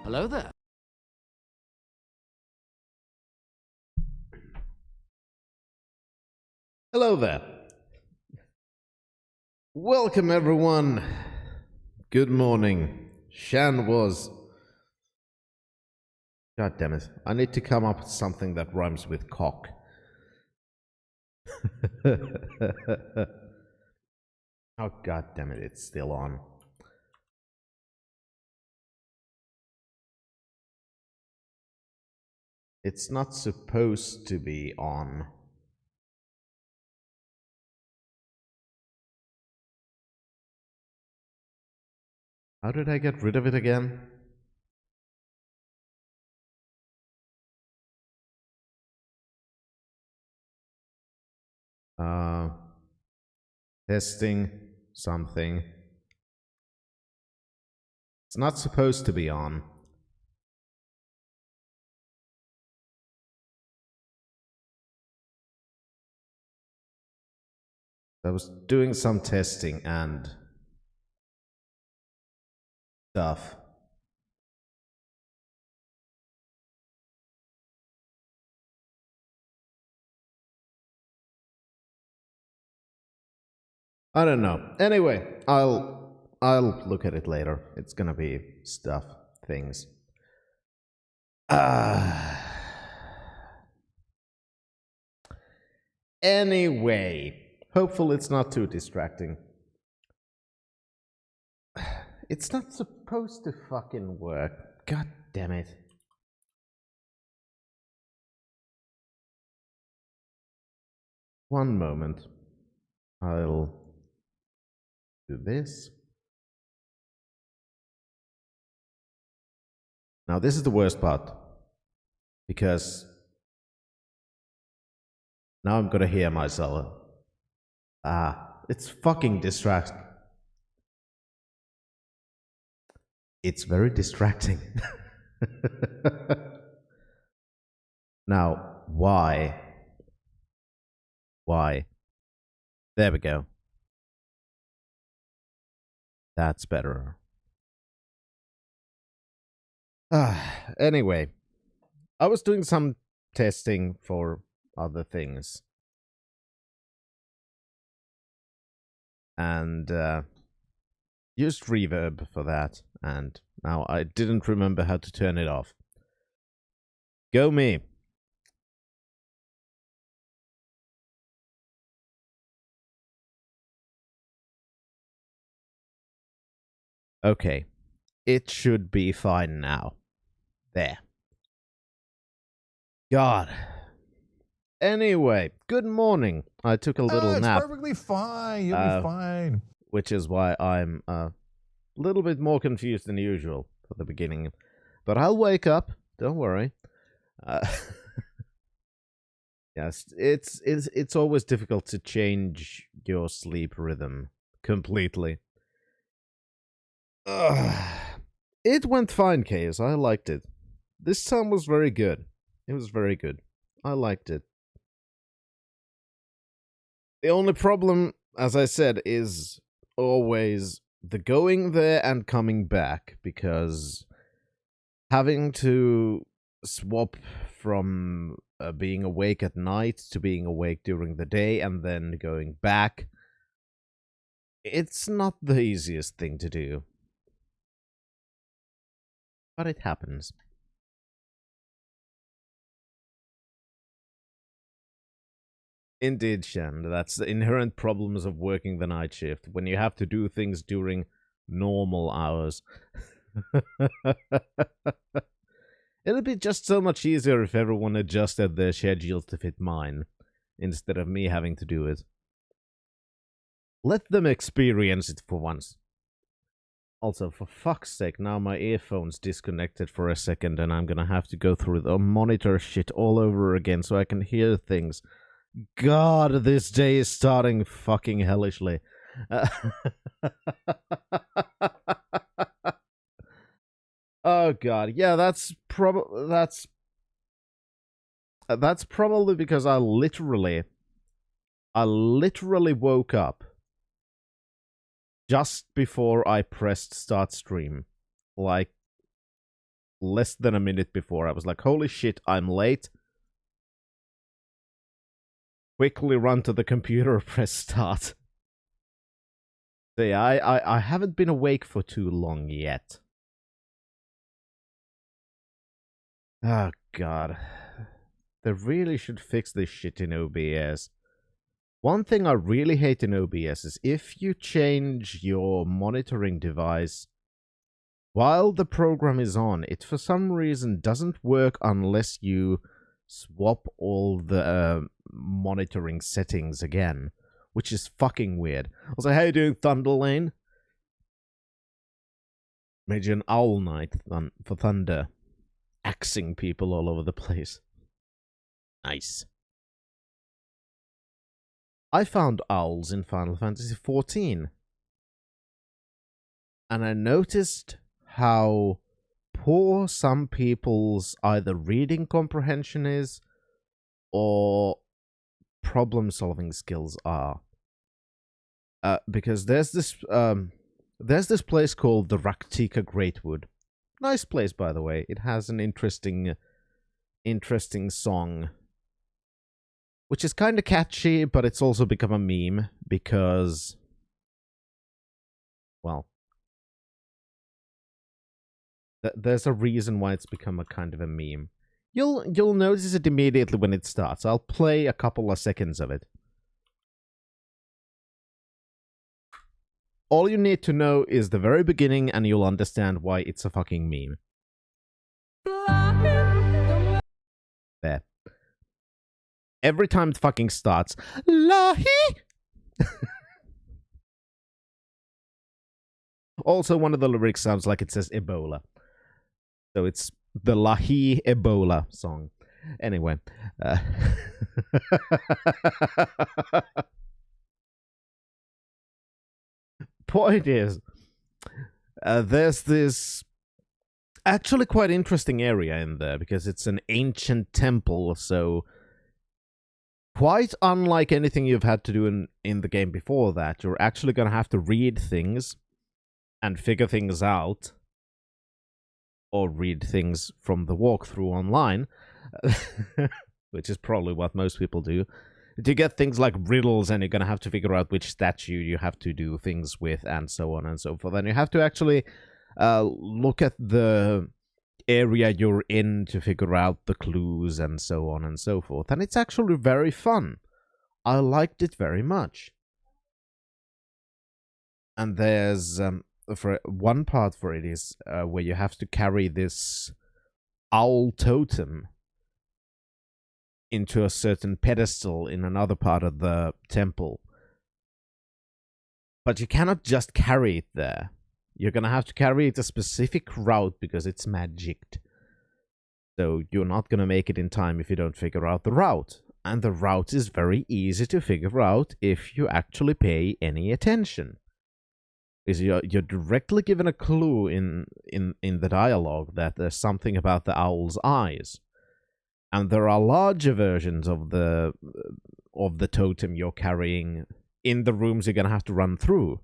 Hello there. Hello there. Welcome, everyone. Good morning. Shan was. God damn it. I need to come up with something that rhymes with cock. Oh, god damn it. It's still on. It's not supposed to be on. How did I get rid of it again? Testing something. It's not supposed to be on. I was doing some testing and stuff. I don't know. Anyway, I'll look at it later. It's gonna be stuff, things. Anyway, hopefully it's not too distracting. It's not supposed to fucking work. God damn it. One moment. I'll do this. Now this is the worst part. Because now I'm gonna hear myself. It's fucking distracting. It's very distracting. Now, why? Why? There we go. That's better. Anyway, I was doing some testing for other things. And used reverb for that, and now I didn't remember how to turn it off. Go me. Okay. It should be fine now. There. God. Anyway, good morning. I took a little it's nap. perfectly fine. You'll be fine. Which is why I'm a little bit more confused than usual for the beginning. But I'll wake up. Don't worry. Yes, it's always difficult to change your sleep rhythm completely. It went fine, Chaos. I liked it. This time was very good. It was very good. I liked it. The only problem, as I said, is always the going there and coming back, because having to swap from being awake at night to being awake during the day and then going back, it's not the easiest thing to do. But it happens. Indeed, Shan. That's the inherent problems of working the night shift, when you have to do things during normal hours. It'd be just so much easier if everyone adjusted their schedules to fit mine, instead of me having to do it. Let them experience it for once. Also, for fuck's sake, now my earphone's disconnected for a second and I'm gonna have to go through the monitor shit all over again so I can hear things. God, this day is starting fucking hellishly. Oh god, yeah, that's probably because I literally woke up just before I pressed start stream. Like, less than a minute before. I was like, holy shit, I'm late. Quickly run to the computer, press start. So yeah, I haven't been awake for too long yet. Oh god. They really should fix this shit in OBS. One thing I really hate in OBS is if you change your monitoring device while the program is on, it for some reason doesn't work unless you swap all the monitoring settings again, which is fucking weird. Also, how you doing, Thunderlane? Made you an owl knight for Thunder. Axing people all over the place. Nice. I found owls in Final Fantasy XIV. And I noticed how poor some people's either reading comprehension is or problem-solving skills are. Because there's this place called the Raktika Greatwood. Nice place, by the way. It has an interesting song, which is kind of catchy, but it's also become a meme because, well, there's a reason why it's become a kind of a meme. You'll notice it immediately when it starts. I'll play a couple of seconds of it. All you need to know is the very beginning, and you'll understand why it's a fucking meme. There. Every time it fucking starts, Lahi! Also, one of the lyrics sounds like it says Ebola. So it's the Lahi Ebola song. Anyway. Point is, there's this actually quite interesting area in there because it's an ancient temple, so quite unlike anything you've had to do in the game before that, you're actually going to have to read things and figure things out, or read things from the walkthrough online, which is probably what most people do. To get things like riddles, and you're going to have to figure out which statue you have to do things with, and so on and so forth. And you have to actually look at the area you're in to figure out the clues, and so on and so forth. And it's actually very fun. I liked it very much. And there's for one part for it is where you have to carry this owl totem into a certain pedestal in another part of the temple. But you cannot just carry it there. You're gonna have to carry it a specific route because it's magicked. So you're not gonna make it in time if you don't figure out the route. And the route is very easy to figure out if you actually pay any attention. Because you're directly given a clue in the dialogue that there's something about the owl's eyes. And there are larger versions of the totem you're carrying in the rooms you're going to have to run through.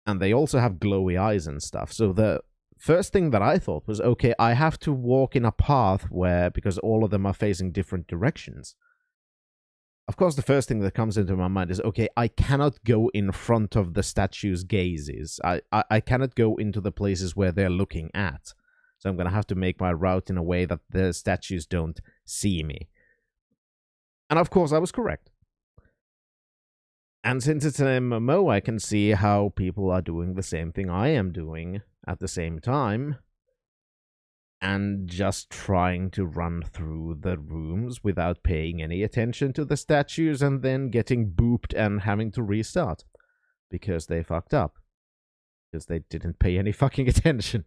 And they also have glowy eyes and stuff. So the first thing that I thought was, okay, I have to walk in a path where, because all of them are facing different directions. Of course, the first thing that comes into my mind is, okay, I cannot go in front of the statue's gazes. I cannot go into the places where they're looking at. So I'm going to have to make my route in a way that the statues don't see me. And of course, I was correct. And since it's an MMO, I can see how people are doing the same thing I am doing at the same time. And just trying to run through the rooms without paying any attention to the statues and then getting booped and having to restart. Because they fucked up. Because they didn't pay any fucking attention.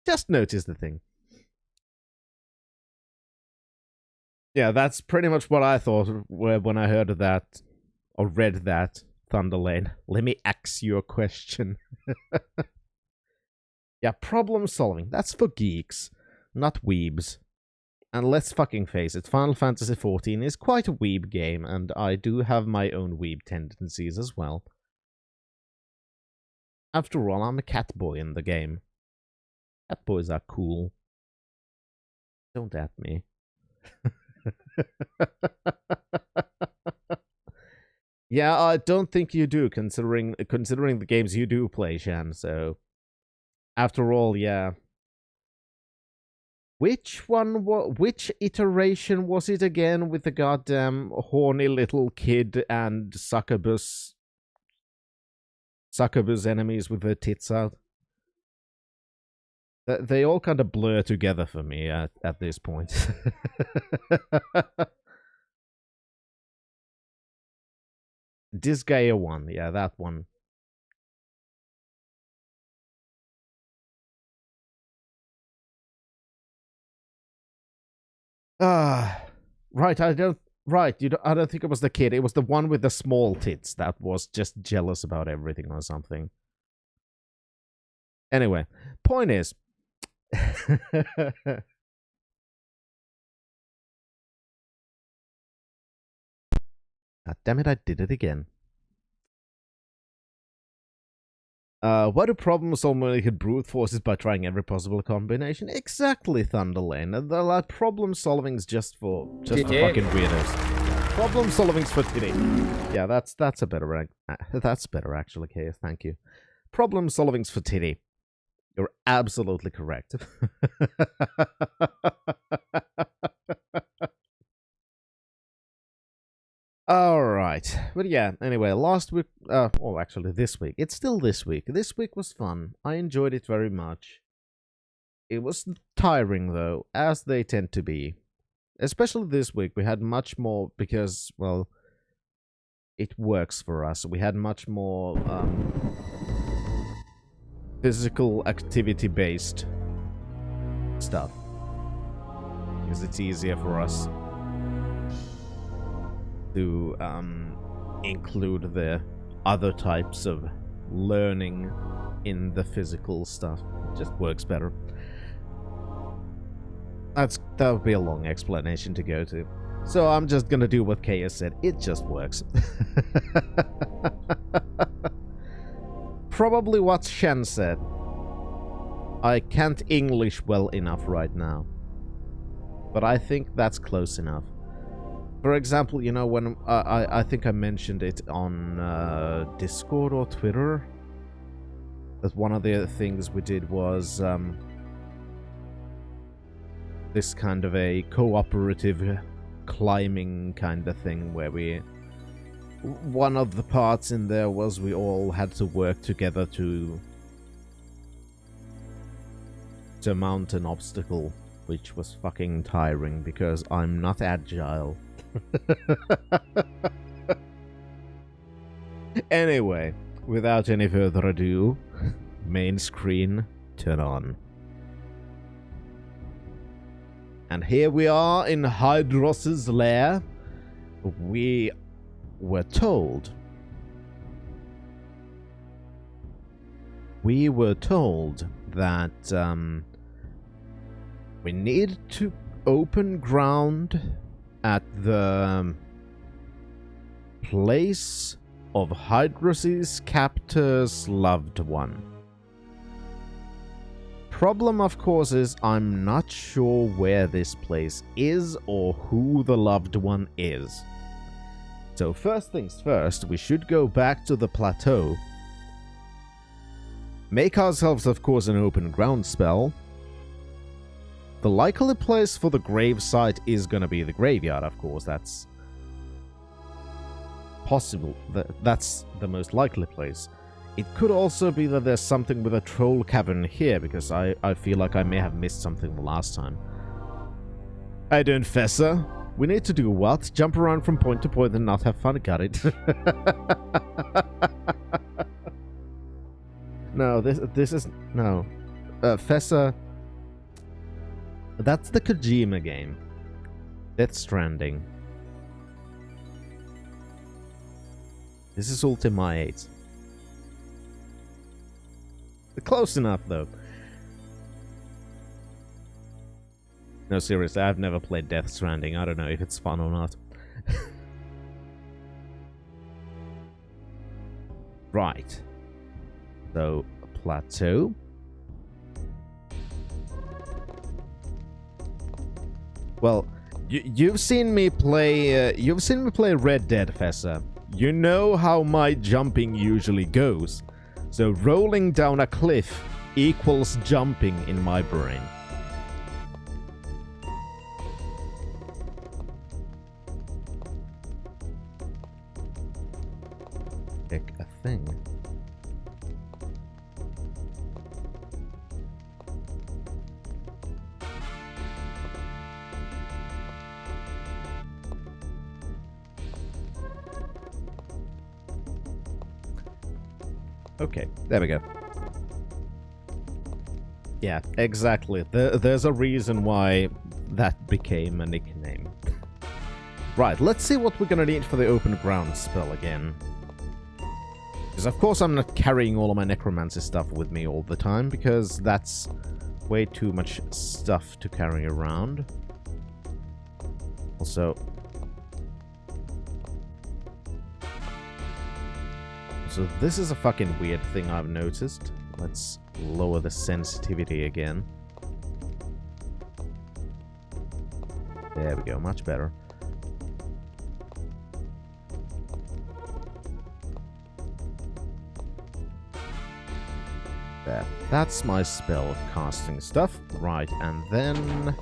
Just notice the thing. Yeah, that's pretty much what I thought when I heard of that, or read that, Thunderlane. Let me ask you a question. Yeah, problem solving. That's for geeks, not weebs. And let's fucking face it, Final Fantasy XIV is quite a weeb game, and I do have my own weeb tendencies as well. After all, I'm a cat boy in the game. Cat boys are cool. Don't at me. Yeah, I don't think you do, considering the games you do play, Shan. So, after all, yeah. Which iteration was it again with the goddamn horny little kid and succubus enemies with their tits out? They all kind of blur together for me at this point. Disgaea 1, yeah, that one. Right, I don't think it was the kid. It was the one with the small tits that was just jealous about everything or something. Anyway, point is... God damn it, I did it again. Why do problem solve when you hit brute forces by trying every possible combination? Exactly, Thunderlane. The like, problem solving's just for fucking weirdos. Problem solving's for titty. Yeah, that's a better that's better actually, Chaos. Thank you. Problem solving's for titty. You're absolutely correct. Alright. But yeah, anyway, last week... actually, this week. It's still this week. This week was fun. I enjoyed it very much. It was tiring, though, as they tend to be. Especially this week, we had much more... Because, well... It works for us. We had much more... physical activity-based stuff. Because it's easier for us to include the other types of learning in the physical stuff. It just works better. That would be a long explanation to go to. So I'm just gonna do what Kaya said. It just works. Probably what Shen said. I can't English well enough right now. But I think that's close enough. For example, you know, when I think I mentioned it on Discord or Twitter, that one of the things we did was this kind of a cooperative climbing kind of thing where one of the parts in there was we all had to work together to mount an obstacle, which was fucking tiring because I'm not agile. Anyway, without any further ado, main screen, turn on. And here we are in Hydros's lair. We were told that we need to open ground at the place of Hydros's captor's loved one. Problem, of course, is I'm not sure where this place is or who the loved one is. So first things first, we should go back to the plateau, make ourselves, of course, an open ground spell. The likely place for the grave site is going to be the graveyard, of course. That's possible. That's the most likely place. It could also be that there's something with a troll cavern here, because I feel like I may have missed something the last time. I don't, Fessa. We need to do what? Jump around from point to point and not have fun. Got it. No, this is... No. Fessa... That's the Kojima game. Death Stranding. This is Ultima VIII. Close enough, though. No, seriously, I've never played Death Stranding. I don't know if it's fun or not. Right. So, plateau. Well, you've seen me play. You've seen me play Red Dead, Fessa. You know how my jumping usually goes. So rolling down a cliff equals jumping in my brain. Pick a thing. Okay, there we go. Yeah, exactly. There's a reason why that became a nickname. Right, let's see what we're gonna need for the open ground spell again. Because of course I'm not carrying all of my necromancy stuff with me all the time, because that's way too much stuff to carry around. Also, so this is a fucking weird thing I've noticed. Let's lower the sensitivity again. There we go, much better. There. That's my spell casting stuff. Right, and then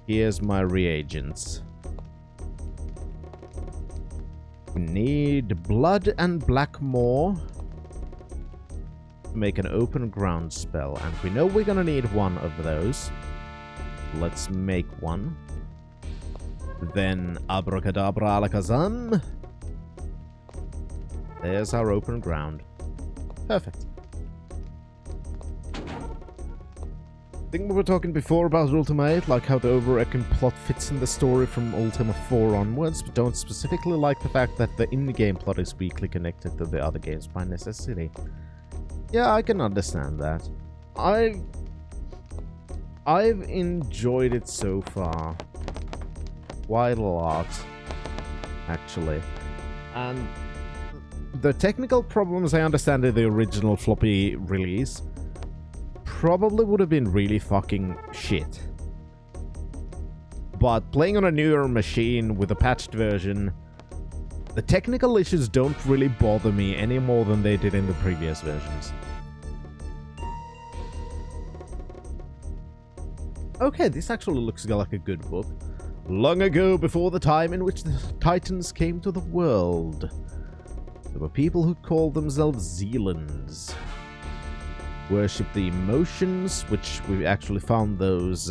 here's my reagents. We need blood and blackmore to make an open ground spell, and we know we're gonna need one of those. Let's make one. Then abracadabra alakazam. There's our open ground. Perfect. I think we were talking before about Ultima VIII, like how the overarching plot fits in the story from Ultima IV onwards, but don't specifically like the fact that the in-game plot is weakly connected to the other games by necessity. Yeah, I can understand that. I've enjoyed it so far. Quite a lot, actually. And the technical problems I understand in the original floppy release probably would have been really fucking shit. But playing on a newer machine with a patched version, the technical issues don't really bother me any more than they did in the previous versions. Okay, this actually looks like a good book. Long ago, before the time in which the Titans came to the world, there were people who called themselves Zealands. Worship the emotions, which we actually found those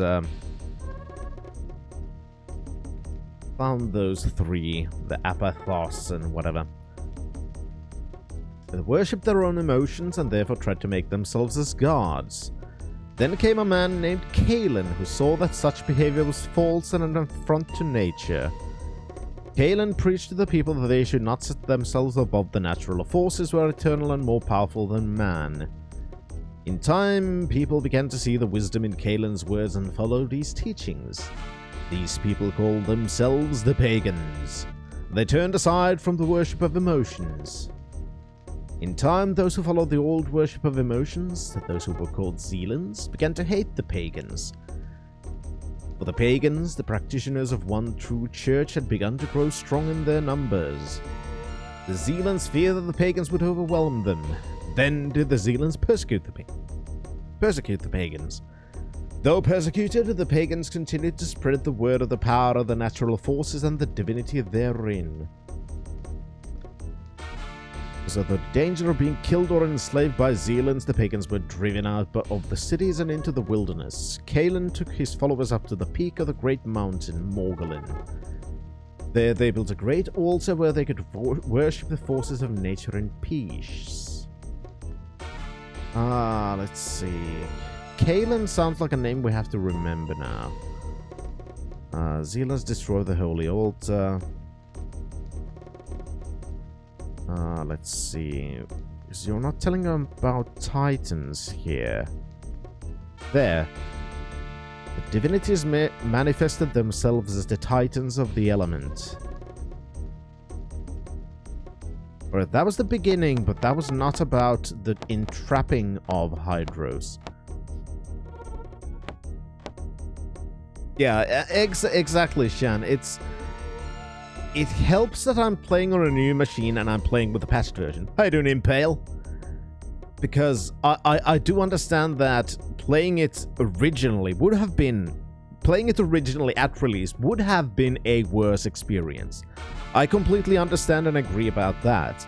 three, the apathos and whatever. They worshipped their own emotions and therefore tried to make themselves as gods. Then came a man named Kalen, who saw that such behavior was false and an affront to nature. Kalen preached to the people that they should not set themselves above the natural forces who are eternal and more powerful than man. In time, people began to see the wisdom in Kalen's words and followed these teachings. These people called themselves the pagans. They turned aside from the worship of emotions. In time, those who followed the old worship of emotions, those who were called Zealands, began to hate the pagans. For the pagans, the practitioners of one true church had begun to grow strong in their numbers. The Zealands feared that the pagans would overwhelm them. Then did the Zealands persecute the pagans. Though persecuted, the pagans continued to spread the word of the power of the natural forces and the divinity therein. So the danger of being killed or enslaved by Zealands, the pagans were driven out of the cities and into the wilderness. Kalen took his followers up to the peak of the great mountain, Morgulin. There they built a great altar where they could worship the forces of nature in peace. Let's see. Kalen sounds like a name we have to remember now. Zealands destroy the holy altar. Let's see. So you're not telling them about Titans here. There. The divinities manifested themselves as the Titans of the element. Alright, that was the beginning, but that was not about the entrapping of Hydros. Yeah, exactly, Shan. It helps that I'm playing on a new machine and I'm playing with the patched version. How you doing, Impale? Because I do understand that playing it originally at release would have been a worse experience. I completely understand and agree about that.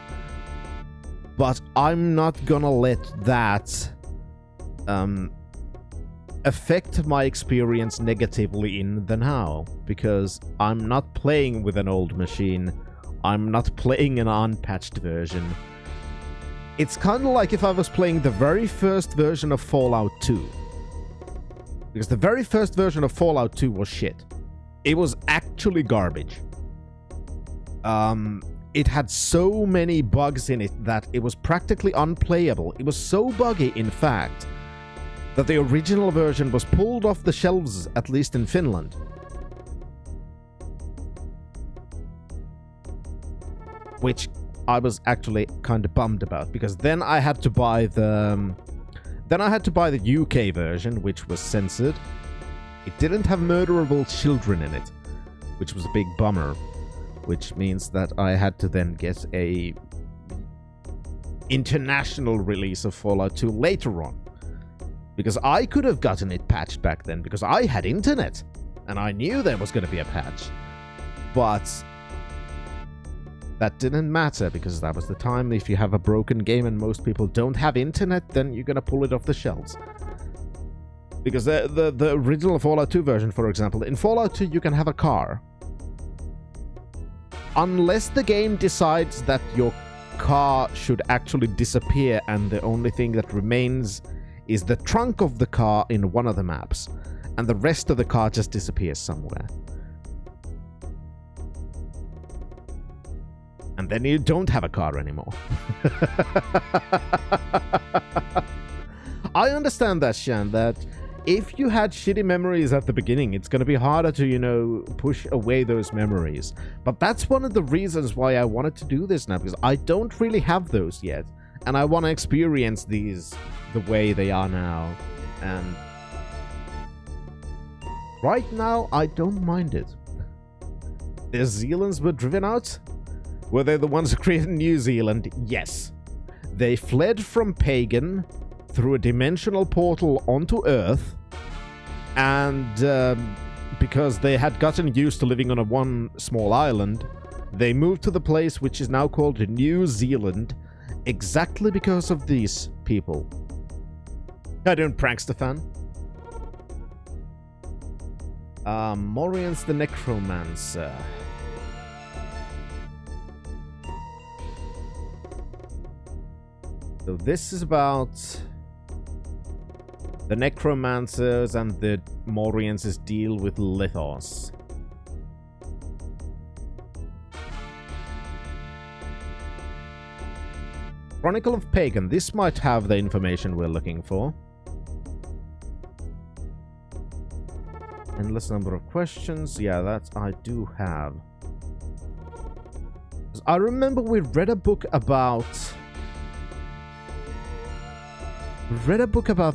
But I'm not gonna let that affect my experience negatively in the now, because I'm not playing with an old machine. I'm not playing an unpatched version. It's kind of like if I was playing the very first version of Fallout 2. Because the very first version of Fallout 2 was shit. It was actually garbage. It had so many bugs in it that it was practically unplayable. It was so buggy, in fact, that the original version was pulled off the shelves, at least in Finland. Which I was actually kind of bummed about, because then I had to buy the UK version, which was censored. It didn't have murderable children in it, which was a big bummer, which means that I had to then get a international release of Fallout 2 later on. Because I could have gotten it patched back then, because I had internet, and I knew there was going to be a patch. But that didn't matter, because that was the time. If you have a broken game and most people don't have internet, then you're going to pull it off the shelves. Because the original Fallout 2 version, for example, in Fallout 2 you can have a car. Unless the game decides that your car should actually disappear and the only thing that remains is the trunk of the car in one of the maps, and the rest of the car just disappears somewhere. And then you don't have a car anymore. I understand that, Shan, that if you had shitty memories at the beginning, it's going to be harder to, push away those memories. But that's one of the reasons why I wanted to do this now, because I don't really have those yet. And I want to experience these the way they are now. And right now, I don't mind it. The Zealands were driven out? Were they the ones who created New Zealand? Yes. They fled from Pagan through a dimensional portal onto Earth, and because they had gotten used to living on one small island, they moved to the place which is now called New Zealand, exactly because of these people. How doing, Prankster fan? Morians the Necromancer. So this is about the Necromancers and the Morians' deal with Lithos. Chronicle of Pagan. This might have the information we're looking for. Endless number of questions. Yeah, that I do have. I remember we read a book about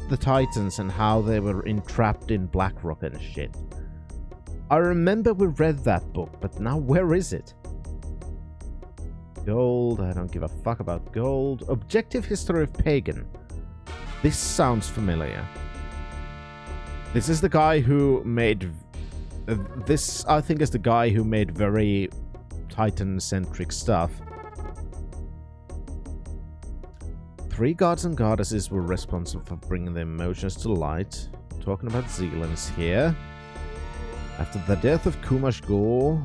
the Titans and how they were entrapped in Blackrock and shit. I remember we read that book, but now where is it? Gold, I don't give a fuck about gold. Objective History of Pagan. This sounds familiar. This is the guy who made... this, I think, is the guy who made very Titan-centric stuff. 3 gods and goddesses were responsible for bringing the emotions to light. Talking about Zealands here. After the death of Kumash Gore,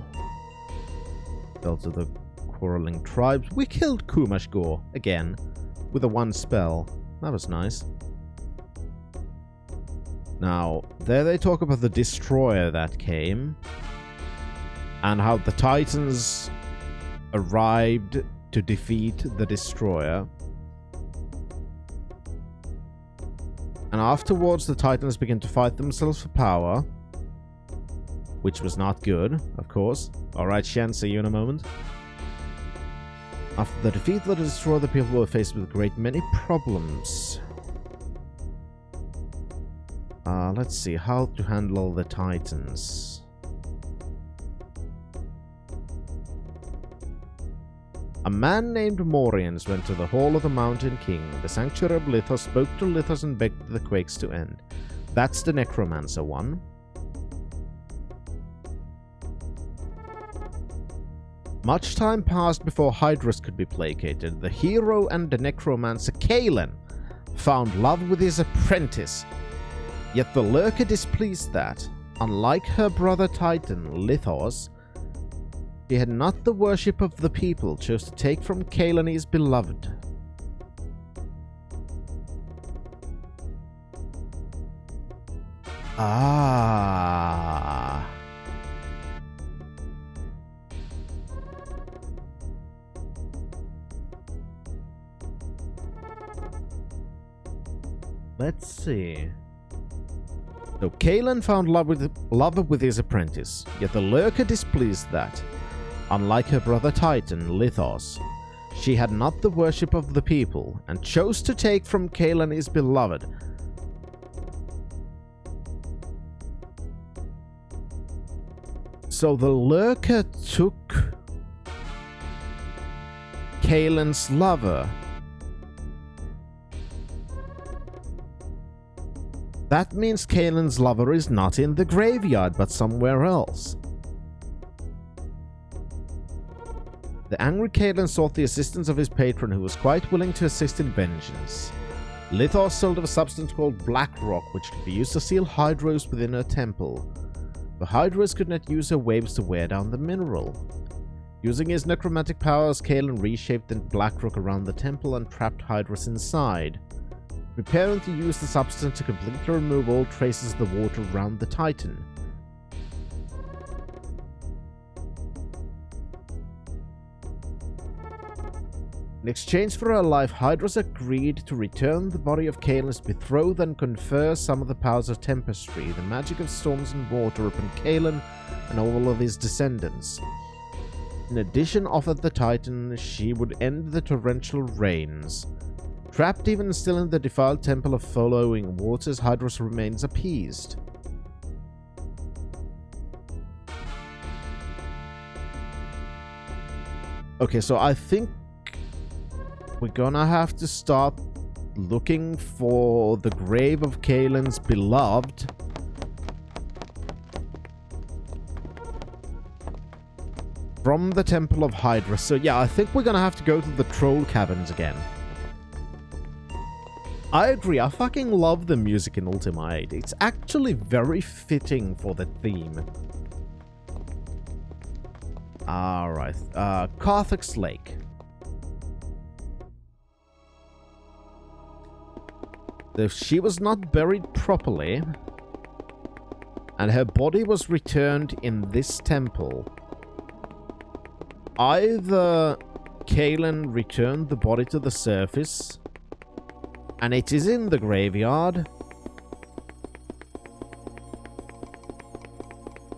fell to the quarreling tribes. We killed Kumash Gore again with a 1 spell. That was nice. Now, there they talk about the destroyer that came and how the Titans arrived to defeat the destroyer. And afterwards, the Titans began to fight themselves for power, which was not good, of course. Alright, Shen, see you in a moment. After the defeat of the destroyer, the people were faced with a great many problems. Let's see how to handle the Titans. A man named Morians went to the Hall of the Mountain King. The Sanctuary of Lithos spoke to Lithos and begged the quakes to end. That's the Necromancer one. Much time passed before Hydrus could be placated. The hero and the Necromancer Kalen found love with his apprentice. Yet the Lurker displeased that, unlike her brother Titan, Lithos, she had not the worship of the people, chose to take from Kalen his beloved. Ah. Let's see. So Kalen found love with his apprentice, yet the Lurker displeased that, unlike her brother Titan, Lithos, she had not the worship of the people, and chose to take from Kalen his beloved. So the Lurker took Kalen's lover. That means Kalen's lover is not in the graveyard, but somewhere else. The angry Kalen sought the assistance of his patron, who was quite willing to assist in vengeance. Lithos sold of a substance called Black Rock, which could be used to seal Hydros within her temple. The Hydros could not use her waves to wear down the mineral. Using his necromantic powers, Kalen reshaped the Black Rock around the temple and trapped Hydros inside, preparing to use the substance to completely remove all traces of the water around the Titan. In exchange for her life, Hydros agreed to return the body of Kalen's betrothed and confer some of the powers of Tempestry, the magic of storms and water, upon Kalen and all of his descendants. In addition, offered the Titan, she would end the torrential rains. Trapped even still in the defiled temple of flowing waters, Hydros remains appeased. Okay, so I think we're gonna have to start looking for the grave of Kalen's beloved. From the Temple of Hydra. So yeah, I think we're gonna have to go to the Troll Caverns again. I agree, I fucking love the music in Ultima VIII. It's actually very fitting for the theme. Alright, Carthag's Lake. She was not buried properly, and her body was returned in this temple. Either Kalen returned the body to the surface, and it is in the graveyard,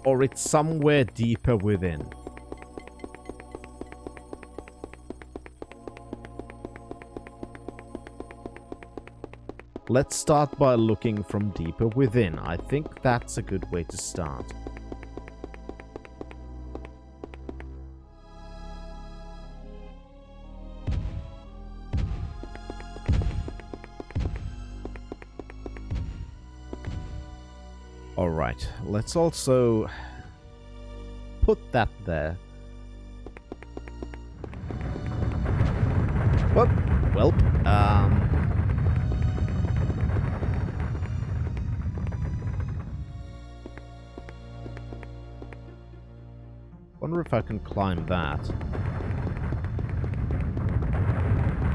or it's somewhere deeper within. Let's start by looking from deeper within. I think that's a good way to start. Alright, let's also put that there. Whoop, welp. Wonder if I can climb that.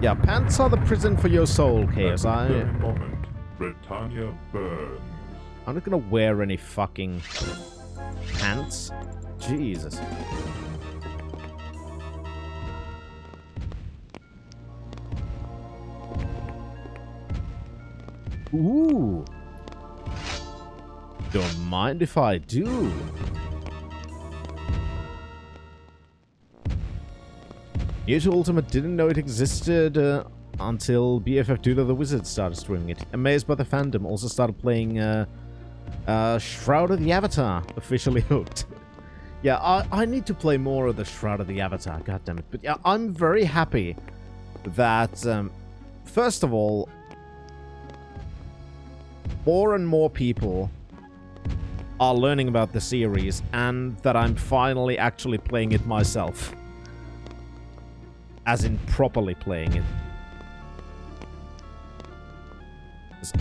Yeah, pants are the prison for your soul, Chaos. Moment, Britannia burns. I'm not gonna wear any fucking pants. Jesus. Ooh. Don't mind if I do. New to Ultima, didn't know it existed until BFF2 the Wizard started streaming it. Amazed by the fandom, also started playing Shroud of the Avatar, officially hooked. Yeah, I need to play more of the Shroud of the Avatar, goddammit. But yeah, I'm very happy that, first of all, more and more people are learning about the series, and that I'm finally actually playing it myself. As in, properly playing it.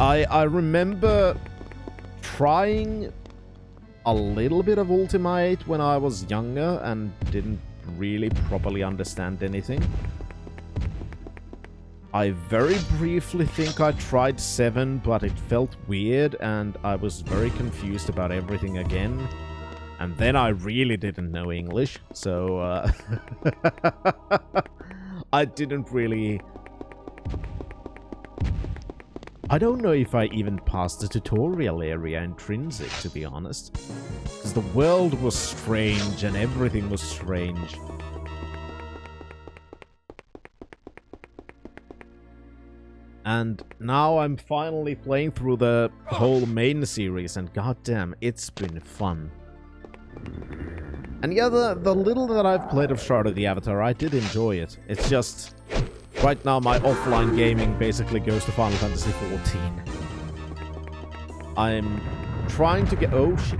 I remember trying a little bit of Ultima VIII when I was younger and didn't really properly understand anything. I very briefly think I tried 7, but it felt weird and I was very confused about everything again. And then I really didn't know English, so I didn't really... I don't know if I even passed the tutorial area intrinsic, to be honest. Because the world was strange and everything was strange. And now I'm finally playing through the whole main series, and goddamn, it's been fun. And yeah, the little that I've played of Shroud of the Avatar, I did enjoy it. It's just... right now, my offline gaming basically goes to Final Fantasy XIV. I'm trying to get... oh, shit.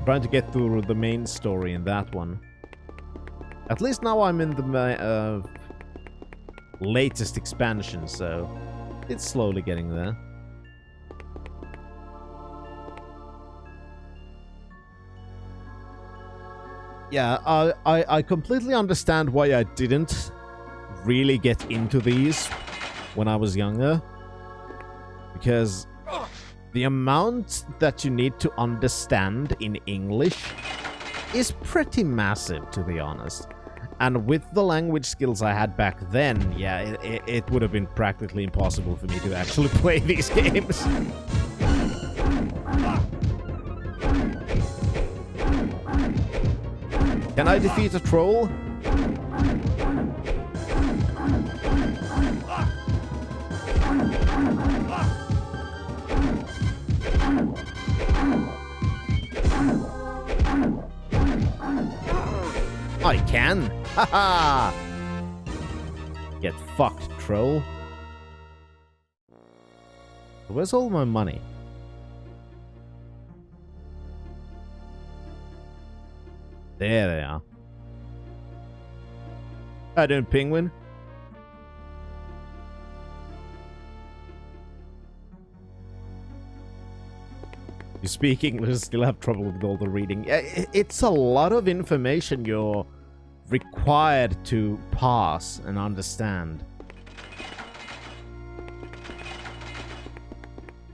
Trying to get through the main story in that one. At least now I'm in the latest expansion, so it's slowly getting there. Yeah, I completely understand why I didn't really get into these when I was younger. Because the amount that you need to understand in English is pretty massive, to be honest. And with the language skills I had back then, yeah, it would have been practically impossible for me to actually play these games. Can I defeat a troll? I can! Haha! Get fucked, troll. Where's all my money? There they are. How doing, penguin? You speak English, still have trouble with all the reading. It's a lot of information you're required to pass and understand.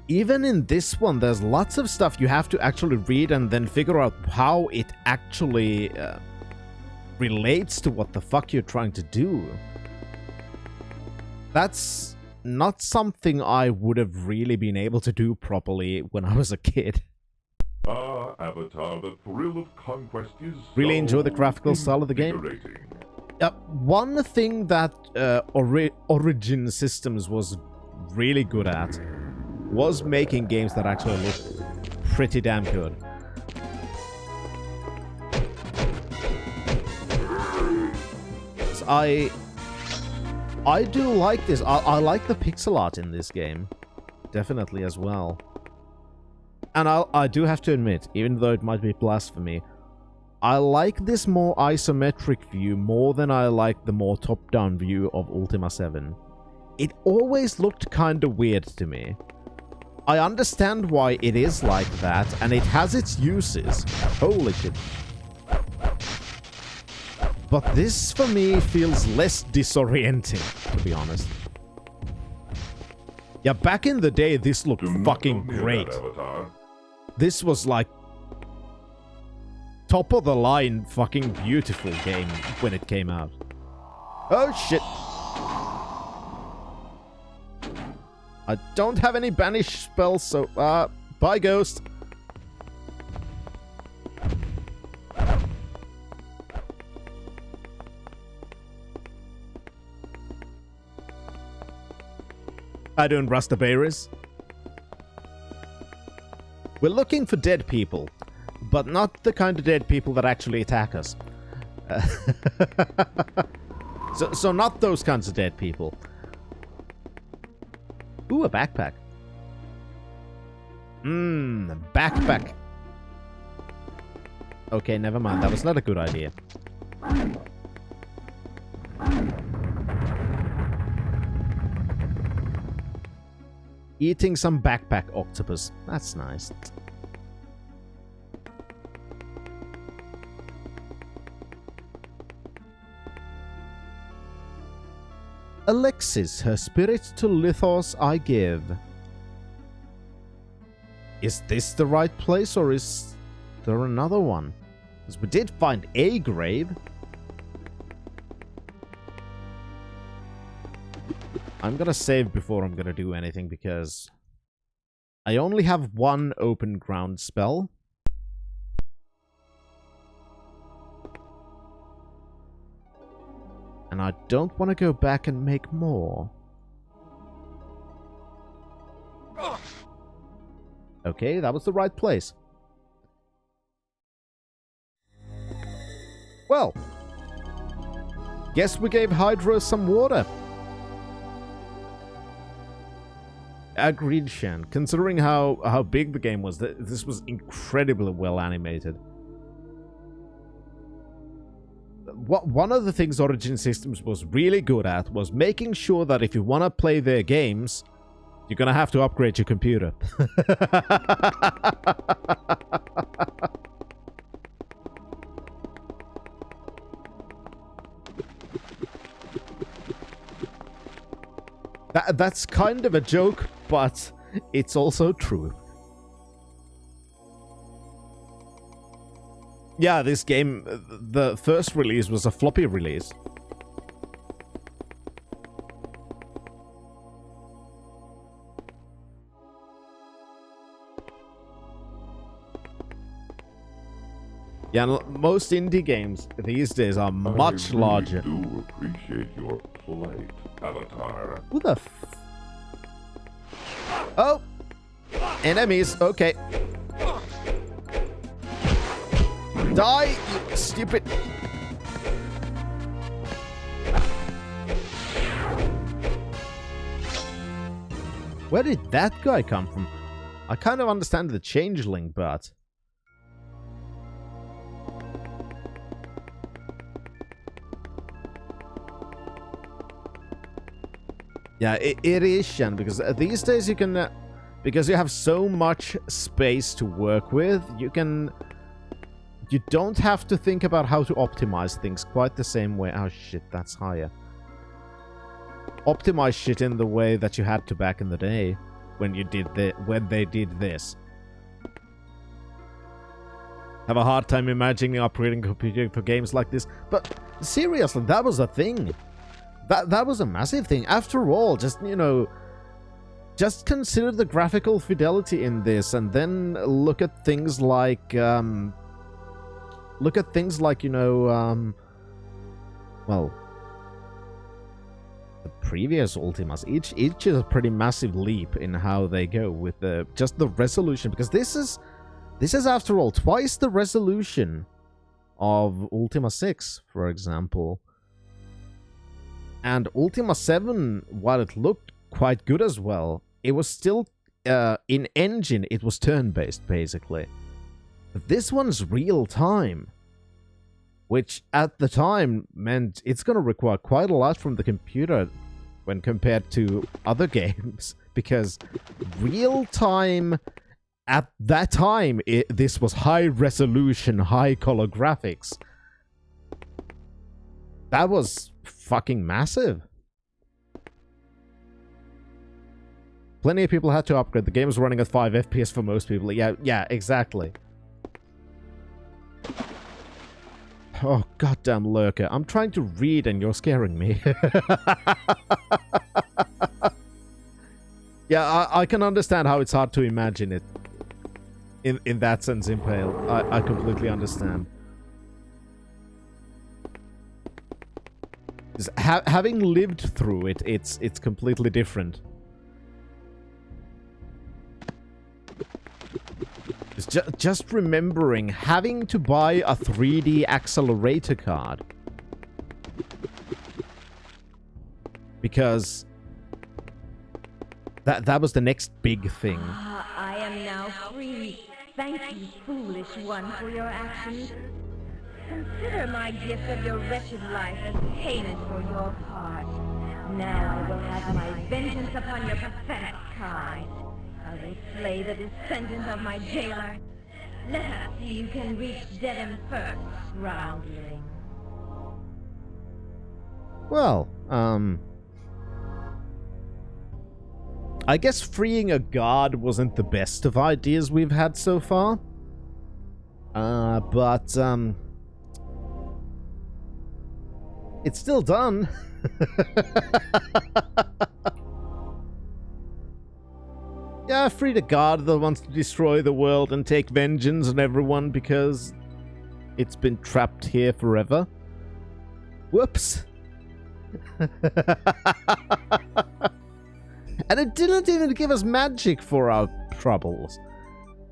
Even in this one, there's lots of stuff you have to actually read and then figure out how it actually relates to what the fuck you're trying to do. That's not something I would have really been able to do properly when I was a kid. Ah, Avatar, the thrill of conquest is Really so enjoy the graphical style of the game. invigorating. One thing that Origin Systems was really good at was making games that actually looked pretty damn good. So I do like this. I like the pixel art in this game. Definitely as well. And I do have to admit, even though it might be blasphemy, I like this more isometric view more than I like the more top-down view of Ultima VII. It always looked kinda weird to me. I understand why it is like that, and it has its uses. Holy shit. But this, for me, feels less disorienting, to be honest. Yeah, back in the day, this looked fucking great. This was like top of the line fucking beautiful game when it came out. Oh shit. I don't have any banish spells, so bye ghost. How doing, Rastaberries? We're looking for dead people, but not the kind of dead people that actually attack us. So not those kinds of dead people. Ooh, a backpack. Backpack. Okay, never mind. That was not a good idea. Eating some backpack octopus. That's nice. Alexis, her spirit to Lithos I give. Is this the right place, or is there another one? Because we did find a grave. I'm gonna save before I'm gonna do anything, because I only have one open ground spell. And I don't want to go back and make more. Okay, that was the right place. Well, guess we gave Hydra some water. Agreed, Shan. Considering how big the game was, this was incredibly well animated. One of the things Origin Systems was really good at was making sure that if you want to play their games, you're gonna have to upgrade your computer. That's kind of a joke, but it's also true. Yeah, this game, the first release was a floppy release. Yeah, most indie games these days are much larger. I do appreciate your plight, Avatar. Who the Oh! Enemies, okay. Die, you stupid... Where did that guy come from? I kind of understand the changeling, but... Yeah, it is, Shan, because these days you can... because you have so much space to work with, you can... You don't have to think about how to optimize things quite the same way. Oh shit, that's higher. Optimize shit in the way that you had to back in the day when they did this. Have a hard time imagining upgrading computing for games like this, but seriously, that was a thing. That was a massive thing. After all, just, you know, just consider the graphical fidelity in this, and then look at things like you know, well, the previous Ultimas. Each is a pretty massive leap in how they go with just the resolution, because this is after all twice the resolution of Ultima 6, for example. And Ultima 7, while it looked quite good as well, it was still in engine. It was turn-based basically. This one's real time, which at the time meant it's going to require quite a lot from the computer when compared to other games, because real time at that time, this was high resolution, high color graphics. That was fucking massive. Plenty of people had to upgrade. The game was running at 5 FPS for most people. Yeah, exactly. Oh, goddamn lurker. I'm trying to read and you're scaring me. Yeah, I can understand how it's hard to imagine it. In that sense, Impale. I completely understand. Having lived through it, it's completely different. It's just remembering having to buy a 3D accelerator card. Because that was the next big thing. I am now free. Thank you, foolish one, for your actions. Consider my gift of your wretched life as payment for your part. Now I will have my vengeance upon your pathetic kind. I will slay the descendant of my jailer. Let us see who can reach Dedham first, groundling. Well, I guess freeing a guard wasn't the best of ideas we've had so far. But it's still done. Yeah, I freed a guard that wants to destroy the world and take vengeance on everyone because it's been trapped here forever. Whoops. And it didn't even give us magic for our troubles.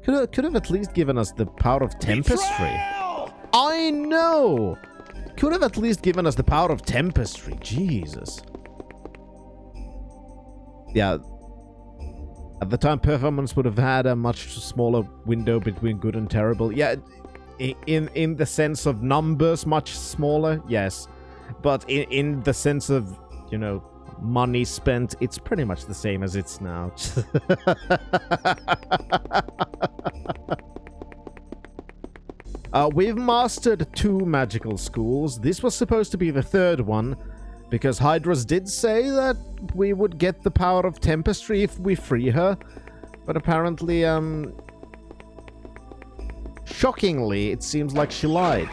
Could have at least given us the power of Tempestry. Betrayal! I know! Could have at least given us the power of Tempestry. Jesus. Yeah. At the time, performance would have had a much smaller window between good and terrible. Yeah, in the sense of numbers, much smaller, yes. But in the sense of, you know, money spent, it's pretty much the same as it's now. We've mastered 2 magical schools. This was supposed to be the 3rd one, because Hydras did say that we would get the power of Tempestry if we free her. But apparently, shockingly, it seems like she lied.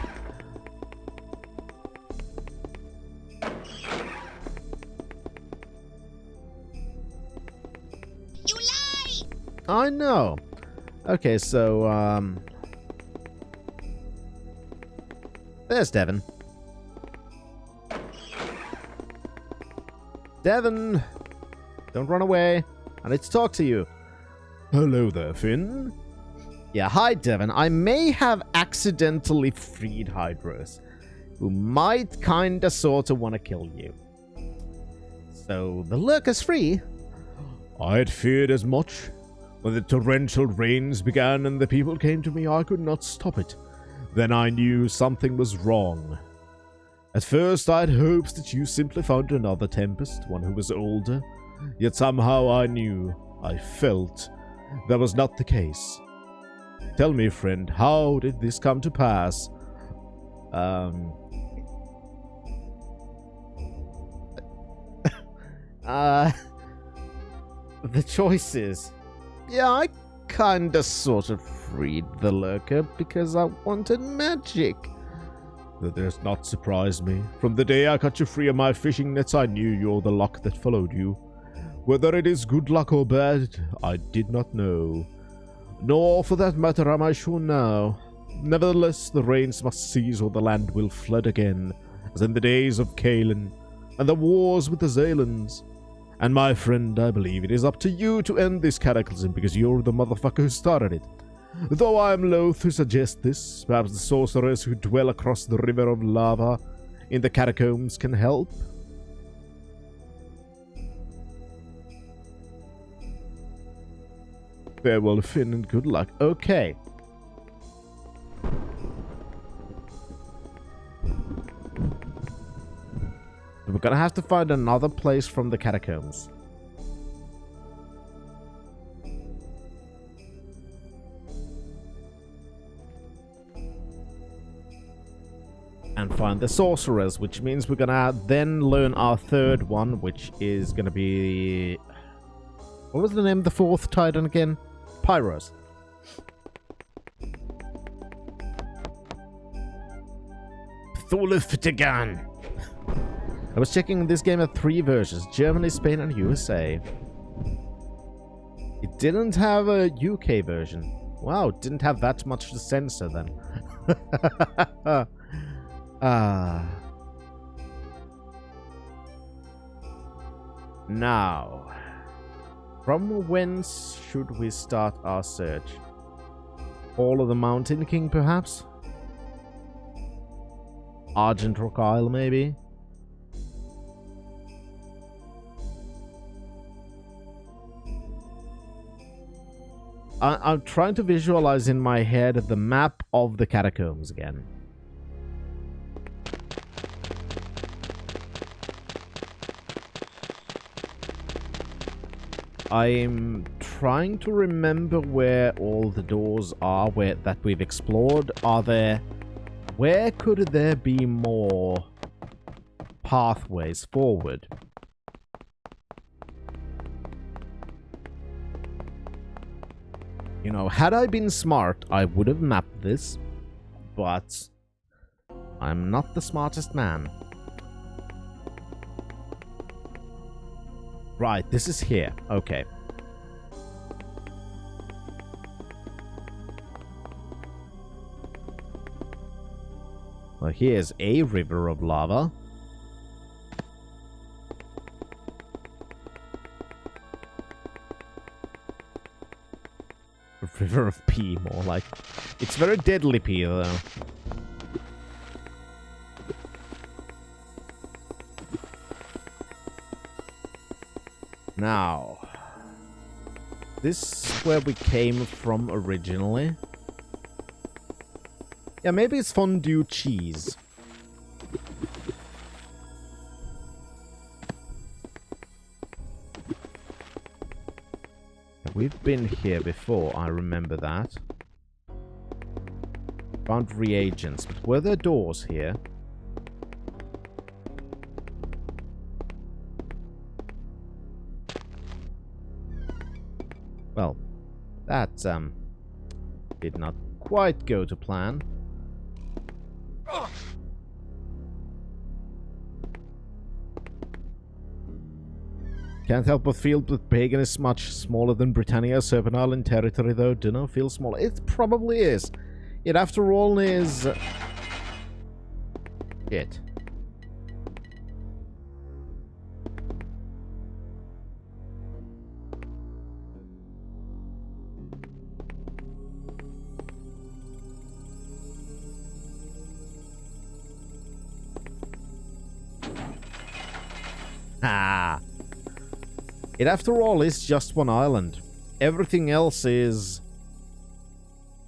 You lie! I know. Okay, so, there's Devon. Devon! Don't run away. I need to talk to you. Hello there, Finn. Yeah, hi, Devon. I may have accidentally freed Hydros, who might kinda sorta wanna kill you. So, the lurker's free. I had feared as much. When the torrential rains began and the people came to me, I could not stop it. Then I knew something was wrong. At first, I had hopes that you simply found another Tempest, one who was older. Yet somehow I knew, I felt, that was not the case. Tell me, friend, how did this come to pass? The choices. Yeah, I kinda sort of freed the lurker because I wanted magic. That does not surprise me. From the day I cut you free of my fishing nets, I knew you're the luck that followed you. Whether it is good luck or bad, I did not know. Nor, for that matter, am I sure now. Nevertheless, the rains must cease or the land will flood again, as in the days of Kalen, and the wars with the Zalans. And my friend, I believe it is up to you to end this cataclysm, because you're the motherfucker who started it. Though I am loath to suggest this, perhaps the sorcerers who dwell across the river of lava in the catacombs can help. Farewell, Finn, and good luck. Okay. We're gonna have to find another place from the catacombs. And find the sorcerers, which means we're gonna then learn our 3rd one, which is gonna be... What was the name of the 4th titan again? Pyros. Thuluftigan. I was checking this game at 3 versions: Germany, Spain, and USA. It didn't have a UK version. Wow, it didn't have that much to censor then. Now, from whence should we start our search? Hall of the Mountain King, perhaps? Argent Rock Isle, maybe? I'm trying to visualize in my head the map of the catacombs again. I'm trying to remember where all the doors are that we've explored. Where could there be more pathways forward? You know, had I been smart, I would have mapped this, but I'm not the smartest man. Right, this is here. Okay. Well, here's a river of lava. A river of pee, more like. It's very deadly pee, though. Now, this is where we came from originally. Yeah, maybe it's fondue cheese. We've been here before, I remember that. Found reagents, but were there doors here? Well, that, did not quite go to plan. Can't help but feel that Pagan is much smaller than Britannia. Serpent Island territory, though, do not feel smaller. It probably is. It, after all, is... it. Ah. It, after all, is just one island. Everything else is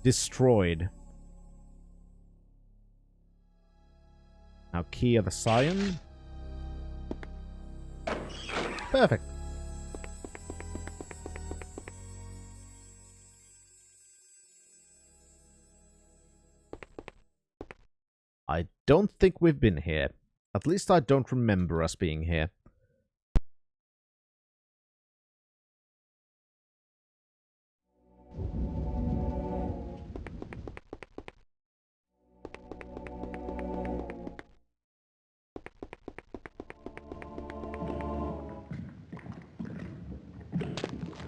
destroyed. Now, key of the Scion. Perfect. I don't think we've been here. At least I don't remember us being here.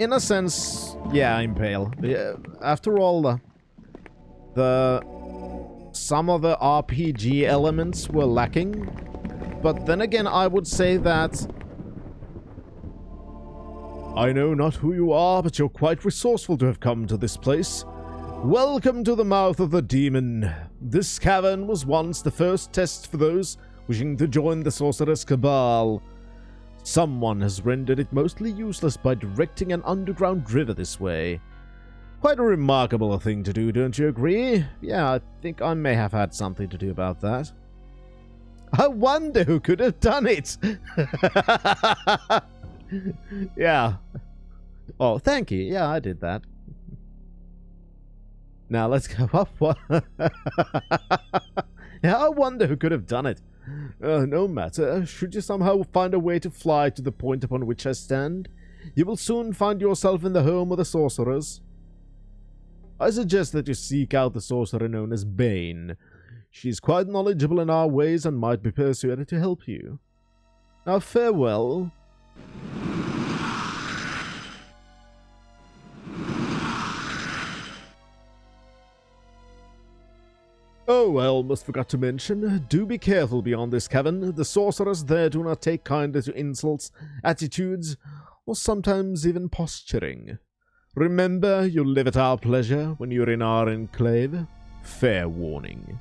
In a sense, yeah, I'm pale. After all, some of the RPG elements were lacking. But then again, I would say that I know not who you are, but you're quite resourceful to have come to this place. Welcome to the mouth of the demon. This cavern was once the first test for those wishing to join the Sorcerer's Cabal. Someone has rendered it mostly useless by directing an underground river this way. Quite a remarkable thing to do, don't you agree? Yeah, I think I may have had something to do about that. I wonder who could have done it! Yeah. Oh, thank you. Yeah, I did that. Now, let's go up one. Yeah, I wonder who could have done it. No matter. Should you somehow find a way to fly to the point upon which I stand, you will soon find yourself in the home of the sorcerers. I suggest that you seek out the sorcerer known as Bane. She is quite knowledgeable in our ways and might be persuaded to help you. Now, farewell. Oh, I almost forgot to mention, do be careful beyond this cavern. The sorcerers there do not take kindly to insults, attitudes, or sometimes even posturing. Remember, you live at our pleasure when you're in our enclave. Fair warning.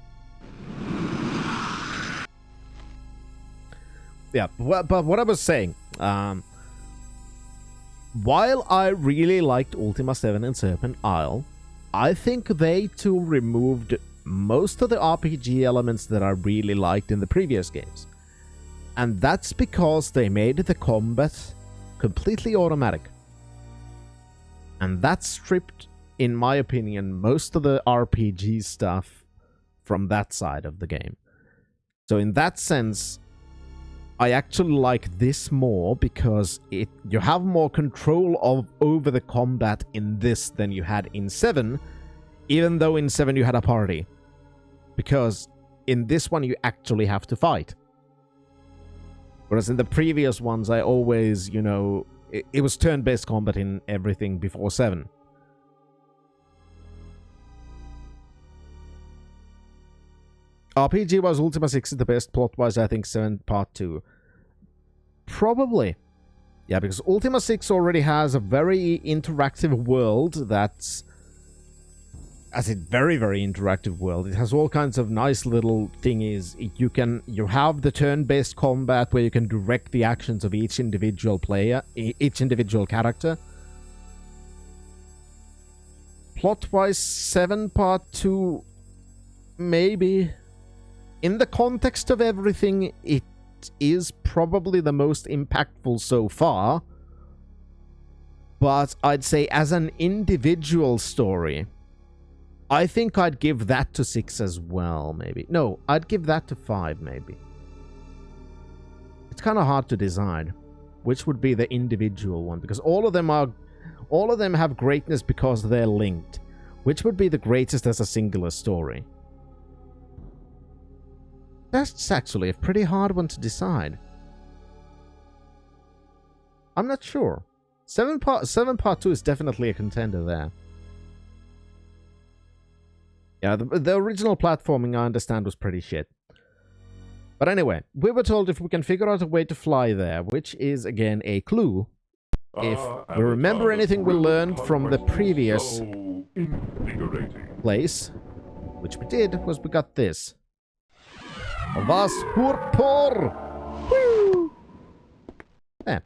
Yeah, but what I was saying, while I really liked Ultima 7 and Serpent Isle, I think they too removed most of the RPG elements that I really liked in the previous games. And that's because they made the combat completely automatic. And that stripped, in my opinion, most of the RPG stuff from that side of the game. So in that sense, I actually like this more because you have more control over the combat in this than you had in 7, even though in 7 you had a party. Because in this one you actually have to fight. Whereas in the previous ones I always, you know, it was turn-based combat in everything before 7. RPG-wise, Ultima 6 is the best. Plot-wise, I think 7 Part 2. Probably. Yeah, because Ultima 6 already has a very interactive world that's... As a very, very interactive world. It has all kinds of nice little thingies. You have the turn-based combat where you can direct the actions of each individual player, each individual character. Plot-wise, 7 Part 2... Maybe... In the context of everything, it is probably the most impactful so far. But I'd say as an individual story, I think I'd give that to 6 as well, maybe. No, I'd give that to 5, maybe. It's kind of hard to decide which would be the individual one, because all of them have greatness because they're linked. Which would be the greatest as a singular story? That's actually a pretty hard one to decide. I'm not sure. 7 Part 2 is definitely a contender there. Yeah, the original platforming, I understand, was pretty shit. But anyway, we were told if we can figure out a way to fly there, which is, again, a clue. If we remember anything we learned from the previous place, which we did, was we got this. Vas Hurpor! Woo! Yeah.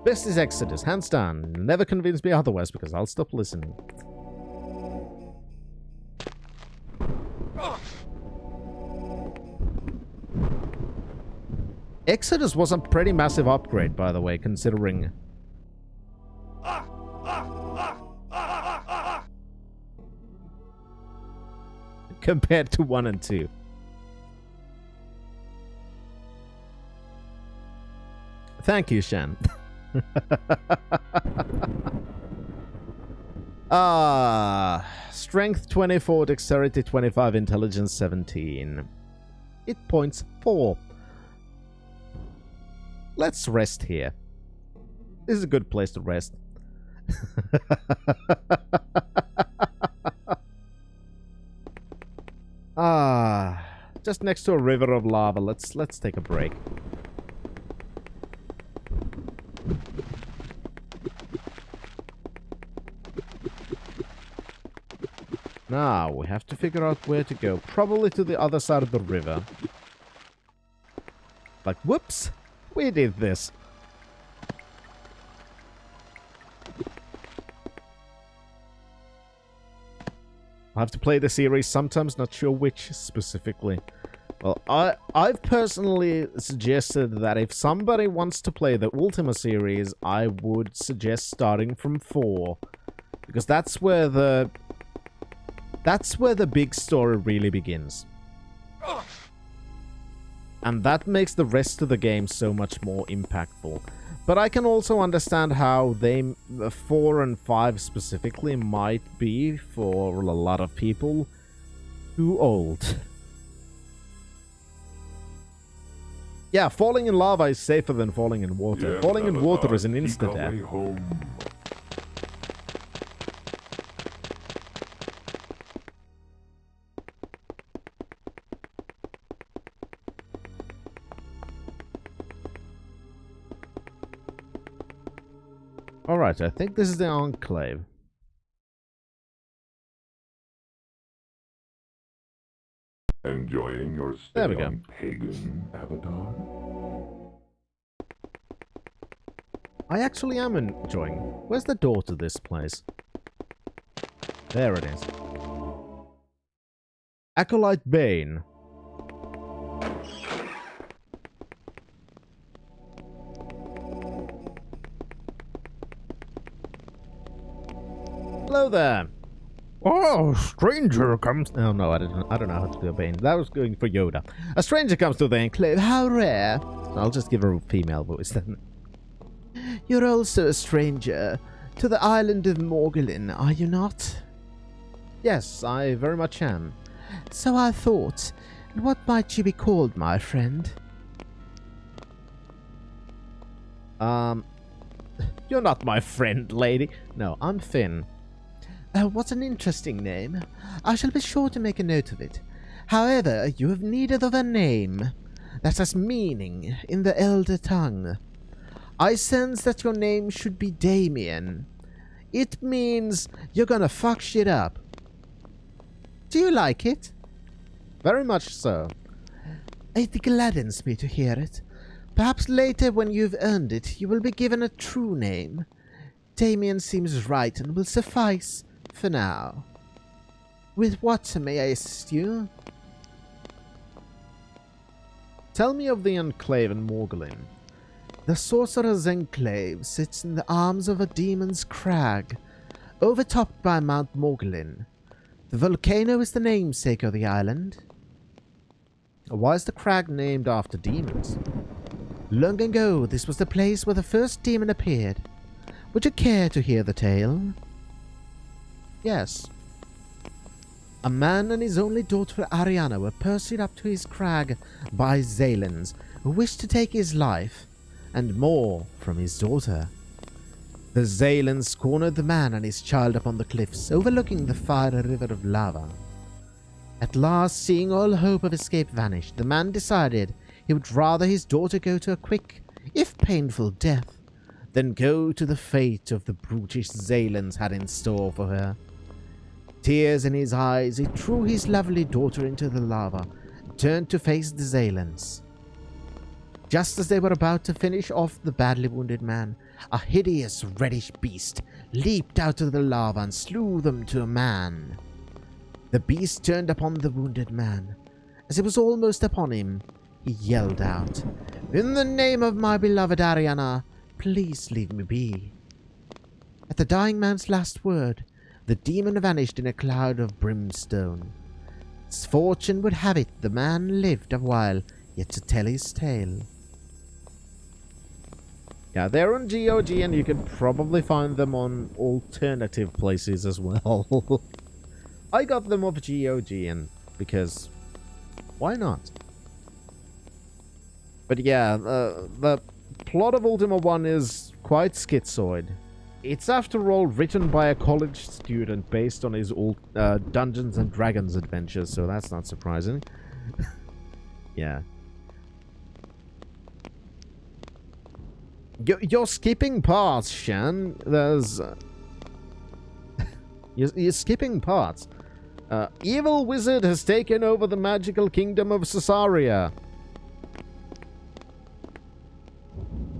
Best is Exodus, hands down. Never convince me otherwise, because I'll stop listening. Exodus was a pretty massive upgrade, by the way, considering... compared to 1 and 2. Thank you, Shan. Strength 24, Dexterity 25, Intelligence 17. Hit points 4. Let's rest here. This is a good place to rest. Just next to a river of lava. Let's take a break. Now, we have to figure out where to go. Probably to the other side of the river. Like, whoops! We did this. I have to play the series sometimes, not sure which specifically. Well, I've personally suggested that if somebody wants to play the Ultima series, I would suggest starting from 4. Because that's where the big story really begins. And that makes the rest of the game so much more impactful. But I can also understand how 4 and 5 specifically might be, for a lot of people, too old. Yeah, falling in lava is safer than falling in water. Yeah, falling in water is an insta-death. Alright, I think this is the Enclave. Enjoying your There stay we go. on Pagan, Avatar? I actually am enjoying. Where's the door to this place? There it is. Acolyte Bane. Hello there. Oh, stranger comes. Oh no, I don't know how to do a Bane. That was going for Yoda. A stranger comes to the Enclave. How rare. I'll just give her a female voice then. You're also a stranger to the island of Morgulin, are you not? Yes, I very much am. So I thought. And what might you be called, my friend? You're not my friend, lady. No, I'm Finn. What an interesting name. I shall be sure to make a note of it. However, you have need of a name that has meaning in the Elder tongue. I sense that your name should be Damien. It means you're gonna fuck shit up. Do you like it? Very much so. It gladdens me to hear it. Perhaps later when you've earned it, you will be given a true name. Damien seems right and will suffice for now. With what may I assist you? Tell me of the Enclave in Morgulin. The Sorcerer's Enclave sits in the arms of a demon's crag, overtopped by Mount Morgulin. The volcano is the namesake of the island. Why is the crag named after demons? Long ago, this was the place where the first demon appeared. Would you care to hear the tale? Yes. A man and his only daughter Ariana were pursued up to his crag by Zalens, who wished to take his life, and more from his daughter. The Zalens cornered the man and his child upon the cliffs, overlooking the fiery river of lava. At last, seeing all hope of escape vanish, the man decided he would rather his daughter go to a quick, if painful, death than go to the fate of the brutish Zalens had in store for her. Tears in his eyes, he threw his lovely daughter into the lava and turned to face the Zalens. Just as they were about to finish off the badly wounded man, a hideous reddish beast leaped out of the lava and slew them to a man. The beast turned upon the wounded man. As it was almost upon him, he yelled out, "In the name of my beloved Ariana, please leave me be." At the dying man's last word, the demon vanished in a cloud of brimstone. As fortune would have it, the man lived a while yet to tell his tale. Yeah, they're on GOG, and you can probably find them on alternative places as well. I got them off GOG, and because why not? But yeah, the plot of Ultima 1 is quite schizoid. It's after all written by a college student based on his old Dungeons and Dragons adventures, so that's not surprising. Yeah. You're skipping parts, Shan. There's... you're skipping parts. Evil wizard has taken over the magical kingdom of Caesarea.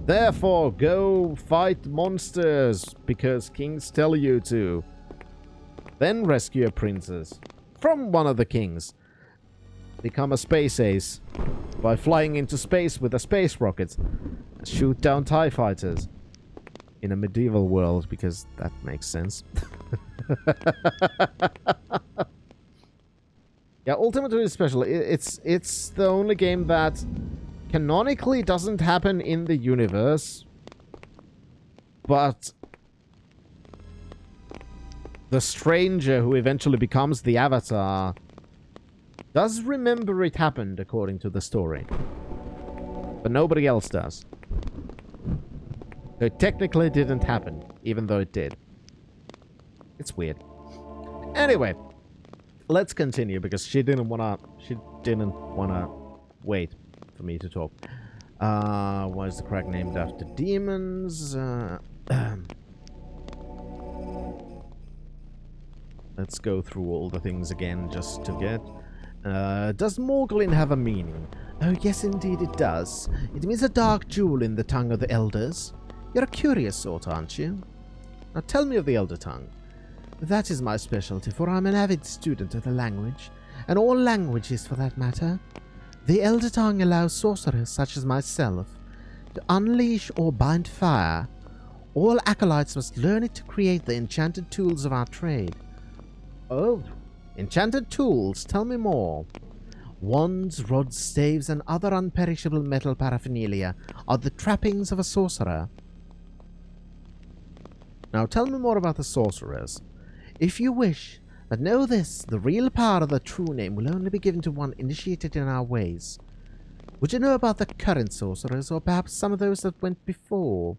Therefore, go fight monsters, because kings tell you to. Then rescue a princess from one of the kings. Become a space ace by flying into space with a space rocket. And shoot down TIE fighters. In a medieval world, because that makes sense. Yeah, Ultima 2 is special. It's the only game that canonically doesn't happen in the universe, but the stranger who eventually becomes the Avatar does remember it happened according to the story, but nobody else does. So it technically didn't happen, even though it did. It's weird. Anyway, let's continue, because she didn't wanna wait for me to talk. Why is the crack named after demons? Let's go through all the things again just to get... does Morglin have a meaning? Oh, yes, indeed it does. It means a dark jewel in the tongue of the elders. You're a curious sort, aren't you? Now tell me of the elder tongue. That is my specialty, for I'm an avid student of the language, and all languages for that matter. The elder tongue allows sorcerers such as myself to unleash or bind fire. All acolytes must learn it to create the enchanted tools of our trade. Oh, enchanted tools, tell me more. Wands, rods, staves, and other unperishable metal paraphernalia are the trappings of a sorcerer. Now tell me more about the sorcerers. If you wish, but know this, the real power of the true name will only be given to one initiated in our ways. Would you know about the current sorcerers, or perhaps some of those that went before?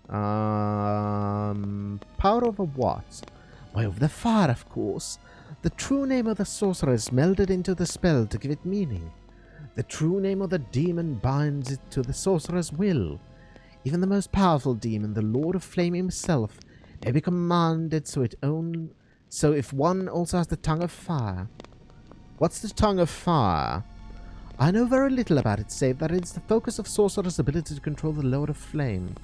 Power over what? Why, over the fire, of course. The true name of the sorcerer is melded into the spell to give it meaning. The true name of the demon binds it to the sorcerer's will. Even the most powerful demon, the Lord of Flame himself, may be commanded so if one also has the tongue of fire. What's the tongue of fire? I know very little about it, save that it's the focus of sorcerer's ability to control the Lord of Flame.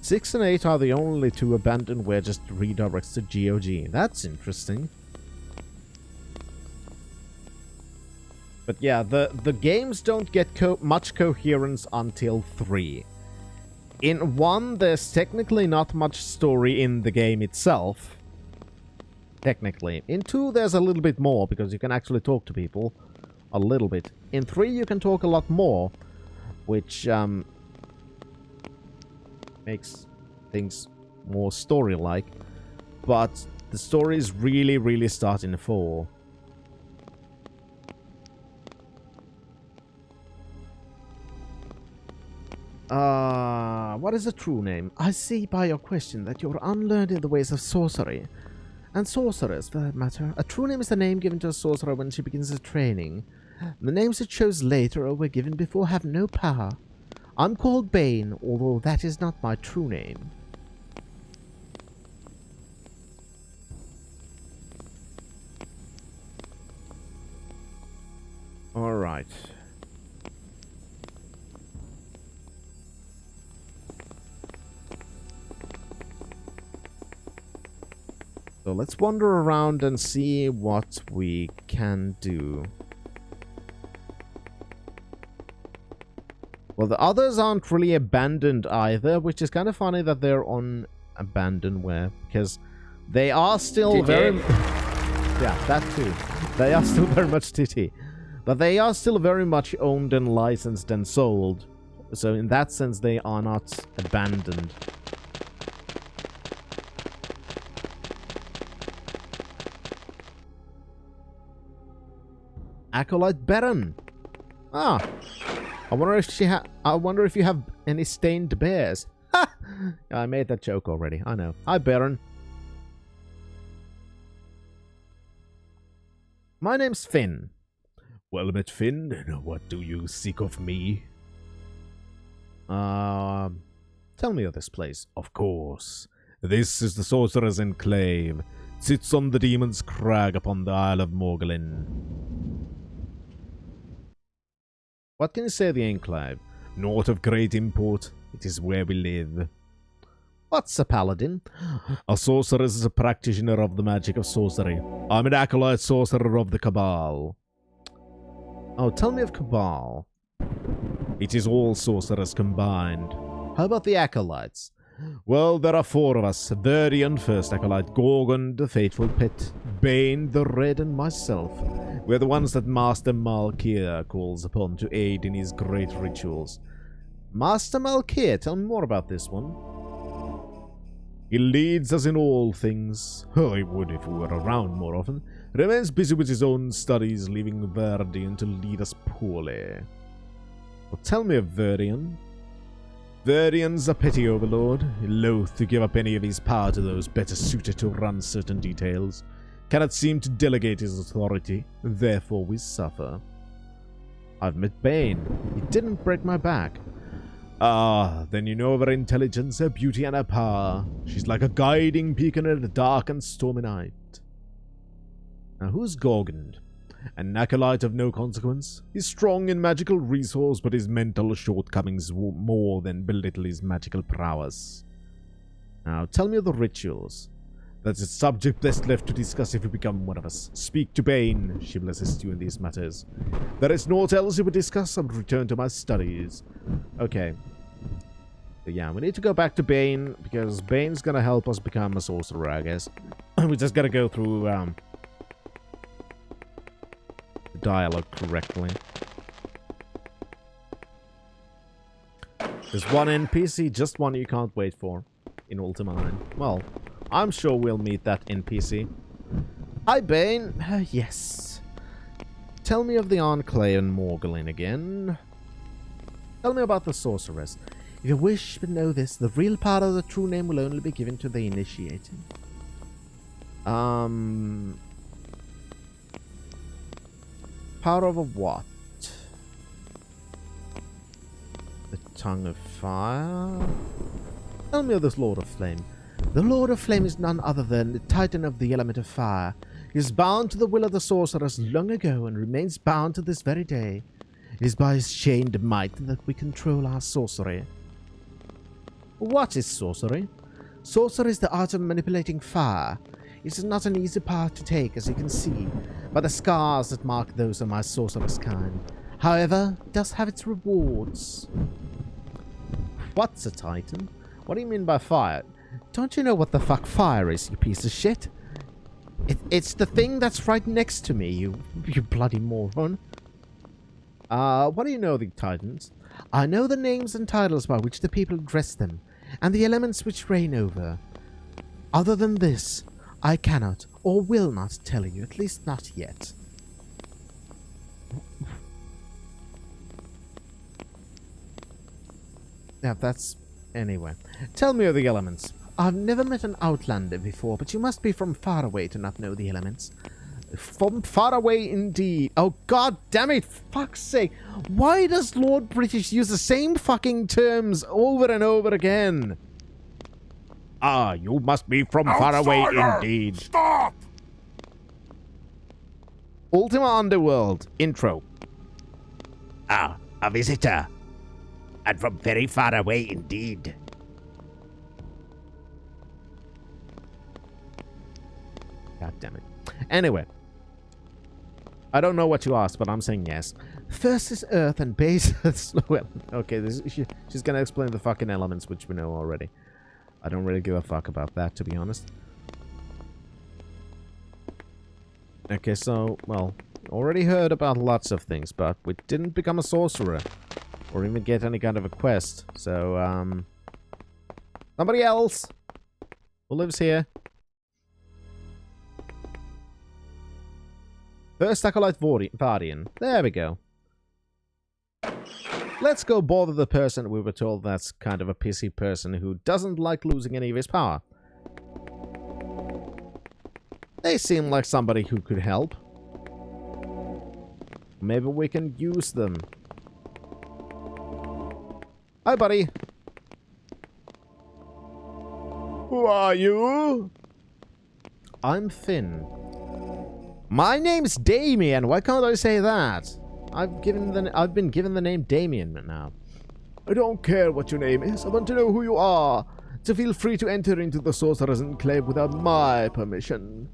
6 and 8 are the only two abandoned where just redirects to GOG. That's interesting. But yeah, the games don't get much coherence until 3. In 1, there's technically not much story in the game itself. Technically. In 2, there's a little bit more, because you can actually talk to people. A little bit. In 3, you can talk a lot more, which makes things more story-like. But the stories really, really start in 4. What is a true name? I see by your question that you're unlearned in the ways of sorcery. And sorcerers, for that matter. A true name is the name given to a sorcerer when she begins her training. The names it chose later or were given before have no power. I'm called Bane, although that is not my true name. Alright. So let's wander around and see what we can do. Well, the others aren't really abandoned either, which is kind of funny that they're on abandonware, because they are still very... Yeah, that too. They are still very much titty. But they are still very much owned and licensed and sold. So in that sense, they are not abandoned. Acolyte Baron. Ah, I wonder if you have any stained bears. Ha! I made that joke already. I know. Hi, Baron. My name's Finn. Well met, Finn. What do you seek of me? Tell me of this place. Of course. This is the Sorcerer's Enclave. It sits on the Demon's Crag upon the Isle of Morglin. What can you say of the Enclave? Naught of great import. It is where we live. What's a paladin? A sorcerer is a practitioner of the magic of sorcery. I'm an acolyte sorcerer of the Cabal. Oh, tell me of Cabal. It is all sorcerers combined. How about the acolytes? Well, there are 4 of us. Verdian, first acolyte, Gorgon, the faithful pet, Bane, the Red, and myself. We're the ones that Master Malkier calls upon to aid in his great rituals. Master Malkier, tell me more about this one. He leads us in all things. Oh, he would if we were around more often. Remains busy with his own studies, leaving Verdian to lead us poorly. Well, tell me of Verdian. Verdian's a petty overlord, loath to give up any of his power to those better suited to run certain details. Cannot seem to delegate his authority, therefore we suffer. I've met Bane. He didn't break my back. Ah, then you know of her intelligence, her beauty, and her power. She's like a guiding beacon in a dark and stormy night. Now, who's Gorgond? An acolyte of no consequence. He's strong in magical resource, but his mental shortcomings more than belittle his magical prowess. Now, tell me of the rituals. That's a subject best left to discuss if you become one of us. Speak to Bane. She will assist you in these matters. There is naught else you would discuss. I would return to my studies. Okay. But yeah, we need to go back to Bane, because Bane's gonna help us become a sorcerer, I guess. We just gotta go through, the dialogue correctly. There's one NPC, just one you can't wait for, in Ultima VIII. Well, I'm sure we'll meet that NPC. Hi, Bane. Yes. Tell me of the Enclave and Morgulin again. Tell me about the sorceress. If you wish to know this, the real power of the true name will only be given to the initiated. Power of a what? The Tongue of Fire? Tell me of this Lord of Flame. The Lord of Flame is none other than the Titan of the element of fire. He is bound to the will of the sorceress long ago and remains bound to this very day. It is by his chained might that we control our sorcery. What is sorcery? Sorcery is the art of manipulating fire. It is not an easy path to take, as you can see, by the scars that mark those of my sorceress kind. However, it does have its rewards. What's a Titan? What do you mean by fire? Don't you know what the fuck fire is, you piece of shit? It's the thing that's right next to me, you bloody moron. What do you know of the Titans? I know the names and titles by which the people address them, and the elements which reign over. Other than this, I cannot or will not tell you, at least not yet. Yeah, that's... Anyway. Tell me of the elements. I've never met an Outlander before, but you must be from far away to not know the elements. From far away indeed. Oh, god damn it! Fuck's sake. Why does Lord British use the same fucking terms over and over again? Ah, you must be from far away indeed. Stop! Ultima Underworld. Intro. Ah, a visitor. And from very far away indeed. God damn it. Anyway. I don't know what you asked, but I'm saying yes. First is Earth and base is well. Okay, she's gonna explain the fucking elements, which we know already. I don't really give a fuck about that, to be honest. Okay, so, well, already heard about lots of things, but we didn't become a sorcerer. Or even get any kind of a quest. So, somebody else who lives here. First Acolyte Vardian. There we go. Let's go bother the person we were told that's kind of a pissy person who doesn't like losing any of his power. They seem like somebody who could help. Maybe we can use them. Hi, buddy. Who are you? I'm Finn. My name's Damien. Why can't I say that? I've been given the name Damien now. I don't care what your name is. I want to know who you are. So feel free to enter into the Sorcerer's Enclave without my permission.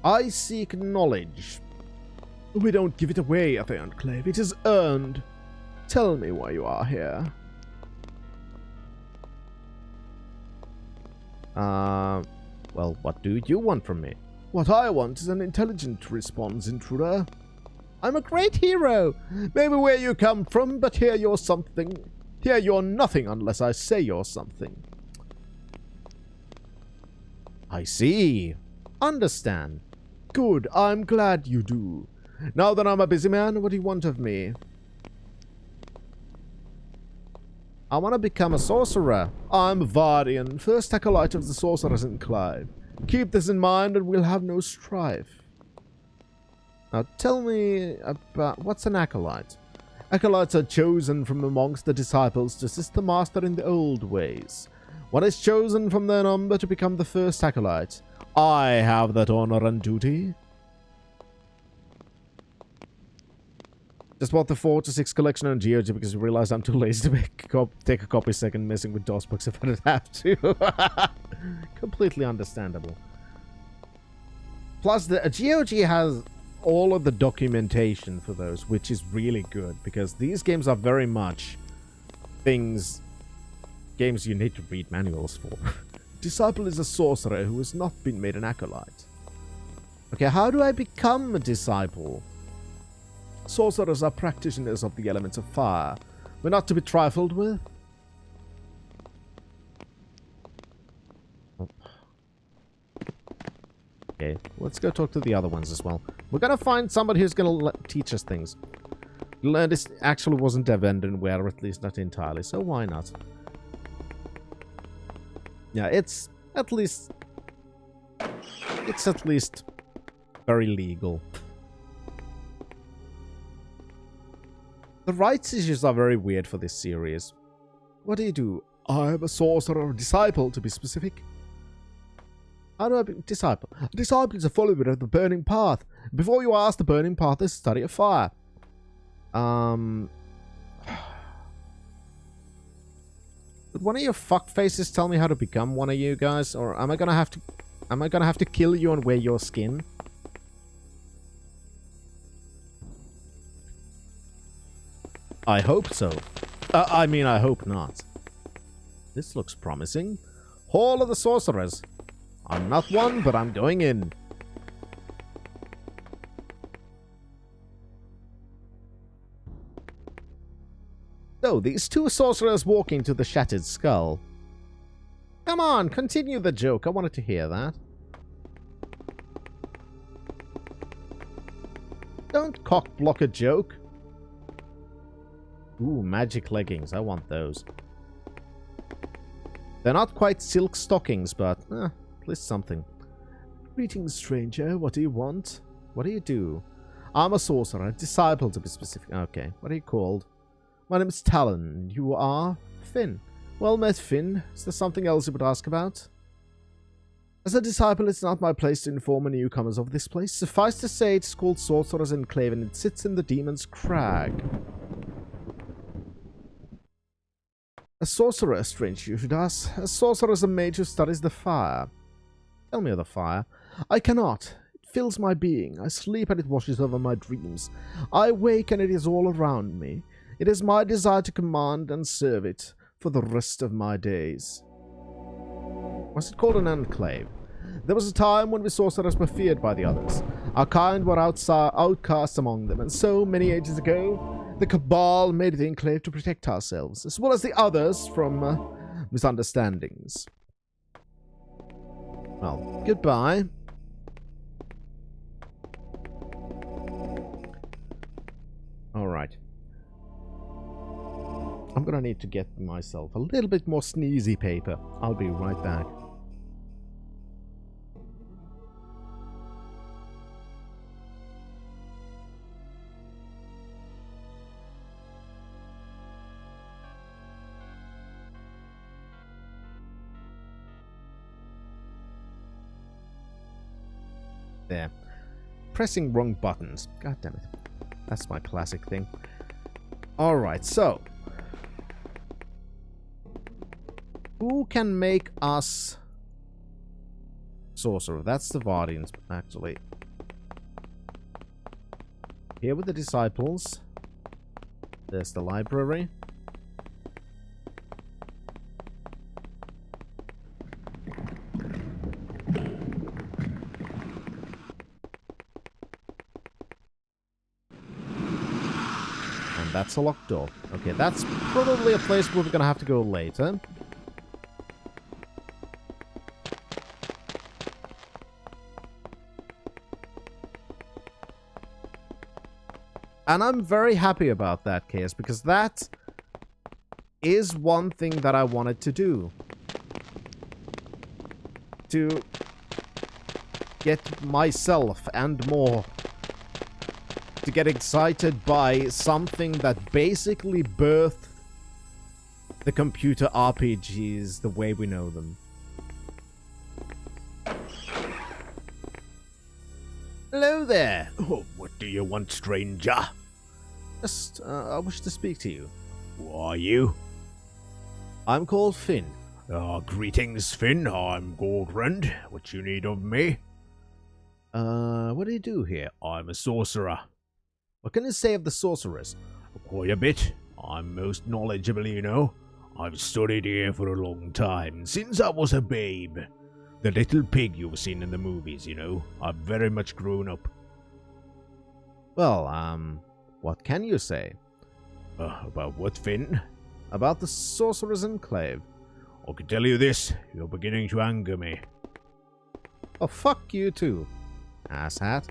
I seek knowledge. We don't give it away at the Enclave. It is earned. Tell me why you are here. Well, what do you want from me? What I want is an intelligent response, intruder. I'm a great hero. Maybe where you come from, but here you're something. Here you're nothing unless I say you're something. I see. Understand. Good, I'm glad you do. Now that I'm a busy man, what do you want of me? I want to become a sorcerer. I'm Vardian, first acolyte of the Sorcerer's Enclave. Keep this in mind and we'll have no strife. Now tell me about what's an acolyte? Acolytes are chosen from amongst the disciples to assist the master in the old ways. One is chosen from their number to become the first acolyte. I have that honor and duty. Just bought the 4 to 6 collection on GOG because I realized I'm too lazy to take a copy second messing with DOS books if I didn't have to. Completely understandable. Plus, the GOG has all of the documentation for those, which is really good because these games are very much games you need to read manuals for. Disciple is a sorcerer who has not been made an acolyte. Okay, how do I become a disciple? Sorcerers are practitioners of the elements of fire. We're not to be trifled with. Okay, let's go talk to the other ones as well. We're gonna find somebody who's gonna teach us things. This actually wasn't Devendon, or at least not entirely, so why not? Yeah, it's at least very legal. The rights issues are very weird for this series. What do you do? I'm a sorcerer, disciple to be specific. How do I be disciple? A disciple is a follower of the burning path. Before you ask the burning path is study of fire. Would one of your fuckfaces tell me how to become one of you guys? Or am I gonna have to kill you and wear your skin? I hope so. I mean, I hope not. This looks promising. Hall of the Sorcerers. I'm not one, but I'm going in. So, these two sorcerers walking to the shattered skull. Come on, continue the joke. I wanted to hear that. Don't cock block a joke. Ooh, magic leggings. I want those. They're not quite silk stockings, but at least something. Greetings, stranger. What do you want? What do you do? I'm a sorcerer, a disciple to be specific. Okay, what are you called? My name is Talon. You are? Finn. Well met, Finn. Is there something else you would ask about? As a disciple, it's not my place to inform any newcomers of this place. Suffice to say, it's called Sorcerer's Enclave, and it sits in the Demon's Crag. A sorcerer, strange you should ask. A sorcerer is a mage who studies the fire. Tell me of the fire. I cannot. It fills my being. I sleep and it washes over my dreams. I wake and it is all around me. It is my desire to command and serve it for the rest of my days. Was it called an enclave? There was a time when we sorcerers were feared by the others. Our kind were outcasts among them, and so many ages ago, the Cabal made the enclave to protect ourselves, as well as the others from misunderstandings. Well, goodbye. Alright. I'm gonna need to get myself a little bit more sneezy paper. I'll be right back. There. Pressing wrong buttons. God damn it. That's my classic thing. Alright, so. Who can make us sorcerer? That's the Vardians, actually. Here with the disciples. There's the library. That's a locked door. Okay, that's probably a place where we're gonna have to go later. And I'm very happy about that, Chaos, because that is one thing that I wanted to do. To get myself and more to get excited by something that basically birthed the computer RPGs the way we know them. Hello there. Oh, what do you want, stranger? Just, I wish to speak to you. Who are you? I'm called Finn. Greetings, Finn. I'm Gordrand. What you need of me? What do you do here? I'm a sorcerer. What can you say of the sorceress? Quite a bit. I'm most knowledgeable, you know. I've studied here for a long time, since I was a babe. The little pig you've seen in the movies, you know. I've very much grown up. Well, what can you say? About what, Finn? About the Sorcerer's Enclave. I can tell you this, you're beginning to anger me. Oh, fuck you too, asshat.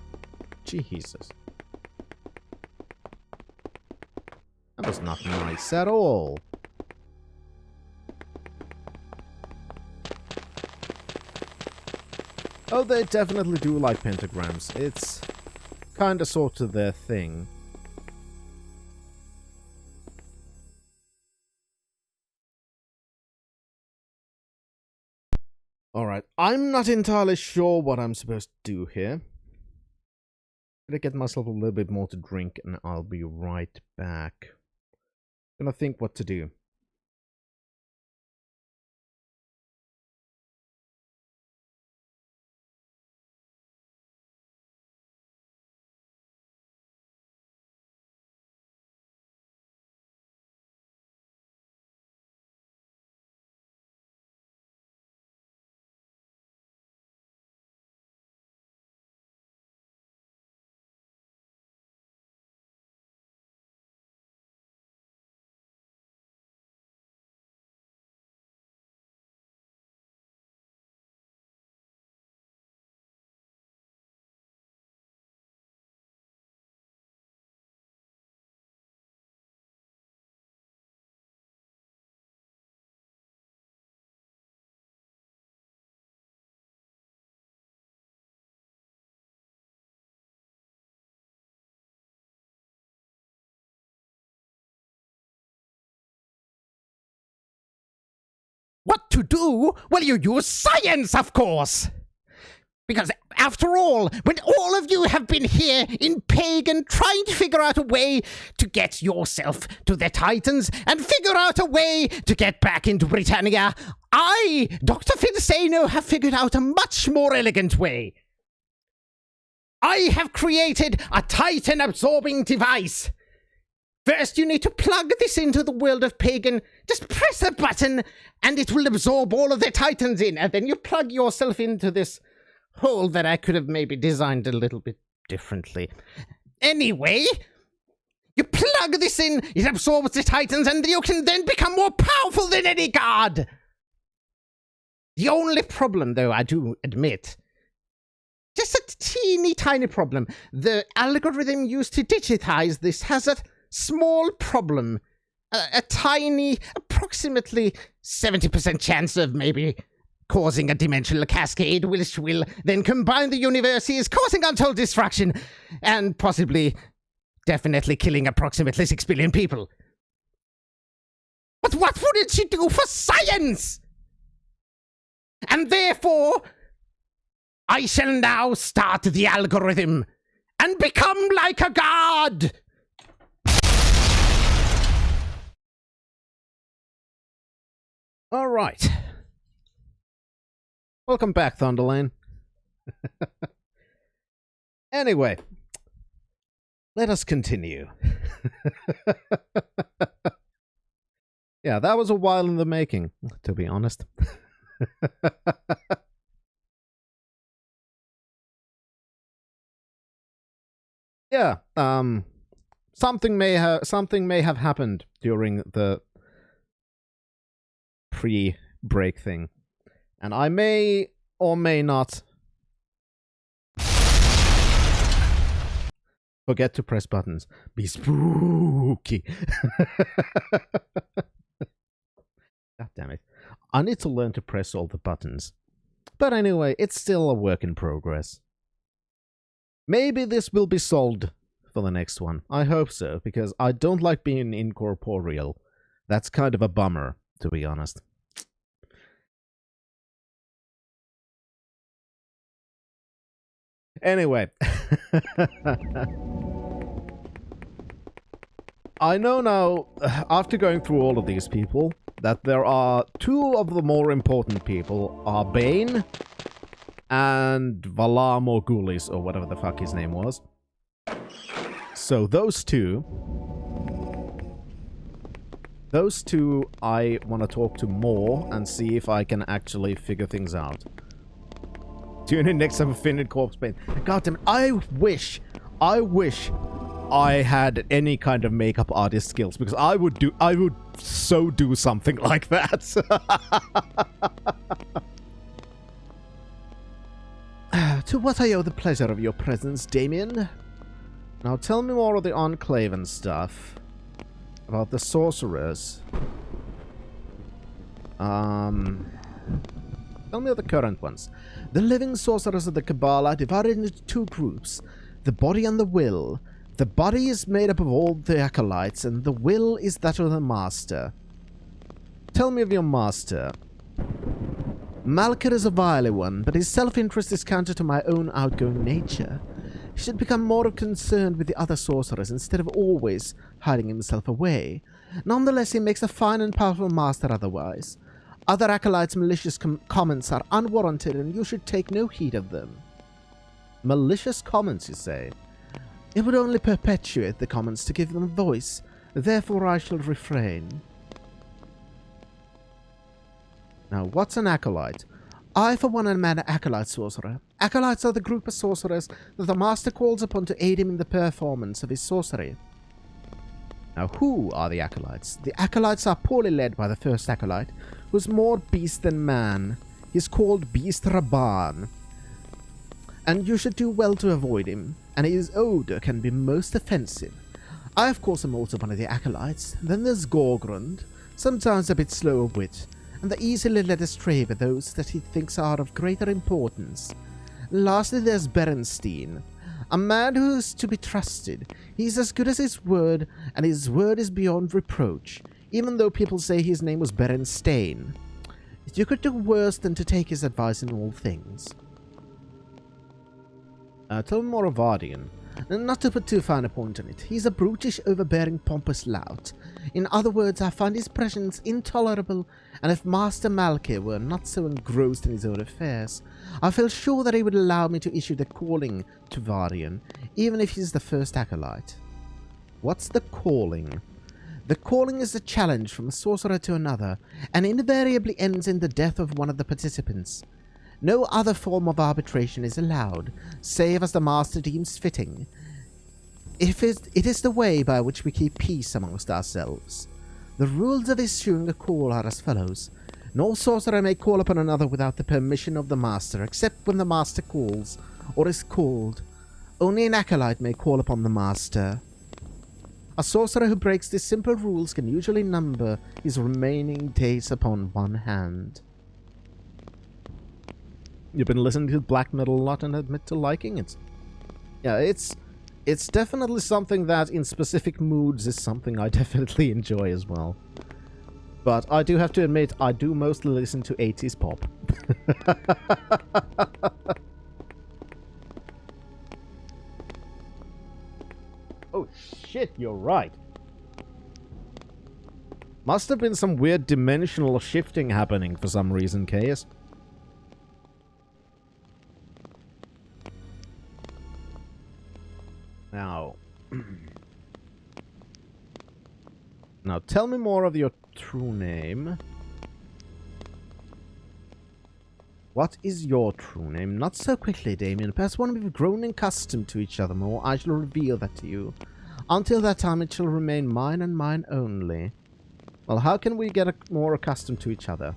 Jesus. That was not nice at all. Oh, they definitely do like pentagrams. It's kinda sort of their thing. Alright, I'm not entirely sure what I'm supposed to do here. Gonna get myself a little bit more to drink and I'll be right back. Gonna think what to do. What to do? Well, you use science, of course! Because, after all, when all of you have been here in Pagan trying to figure out a way to get yourself to the Titans and figure out a way to get back into Britannia, I, Dr. Finsano, have figured out a much more elegant way. I have created a Titan-absorbing device. First, you need to plug this into the world of Pagan. Just press a button, and it will absorb all of the Titans in. And then you plug yourself into this hole that I could have maybe designed a little bit differently. Anyway, you plug this in, it absorbs the Titans, and you can then become more powerful than any god. The only problem, though, I do admit, just a teeny tiny problem. The algorithm used to digitize this has a small problem. A tiny, approximately 70% chance of maybe causing a dimensional cascade, which will then combine the universes, causing untold destruction, and possibly, definitely killing approximately 6 billion people. But what wouldn't you do for science? And therefore, I shall now start the algorithm and become like a god! Alright. Welcome back, Thunderlane. Anyway, let us continue. Yeah, that was a while in the making, to be honest. Yeah, something may have happened during the pre-break thing, and I may or may not forget to press buttons. Be spooky. God damn it. I need to learn to press all the buttons. But anyway, it's still a work in progress. Maybe this will be solved for the next one. I hope so, because I don't like being incorporeal. That's kind of a bummer, to be honest. Anyway. I know now, after going through all of these people, that there are two of the more important people are Bane and Valar Morghulis, or whatever the fuck his name was. So those two I want to talk to more and see if I can actually figure things out. Tune in next time for Finn and Corpse Bane. God damn it, I wish I had any kind of makeup artist skills, because I would so do something like that. To what I owe the pleasure of your presence, Damien. Now tell me more of the Enclave and stuff. About the sorcerers. Tell me of the current ones. The living sorcerers of the Cabal are divided into two groups. The body and the will. The body is made up of all the acolytes, and the will is that of the master. Tell me of your master. Malker is a wily one, but his self-interest is counter to my own outgoing nature. He should become more concerned with the other sorcerers instead of always hiding himself away. Nonetheless, he makes a fine and powerful master otherwise. Other acolytes' malicious comments are unwarranted, and you should take no heed of them. Malicious comments, you say? It would only perpetuate the comments to give them a voice. Therefore, I shall refrain. Now, what's an acolyte? I, for one, am an acolyte sorcerer. Acolytes are the group of sorcerers that the master calls upon to aid him in the performance of his sorcery. Now, who are the acolytes? The acolytes are poorly led by the first acolyte, who is more beast than man. He is called Beast Raban, and you should do well to avoid him, and his odor can be most offensive. I, of course, am also one of the acolytes. Then there's Gorgrund, sometimes a bit slow of wit, and the easily led astray by those that he thinks are of greater importance. Lastly, there's Berenstein, a man who is to be trusted. He's as good as his word, and his word is beyond reproach, even though people say his name was Berenstain. You could do worse than to take his advice in all things. Tell me more of Vardian. Not to put too fine a point on it, he's a brutish, overbearing, pompous lout. In other words, I find his presence intolerable, and if Master Malke were not so engrossed in his own affairs, I feel sure that he would allow me to issue the calling to Vardian, even if he's the first acolyte. What's the calling? The calling is a challenge from a sorcerer to another, and invariably ends in the death of one of the participants. No other form of arbitration is allowed, save as the master deems fitting. It is the way by which we keep peace amongst ourselves. The rules of issuing a call are as follows. No sorcerer may call upon another without the permission of the master, except when the master calls, or is called. Only an acolyte may call upon the master. A sorcerer who breaks these simple rules can usually number his remaining days upon one hand. You've been listening to black metal a lot and admit to liking it. Yeah, it's definitely something that in specific moods is something I definitely enjoy as well. But I do have to admit, I do mostly listen to 80s pop. Oh shit, you're right. Must have been some weird dimensional shifting happening for some reason, Chaos. Now, tell me more of your true name. What is your true name? Not so quickly, Damien. Perhaps when we've grown accustomed to each other more, I shall reveal that to you. Until that time, it shall remain mine and mine only. Well, how can we get more accustomed to each other?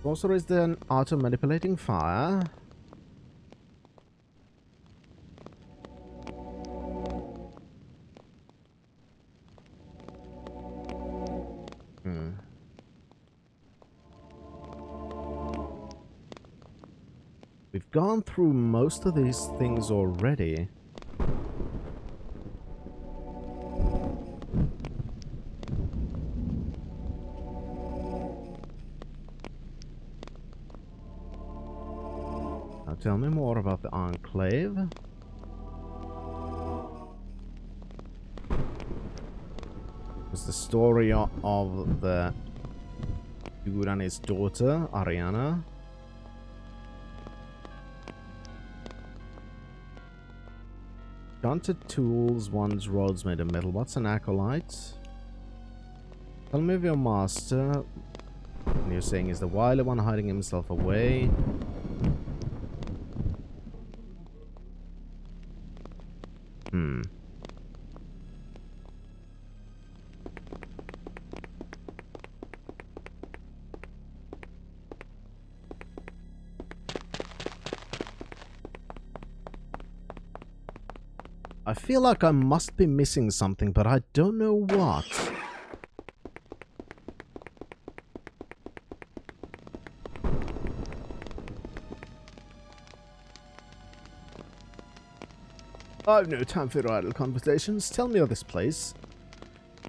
Sorcerer is the art of manipulating fire. We've gone through most of these things already. Tell me more about the Enclave. It's the story of the dude and his daughter, Ariana. Enchanted tools, one's rods made of metal. What's an acolyte? Tell me of your master. And you're saying is the wily one hiding himself away. I feel like I must be missing something, but I don't know what. I've no time for idle conversations. Tell me of this place.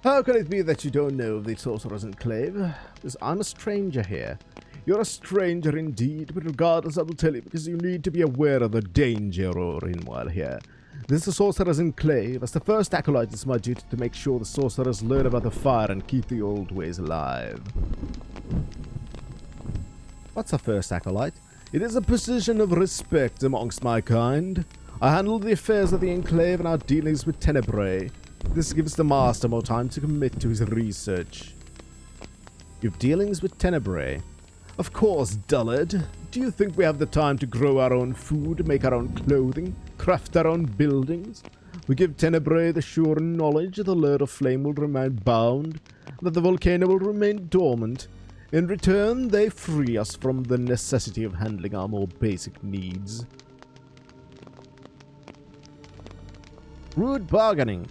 How can it be that you don't know of the Sorcerer's Enclave? Because I'm a stranger here. You're a stranger indeed, but regardless I will tell you because you need to be aware of the danger you're in while here. This is the Sorcerer's Enclave. As the first acolyte, it's my duty to make sure the sorcerers learn about the fire and keep the old ways alive. What's a first acolyte? It is a position of respect amongst my kind. I handle the affairs of the Enclave and our dealings with Tenebrae. This gives the Master more time to commit to his research. You have dealings with Tenebrae? Of course, dullard. Do you think we have the time to grow our own food, make our own clothing, craft our own buildings? We give Tenebrae the sure knowledge that the Lord of Flame will remain bound, that the volcano will remain dormant. In return, they free us from the necessity of handling our more basic needs. Rude bargaining.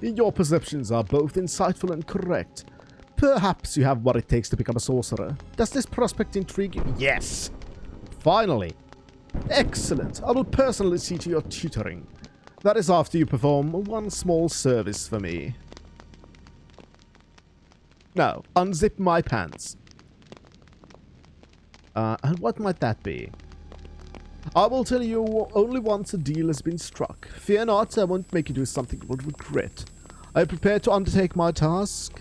Your perceptions are both insightful and correct. Perhaps you have what it takes to become a sorcerer. Does this prospect intrigue you? Yes! Finally! Excellent! I will personally see to your tutoring. That is after you perform one small service for me. Now, unzip my pants. And what might that be? I will tell you only once a deal has been struck. Fear not, I won't make you do something you will regret. Are you prepared to undertake my task?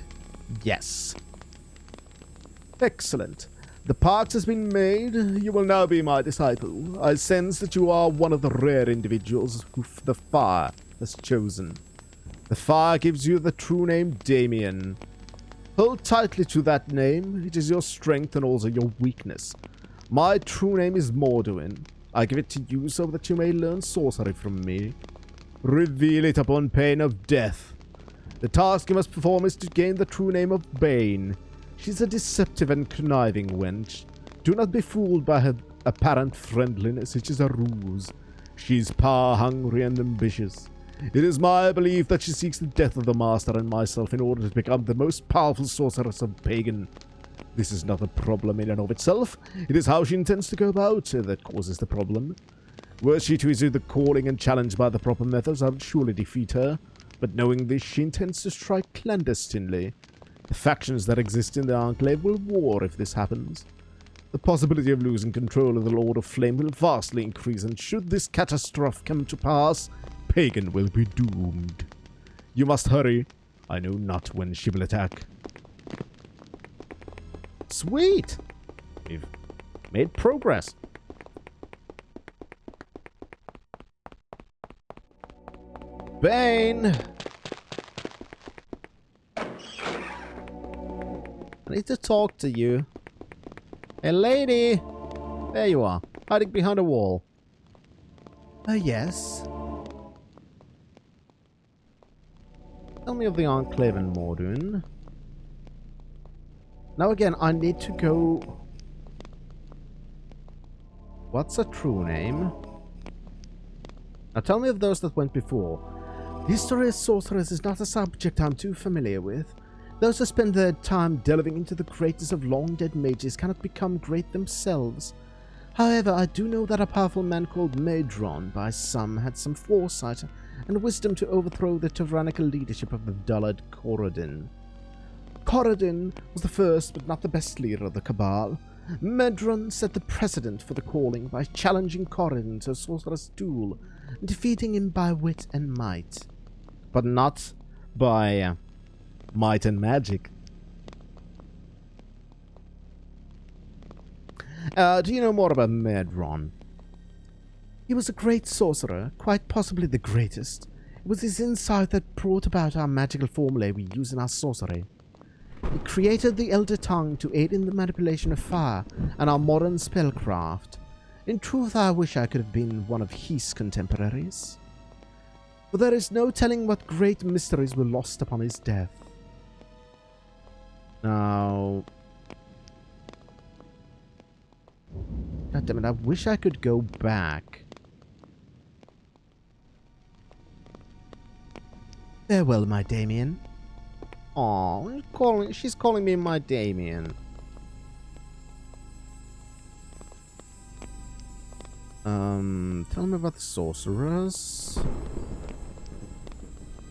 Yes. Excellent. The pact has been made. You will now be my disciple. I sense that you are one of the rare individuals who the fire has chosen. The fire gives you the true name Damien. Hold tightly to that name. It is your strength and also your weakness. My true name is Morduin. I give it to you so that you may learn sorcery from me. Reveal it upon pain of death. The task you must perform is to gain the true name of Bane. She's a deceptive and conniving wench. Do not be fooled by her apparent friendliness. It is a ruse. She's power-hungry and ambitious. It is my belief that she seeks the death of the Master and myself in order to become the most powerful sorceress of Pagan. This is not a problem in and of itself. It is how she intends to go about it that causes the problem. Were she to issue the calling and challenged by the proper methods, I would surely defeat her. But knowing this, she intends to strike clandestinely. The factions that exist in the Enclave will war if this happens. The possibility of losing control of the Lord of Flame will vastly increase, and should this catastrophe come to pass, Pagan will be doomed. You must hurry. I know not when she will attack. Sweet! We've made progress. Bane! I need to talk to you. Hey, lady! There you are, hiding behind a wall. Yes? Tell me of the Enclave and Morduin. Now again, I need to go... What's a true name? Now tell me of those that went before. The history of sorcerers is not a subject I'm too familiar with. Those who spend their time delving into the greatness of long-dead mages cannot become great themselves. However, I do know that a powerful man called Madron, by some, had some foresight and wisdom to overthrow the tyrannical leadership of the dullard Corridon. Corridon was the first but not the best leader of the Cabal. Medron set the precedent for the calling by challenging Corrin to a sorcerer's duel, defeating him by wit and might. But not by might and magic. Do you know more about Medron? He was a great sorcerer, quite possibly the greatest. It was his insight that brought about our magical formulae we use in our sorcery. He created the Elder Tongue to aid in the manipulation of fire and our modern spellcraft. In truth, I wish I could have been one of his contemporaries. But there is no telling what great mysteries were lost upon his death. Now... God damn it, I wish I could go back. Farewell, my Damien. Aw, she's calling me my Damien. Tell me about the sorcerers.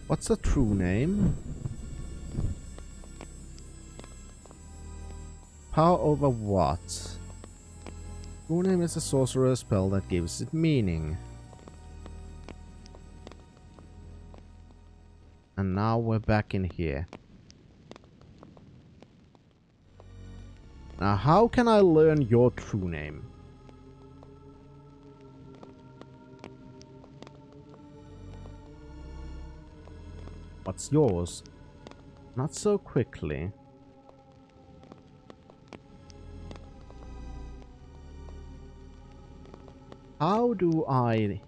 What's the true name? Power over what? True name is a sorcerer spell that gives it meaning. And now we're back in here. Now, how can I learn your true name? What's yours? Not so quickly. How do I...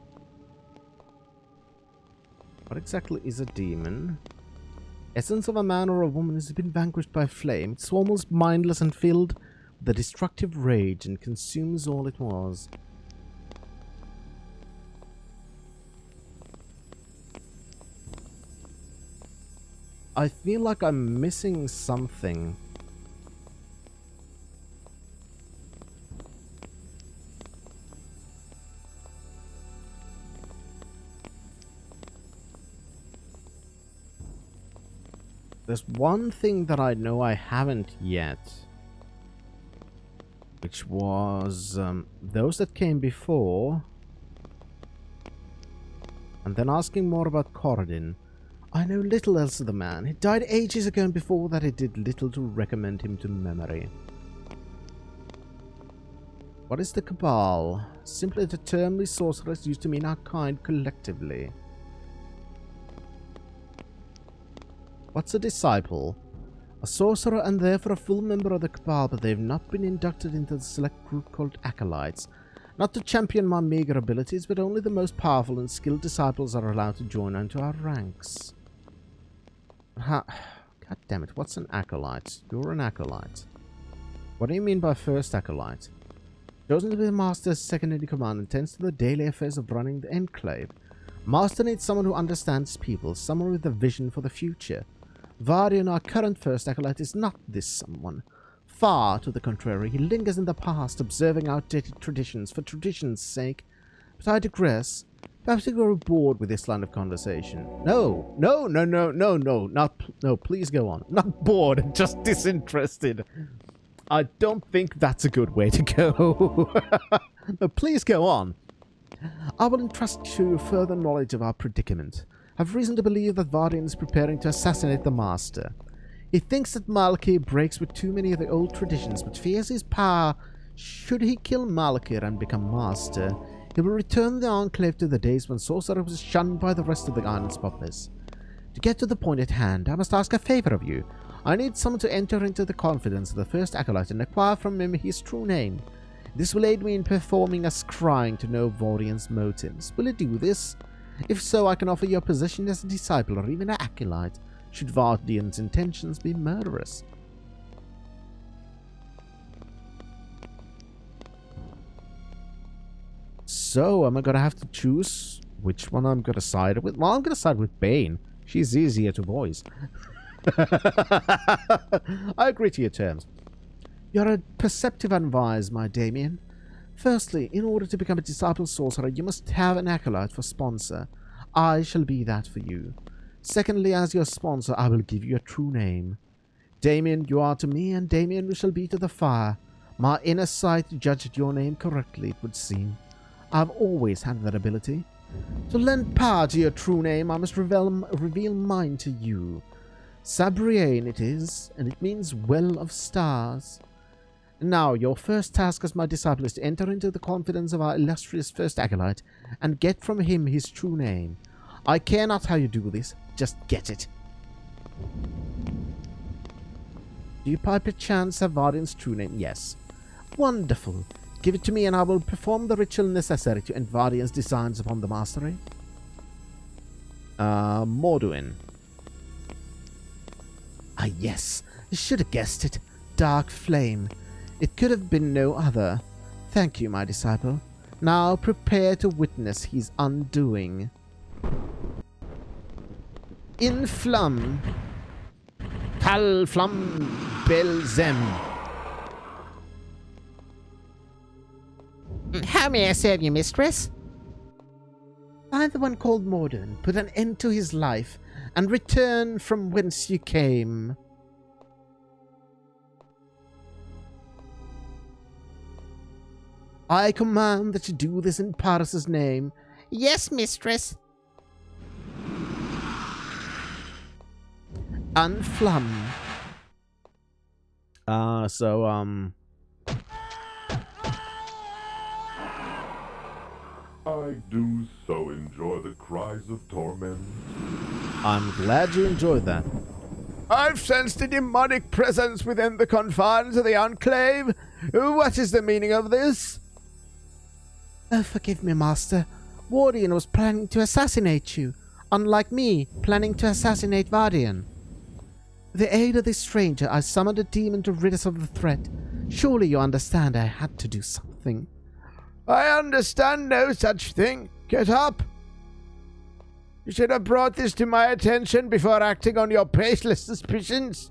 What exactly is a demon? Essence of a man or a woman has been vanquished by flame. It's almost mindless and filled with a destructive rage and consumes all it was. I feel like I'm missing something. There's one thing that I know I haven't yet, which was those that came before, and then asking more about Corrin. I know little else of the man. He died ages ago, and before that it did little to recommend him to memory. What is the Cabal? Simply the term we sorcerers used to mean our kind collectively. What's a disciple? A sorcerer and therefore a full member of the Cabal, but they have not been inducted into the select group called acolytes. Not to champion my meager abilities, but only the most powerful and skilled disciples are allowed to join onto our ranks. God damn it, what's an acolyte? You're an acolyte. What do you mean by first acolyte? Chosen to be the master's second in command and tends to the daily affairs of running the enclave. Master needs someone who understands people, someone with a vision for the future. Varian, our current first acolyte, is not this someone. Far to the contrary, he lingers in the past, observing outdated traditions for tradition's sake. But I digress. Perhaps you grow bored with this line of conversation. No, please go on. Not bored, just disinterested. I don't think that's a good way to go. No, please go on. I will entrust you with further knowledge of our predicament. I have reason to believe that Varian is preparing to assassinate the Master. He thinks that Malkir breaks with too many of the old traditions, but fears his power. Should he kill Malkir and become Master, he will return the Enclave to the days when sorcery was shunned by the rest of the island's populace. To get to the point at hand, I must ask a favor of you. I need someone to enter into the confidence of the first acolyte and acquire from him his true name. This will aid me in performing a scrying to know Varian's motives. Will it do this? If so, I can offer your position as a disciple or even an acolyte, should Varian's intentions be murderous. So, am I gonna have to choose which one I'm gonna side with? Well, I'm gonna side with Bane. She's easier to voice. I agree to your terms. You're a perceptive and wise, my Damien. Firstly, in order to become a disciple sorcerer, you must have an acolyte for sponsor. I shall be that for you. Secondly, as your sponsor, I will give you a true name. Damien, you are to me, and Damien we shall be to the fire. My inner sight judged your name correctly, it would seem. I've always had that ability. To lend power to your true name, I must reveal mine to you. Sabriane it is, and it means well of stars. Now, your first task as my disciple is to enter into the confidence of our illustrious first acolyte and get from him his true name. I care not how you do this, just get it. Do you by perchance have Vardian's true name? Yes. Wonderful. Give it to me and I will perform the ritual necessary to end Vardian's designs upon the mastery. Morduin. Ah, yes. I should have guessed it. Dark flame. It could have been no other. Thank you, my disciple. Now prepare to witness his undoing. In flum. Tal flum belzem. How may I serve you, mistress? Find the one called Morden, put an end to his life, and return from whence you came. I command that you do this in Paris's name. Yes, mistress. Unflum. I do so enjoy the cries of torment. I'm glad you enjoyed that. I've sensed a demonic presence within the confines of the Enclave. What is the meaning of this? Oh, forgive me, Master. Wardian was planning to assassinate you, unlike me, planning to assassinate Vardian. With the aid of this stranger, I summoned a demon to rid us of the threat. Surely you understand I had to do something. I understand no such thing. Get up. You should have brought this to my attention before acting on your baseless suspicions.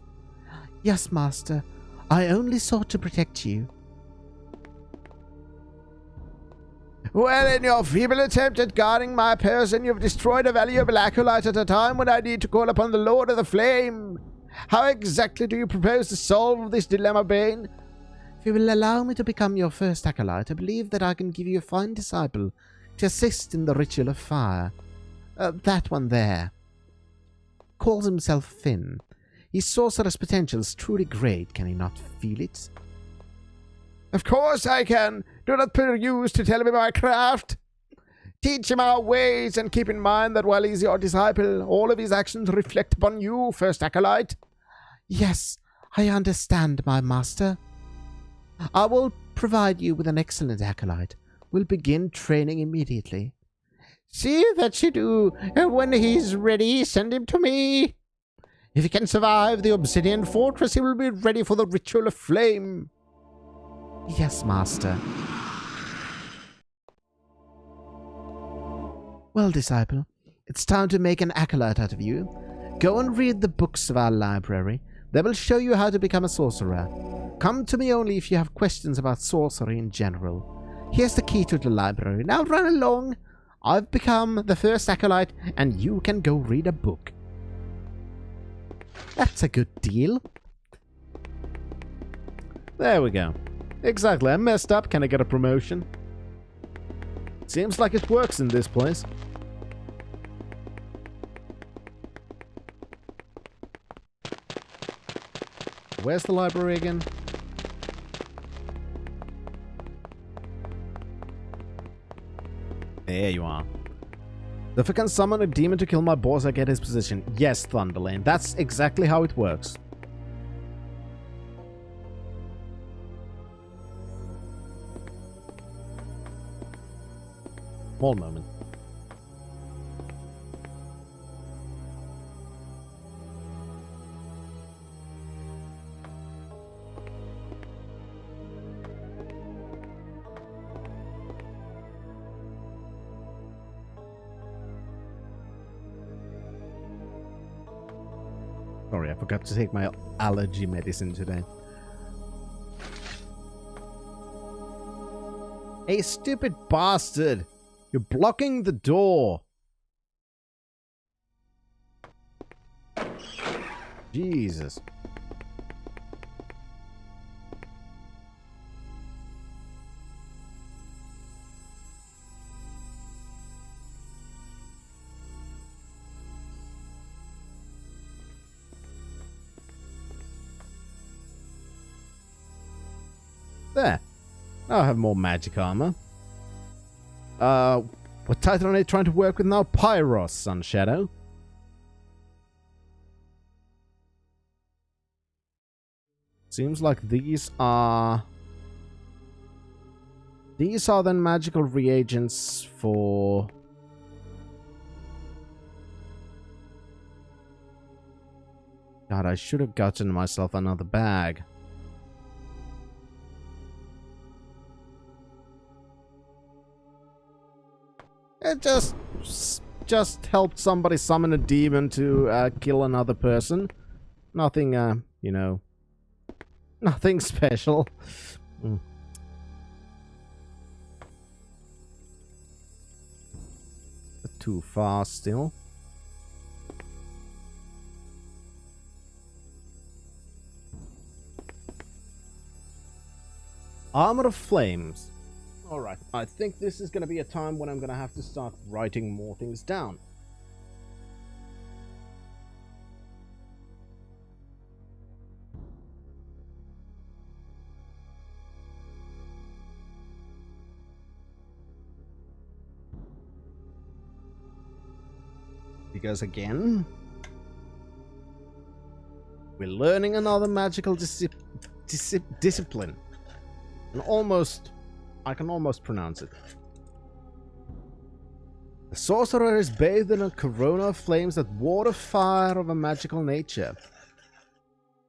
Yes, Master. I only sought to protect you. Well, in your feeble attempt at guarding my person, you've destroyed a valuable acolyte at a time when I need to call upon the Lord of the Flame. How exactly do you propose to solve this dilemma, Bane? If you will allow me to become your first acolyte, I believe that I can give you a fine disciple to assist in the ritual of fire. That one there. Calls himself Finn. His sorcerer's potential is truly great, can he not feel it? Of course I can. Do not peruse to tell me my craft. Teach him our ways, and keep in mind that while he's your disciple, all of his actions reflect upon you, first acolyte. Yes, I understand, my master. I will provide you with an excellent acolyte. We'll begin training immediately. See that you do, and when he's ready, send him to me. If he can survive the obsidian fortress, he will be ready for the ritual of flame. Yes, master. Well, disciple, it's time to make an acolyte out of you. Go and read the books of our library. They will show you how to become a sorcerer. Come to me only if you have questions about sorcery in general. Here's the key to the library. Now run along. I've become the first acolyte, and you can go read a book. That's a good deal. There we go. Exactly, I messed up. Can I get a promotion? Seems like it works in this place. Where's the library again? There you are. If I can summon a demon to kill my boss, I get his position. Yes, Thunderlane. That's exactly how it works. Small moment. Sorry, I forgot to take my allergy medicine today. Hey, stupid bastard! You're blocking the door. Jesus. There. Now I have more magic armor. What title are they trying to work with now? Pyros, Sunshadow. Seems like these are then magical reagents for... God, I should have gotten myself another bag. It just helped somebody summon a demon to kill another person. Nothing, you know, nothing special. Too far still. Armor of Flames. Alright, I think this is going to be a time when I'm going to have to start writing more things down. Because again, we're learning another magical discipline. And I can almost pronounce it. The sorcerer is bathed in a corona of flames that water fire of a magical nature.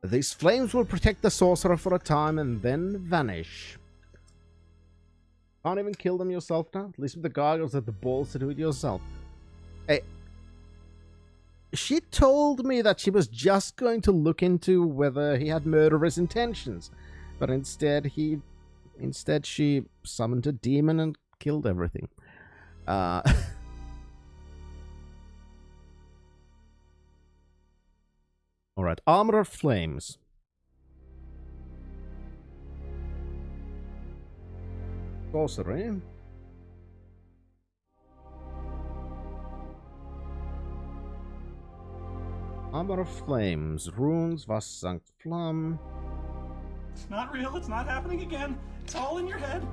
These flames will protect the sorcerer for a time and then vanish. Can't even kill them yourself now? At least with the goggles have the balls to do it yourself. Hey, she told me that she was just going to look into whether he had murderous intentions. But instead she summoned a demon and killed everything. Alright, Armor of Flames. Sorcery. Armor of Flames. Runes, was Sankt Flamme. It's not real, it's not happening again. It's all in your head.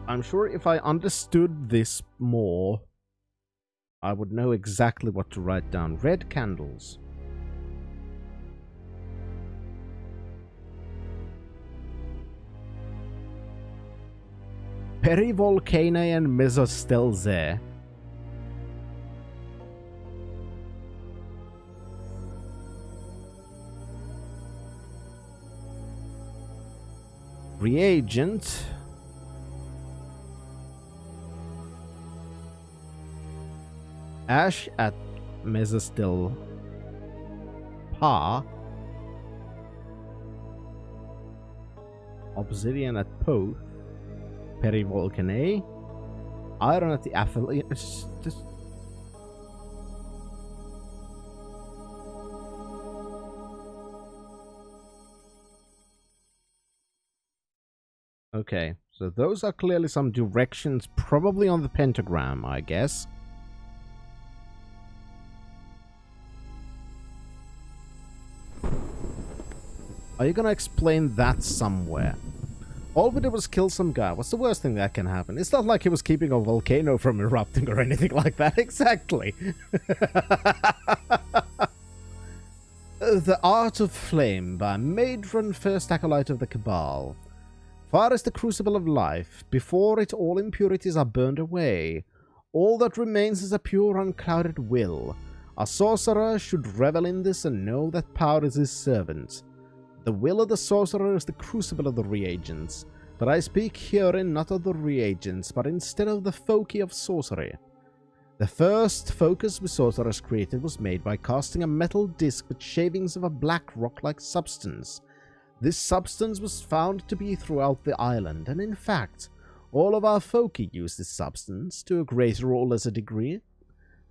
I'm sure if I understood this more, I would know exactly what to write down. Red candles. Perivolcanae and Mesostelze. Reagent. Ash at Mesostil Pa. Obsidian at Poe. Perivolcanae. Iron at the affiliate. Okay, so those are clearly some directions, probably on the pentagram, I guess. Are you gonna explain that somewhere? All we did was kill some guy. What's the worst thing that can happen? It's not like he was keeping a volcano from erupting or anything like that. Exactly. The Art of Flame by Madron, first acolyte of the Cabal. Fire is the crucible of life. Before it, all impurities are burned away. All that remains is a pure, unclouded will. A sorcerer should revel in this and know that power is his servant. The will of the sorcerer is the crucible of the reagents, but I speak herein not of the reagents, but instead of the foci of sorcery. The first focus the sorcerers created was made by casting a metal disc with shavings of a black rock-like substance. This substance was found to be throughout the island, and in fact, all of our foci use this substance to a greater or lesser degree.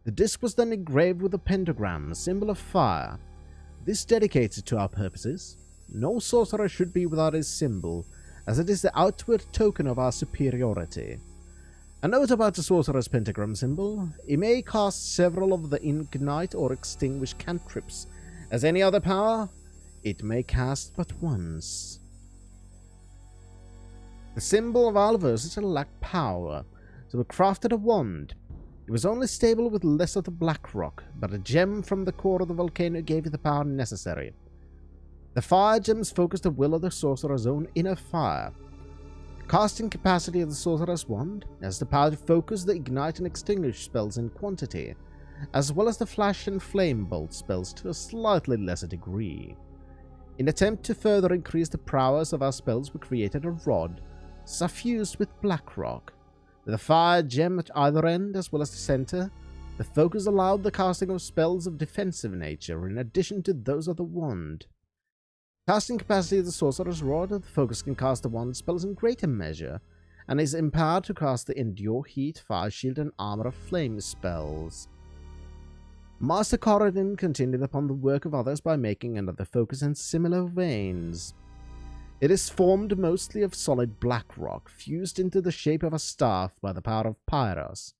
The disc was then engraved with a pentagram, a symbol of fire. This dedicates it to our purposes. No sorcerer should be without his symbol, as it is the outward token of our superiority. A note about the sorcerer's pentagram symbol. He may cast several of the ignite or extinguish cantrips, As any other power, it may cast but once. The symbol of our versatile lacked power, so we crafted a wand. It was only stable with less of the black rock, but a gem from the core of the volcano gave it the power necessary. The fire gems focused the will of the sorcerer's own inner fire. The casting capacity of the sorcerer's wand has the power to focus the ignite and extinguish spells in quantity, as well as the flash and flame bolt spells to a slightly lesser degree. In attempt to further increase the prowess of our spells, we created a rod suffused with black rock. With a fire gem at either end as well as the center, the focus allowed the casting of spells of defensive nature in addition to those of the wand. Casting capacity of the sorcerer's rod, the focus can cast the wand spells in greater measure, and is empowered to cast the Endure, Heat, Fire Shield, and Armor of Flame spells. Master Corridon continued upon the work of others by making another focus in similar veins. It is formed mostly of solid black rock, fused into the shape of a staff by the power of Pyros.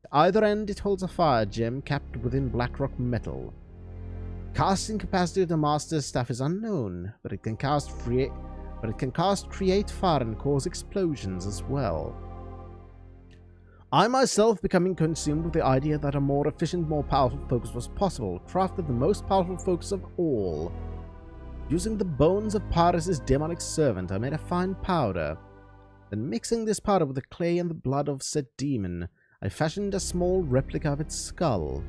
At either end it holds a fire gem capped within black rock metal. Casting capacity of the Master's staff is unknown, but it can cast create fire and cause explosions as well. I myself, becoming consumed with the idea that a more efficient, more powerful focus was possible, crafted the most powerful focus of all. Using the bones of Pyros' demonic servant, I made a fine powder. Then mixing this powder with the clay and the blood of said demon, I fashioned a small replica of its skull.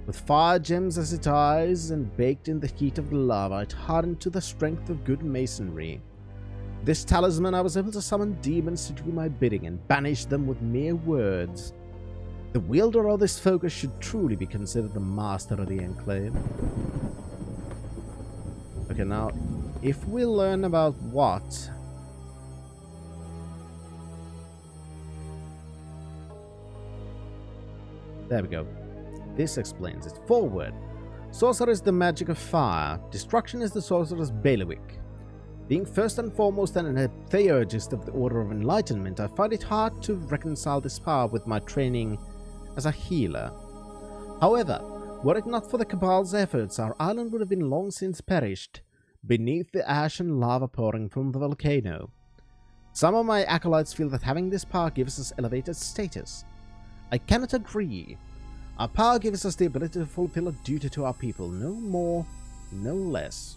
With fire gems as its eyes and baked in the heat of the lava, it hardened to the strength of good masonry. This talisman, I was able to summon demons to do my bidding and banish them with mere words. The wielder of this focus should truly be considered the master of the Enclave. Okay, now, if we learn about what... There we go. This explains it. Forward. Sorcerer is the magic of fire. Destruction is the sorcerer's bailiwick. Being first and foremost an theurgist of the Order of Enlightenment, I find it hard to reconcile this power with my training as a healer. However, were it not for the Cabal's efforts, our island would have been long since perished beneath the ash and lava pouring from the volcano. Some of my acolytes feel that having this power gives us elevated status. I cannot agree. Our power gives us the ability to fulfill a duty to our people, no more, no less.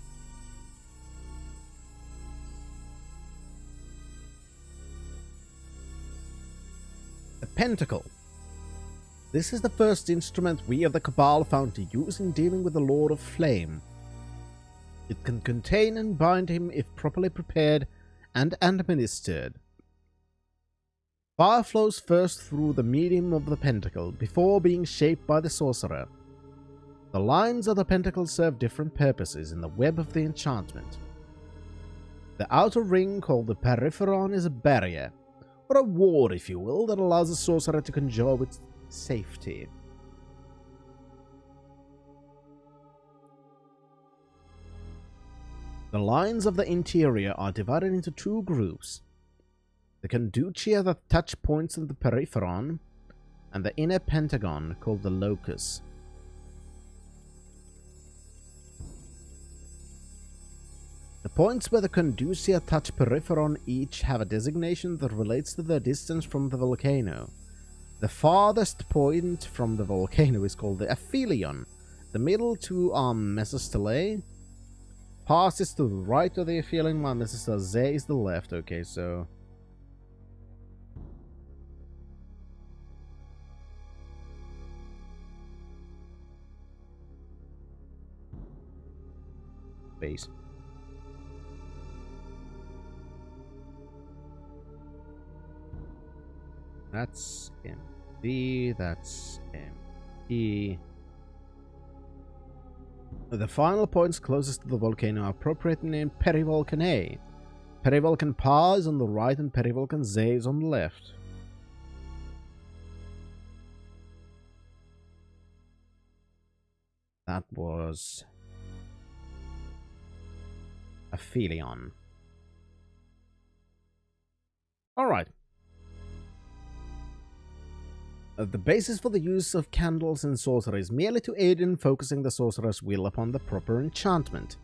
The Pentacle. This is the first instrument we of the Cabal found to use in dealing with the Lord of Flame. It can contain and bind him if properly prepared and administered. Fire flows first through the medium of the pentacle before being shaped by the sorcerer. The lines of the pentacle serve different purposes in the web of the enchantment. The outer ring, called the peripheron, is a barrier, or a ward if you will, that allows the sorcerer to conjure with safety. The lines of the interior are divided into two groups. The conducia that touch points of the peripheron, and the inner pentagon called the locus. The points where the conducia touch peripheron each have a designation that relates to their distance from the volcano. The farthest point from the volcano is called the aphelion. The middle two are mesostele. Past is to the right of the aphelion, while mesostele is the left. Okay, so... base. That's MD, that's MP. The final points closest to the volcano are appropriately named Perivolcan A. Perivolcan Pa is on the right and Perivolcan Z is on the left. That was Aphelion. Alright. The basis for the use of candles in sorcery is merely to aid in focusing the sorcerer's will upon the proper enchantment.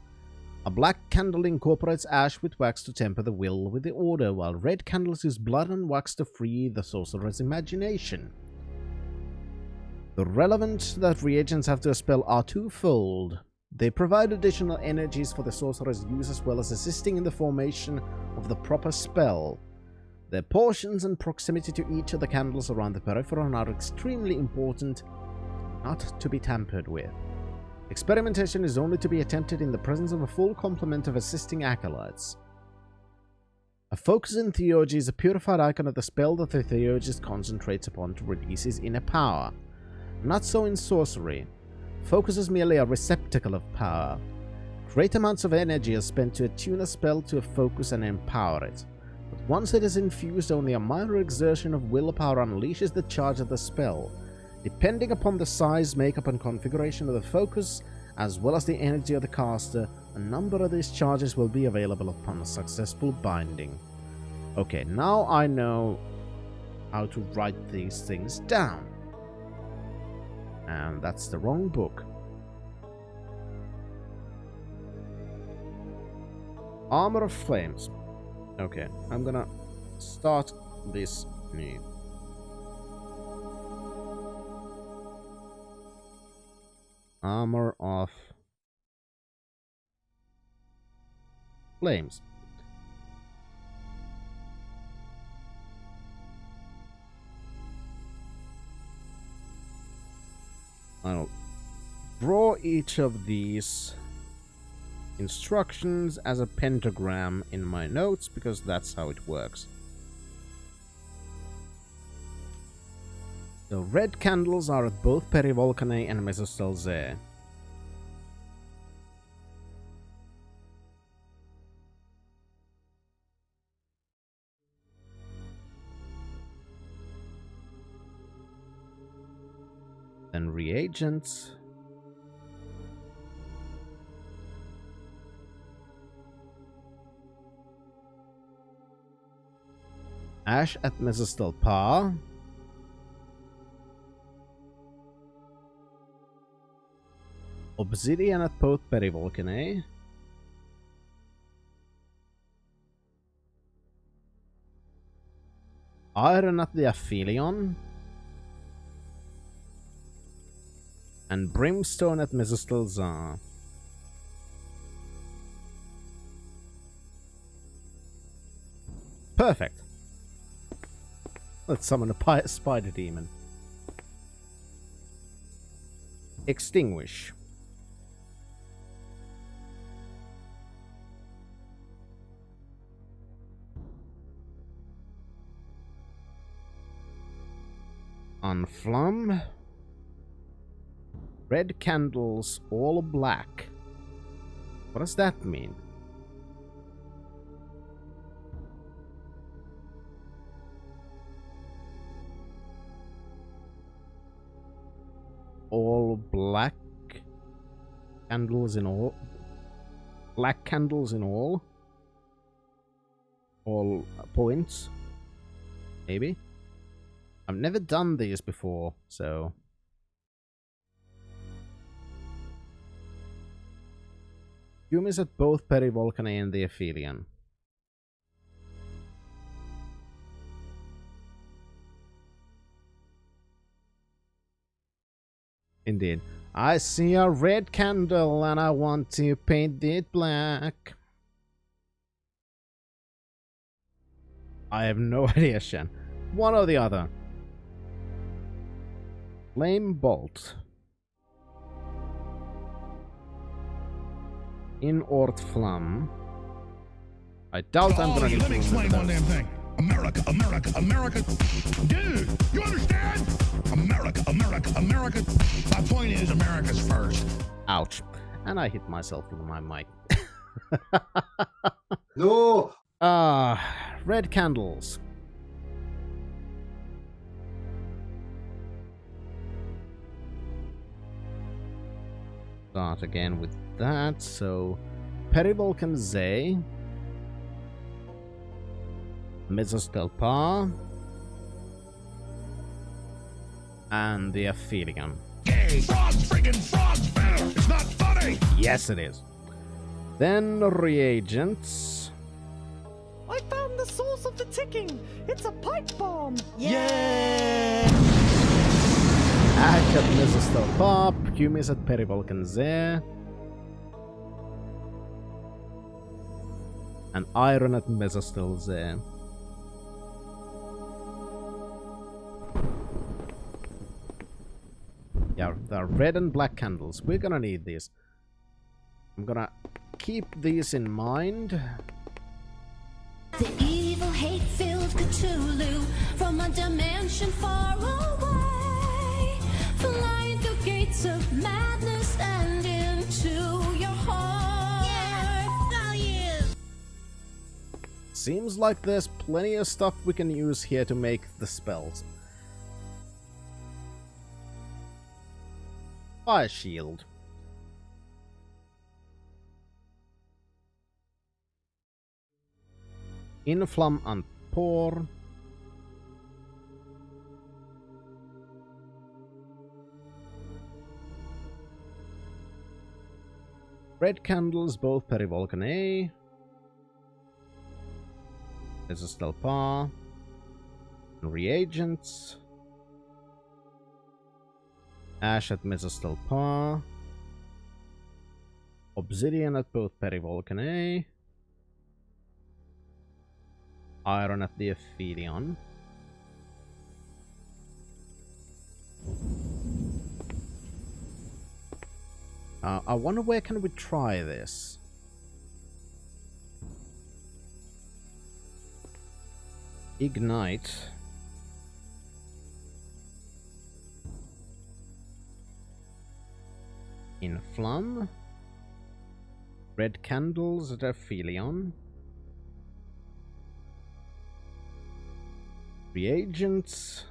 A black candle incorporates ash with wax to temper the will with the order, while red candles use blood and wax to free the sorcerer's imagination. The relevance that reagents have to a spell are twofold. They provide additional energies for the sorcerer's use as well as assisting in the formation of the proper spell. Their portions and proximity to each of the candles around the peripheron are extremely important, not to be tampered with. Experimentation is only to be attempted in the presence of a full complement of assisting acolytes. A focus in theurgy is a purified icon of the spell that the theurgist concentrates upon to release his inner power. Not so in sorcery. Focus is merely a receptacle of power. Great amounts of energy are spent to attune a spell to a focus and empower it. But once it is infused, only a minor exertion of willpower unleashes the charge of the spell. Depending upon the size, makeup, and configuration of the focus, as well as the energy of the caster, a number of these charges will be available upon a successful binding. Okay, now I know how to write these things down. And that's the wrong book. Armor of Flames. Okay, I'm gonna start this new. Armor of Flames. I'll draw each of these instructions as a pentagram in my notes because that's how it works. The red candles are at both Perivolcanae and Mesostelzae. Then reagents. Ash at Mesostelpa. Obsidian at both Perivolcanae. Iron at the Aphelion. And Brimstone at Mesostelza. Perfect. Let's summon a spider demon. Extinguish. Unflum. Red candles, all black. What does that mean? All black candles in all. Black candles in all. All points. Maybe. I've never done these before, so. Hume is at both Perivolcanae and the Aphelion. Indeed. I see a red candle and I want to paint it black. I have no idea, Shen. One or the other. Flame Bolt. In Ort Flam. I doubt I'm gonna need to explain one damn thing. America, America, America. Dude, you understand? America, America, America. My point is, America's first. Ouch. And I hit myself with my mic. No! Red candles. Start again with that, so Perivolcanae, Mesostelpa, and the Aphelion. Gay. Frog's fair. It's not funny. Yes, it is. Then reagents. I found the source of the ticking. It's a pipe bomb. Ash at Mesostel Pop, Humis at Perivolcan Z, and Iron at Mesostel Z. Yeah, the red and black candles. We're gonna need these. I'm gonna keep these in mind. The evil, hate-filled Cthulhu from a dimension far away, flying through gates of madness and into your heart. Yeah, you. Seems like there's plenty of stuff we can use here to make the spells. Fire shield. Inflam and pour. Red candles, both Perivolcan A. Mesostel Pa. Reagents. Ash at Mesostel Pa. Obsidian at both Perivolcan A. Iron at the Aphelion. I wonder where can we try this? Ignite. Inflam. Red candles at Aphelion. Reagents.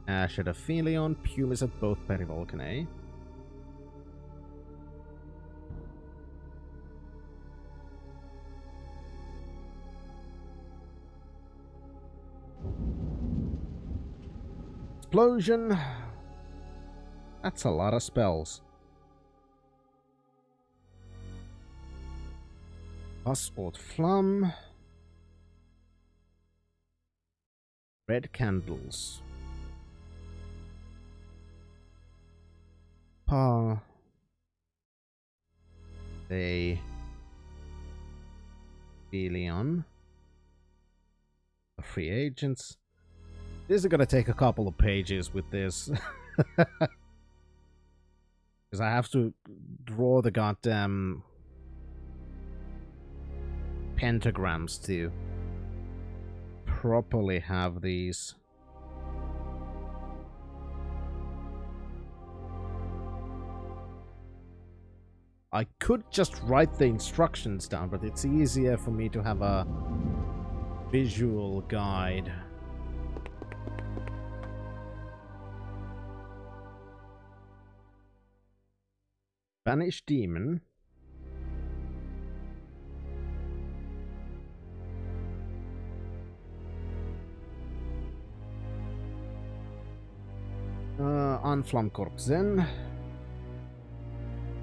Ash at Aphelion. Pumice at both Perivolcan A. Explosion. That's a lot of spells. Passport Flum. Red candles. Pa. They. Aphelion. The free agents. This is gonna take a couple of pages with this. Because I have to draw the goddamn pentagrams to properly have these. I could just write the instructions down, but it's easier for me to have a visual guide. Banish Demon. Unflam Corpsen.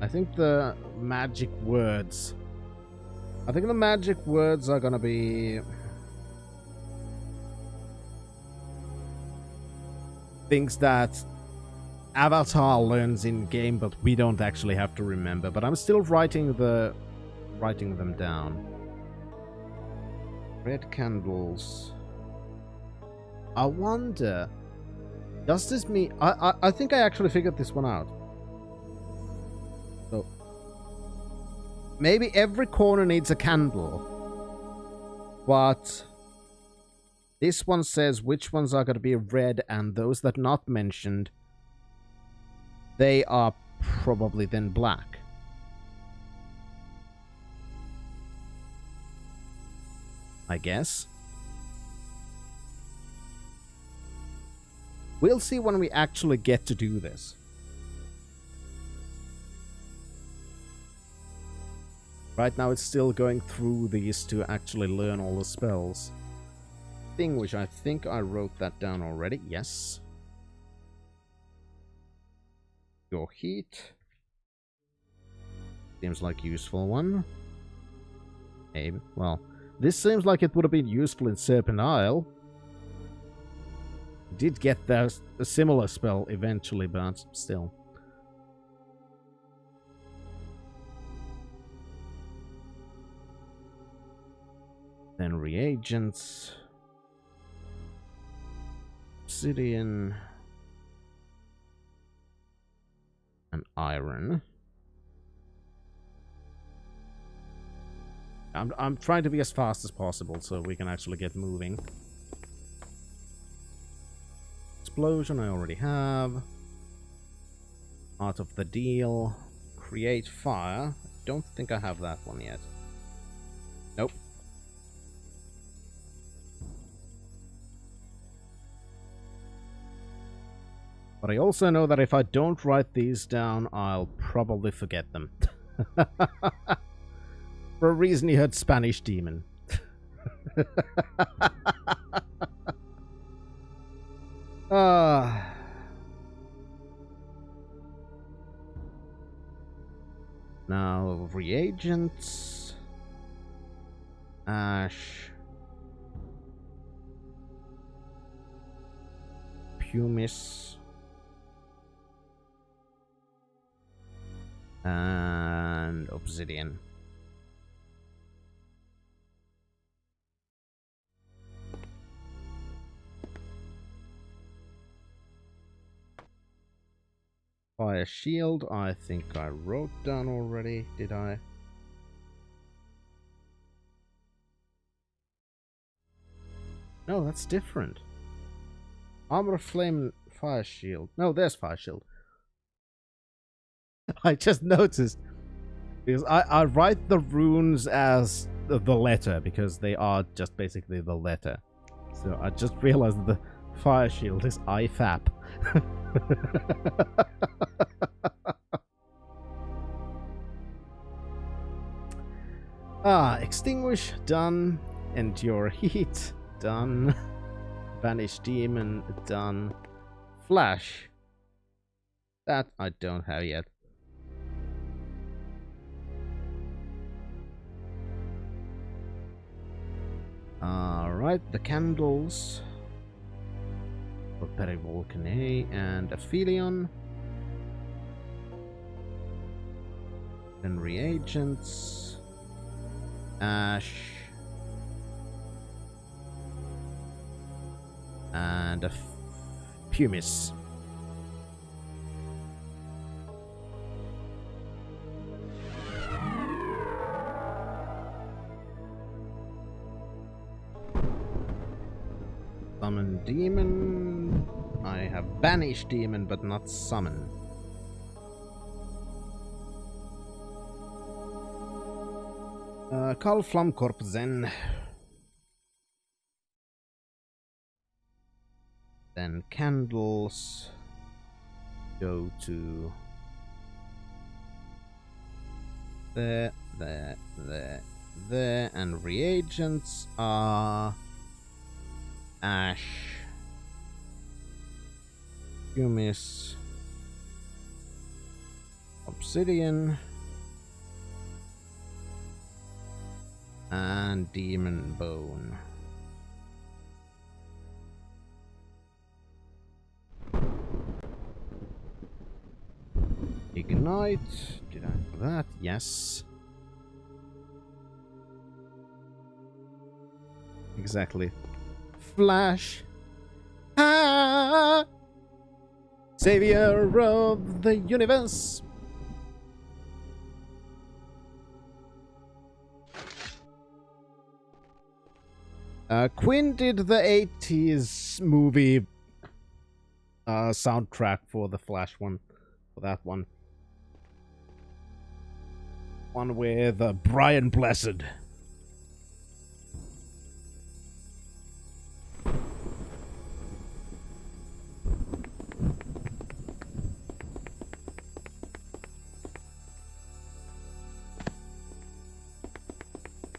I think the magic words. I think the magic words are gonna be things that Avatar learns in game, but we don't actually have to remember. But I'm still writing them down. Red candles. I wonder. Does this mean... I think I actually figured this one out. So... maybe every corner needs a candle. But... this one says which ones are going to be red, and those that not mentioned, they are probably then black. I guess. We'll see when we actually get to do this. Right now it's still going through these to actually learn all the spells. Extinguish. I think I wrote that down already. Yes. Your heat. Seems like a useful one. Maybe. Well, this seems like it would have been useful in Serpent Isle. Did get a similar spell eventually, but still. Then reagents. Obsidian. And iron. I'm trying to be as fast as possible so we can actually get moving. Explosion I already have. Art of the Deal. Create fire. I don't think I have that one yet. Nope. But I also know that if I don't write these down, I'll probably forget them. For a reason you heard Spanish Demon. Now, reagents. Ash. Pumice. And obsidian. Fire shield, I think I wrote down already, did I? No, that's different. Armor flame fire shield. No, there's fire shield. I just noticed. Because I write the runes as the letter, because they are just basically the letter. So I just realized that the fire shield is IFAP. Extinguish, done. Endure heat, done. Vanish demon, done. Flash. That I don't have yet. Alright, the candles. Perivolcanae and Aphelion. Then reagents. Ash. And a pumice. Summon demon. I have banish demon, but not summon. Call Flamkorp then. Then candles go to there, and reagents are ash, pumice, obsidian, and demon bone. Ignite. Did I do that? Yes. Exactly. Flash. Ah! Savior of the universe. Quinn did the 80s movie soundtrack for the Flash one. For that one. One with Brian Blessed.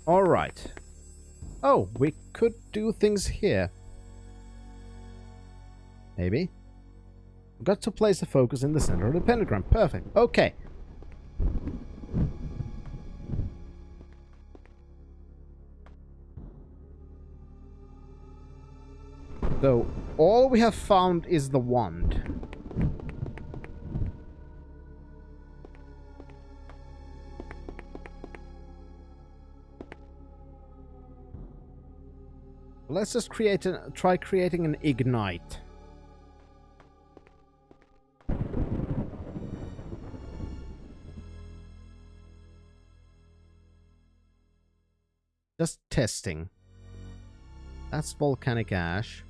All right. Oh, we could do things here. Maybe. We've got to place the focus in the center of the pentagram. Perfect. Okay. So, all we have found is the wand. Let's just try creating an ignite. Just testing. That's volcanic ash.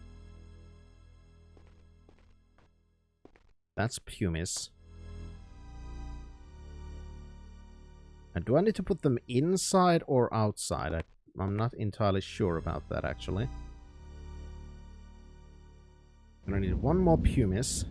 That's pumice. And do I need to put them inside or outside? I'm not entirely sure about that, actually. And I need one more pumice.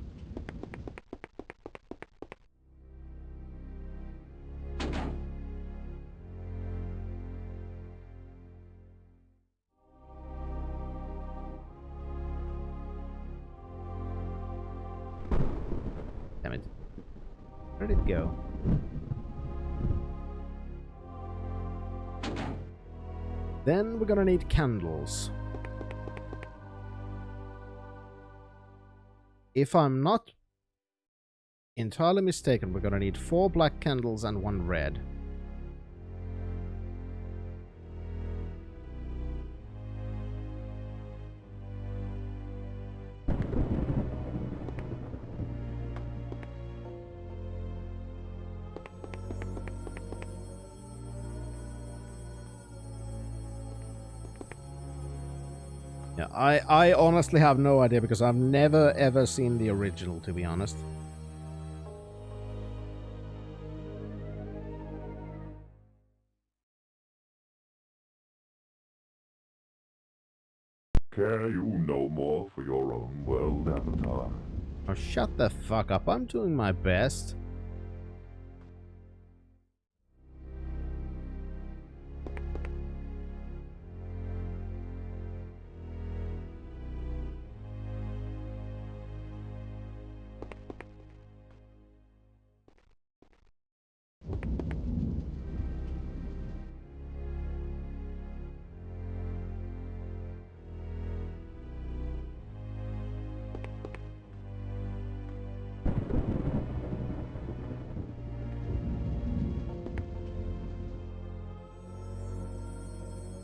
Damn it. Where did it go? Then we're gonna need candles. If I'm not entirely mistaken, we're gonna need 4 black candles and 1 red. Yeah, I honestly have no idea because I've never ever seen the original, to be honest. Care you no more for your own world, Avatar? Oh, shut the fuck up. I'm doing my best.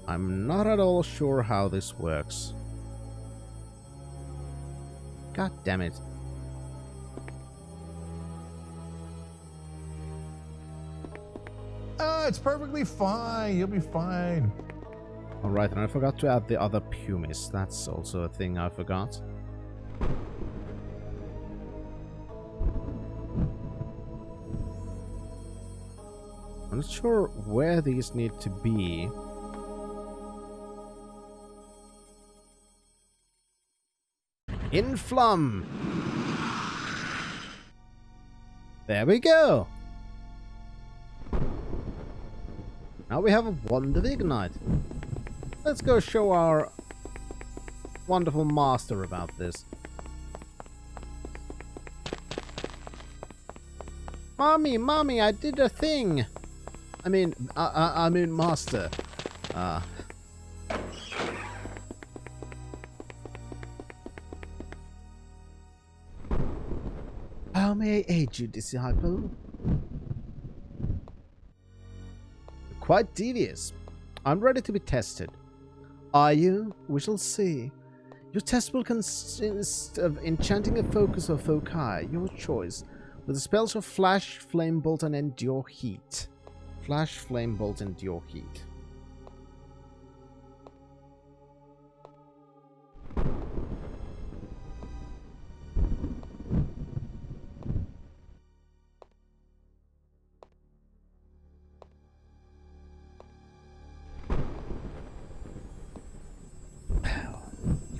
I'm not at all sure how this works. God damn it. It's perfectly fine. You'll be fine. Alright, and I forgot to add the other pumice. That's also a thing I forgot. I'm not sure where these need to be. Influm! There we go! Now we have a wand of ignite. Let's go show our wonderful master about this. Mommy, I did a thing! I mean master. How may I aid you, disciple? Quite devious. I'm ready to be tested. Are you? We shall see. Your test will consist of enchanting a focus or foci, your choice, with the spells of Flash, Flame Bolt, and Endure Heat. Flash, Flame Bolt, Endure Heat.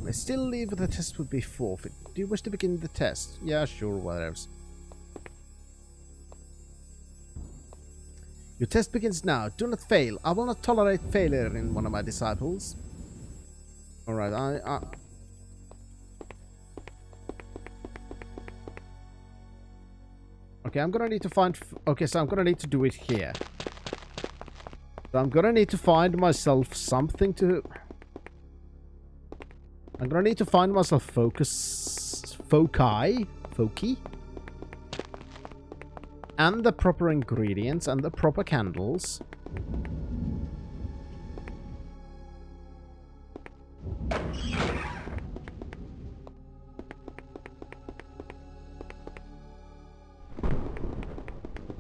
I still leave the test would be forfeit. Do you wish to begin the test? Yeah, sure, whatever. Your test begins now. Do not fail. I will not tolerate failure in one of my disciples. Alright, okay, I'm gonna need to find... Okay, so I'm gonna need to do it here. So I'm gonna need to find myself something to... I'm gonna need to find myself foci, and the proper ingredients and the proper candles.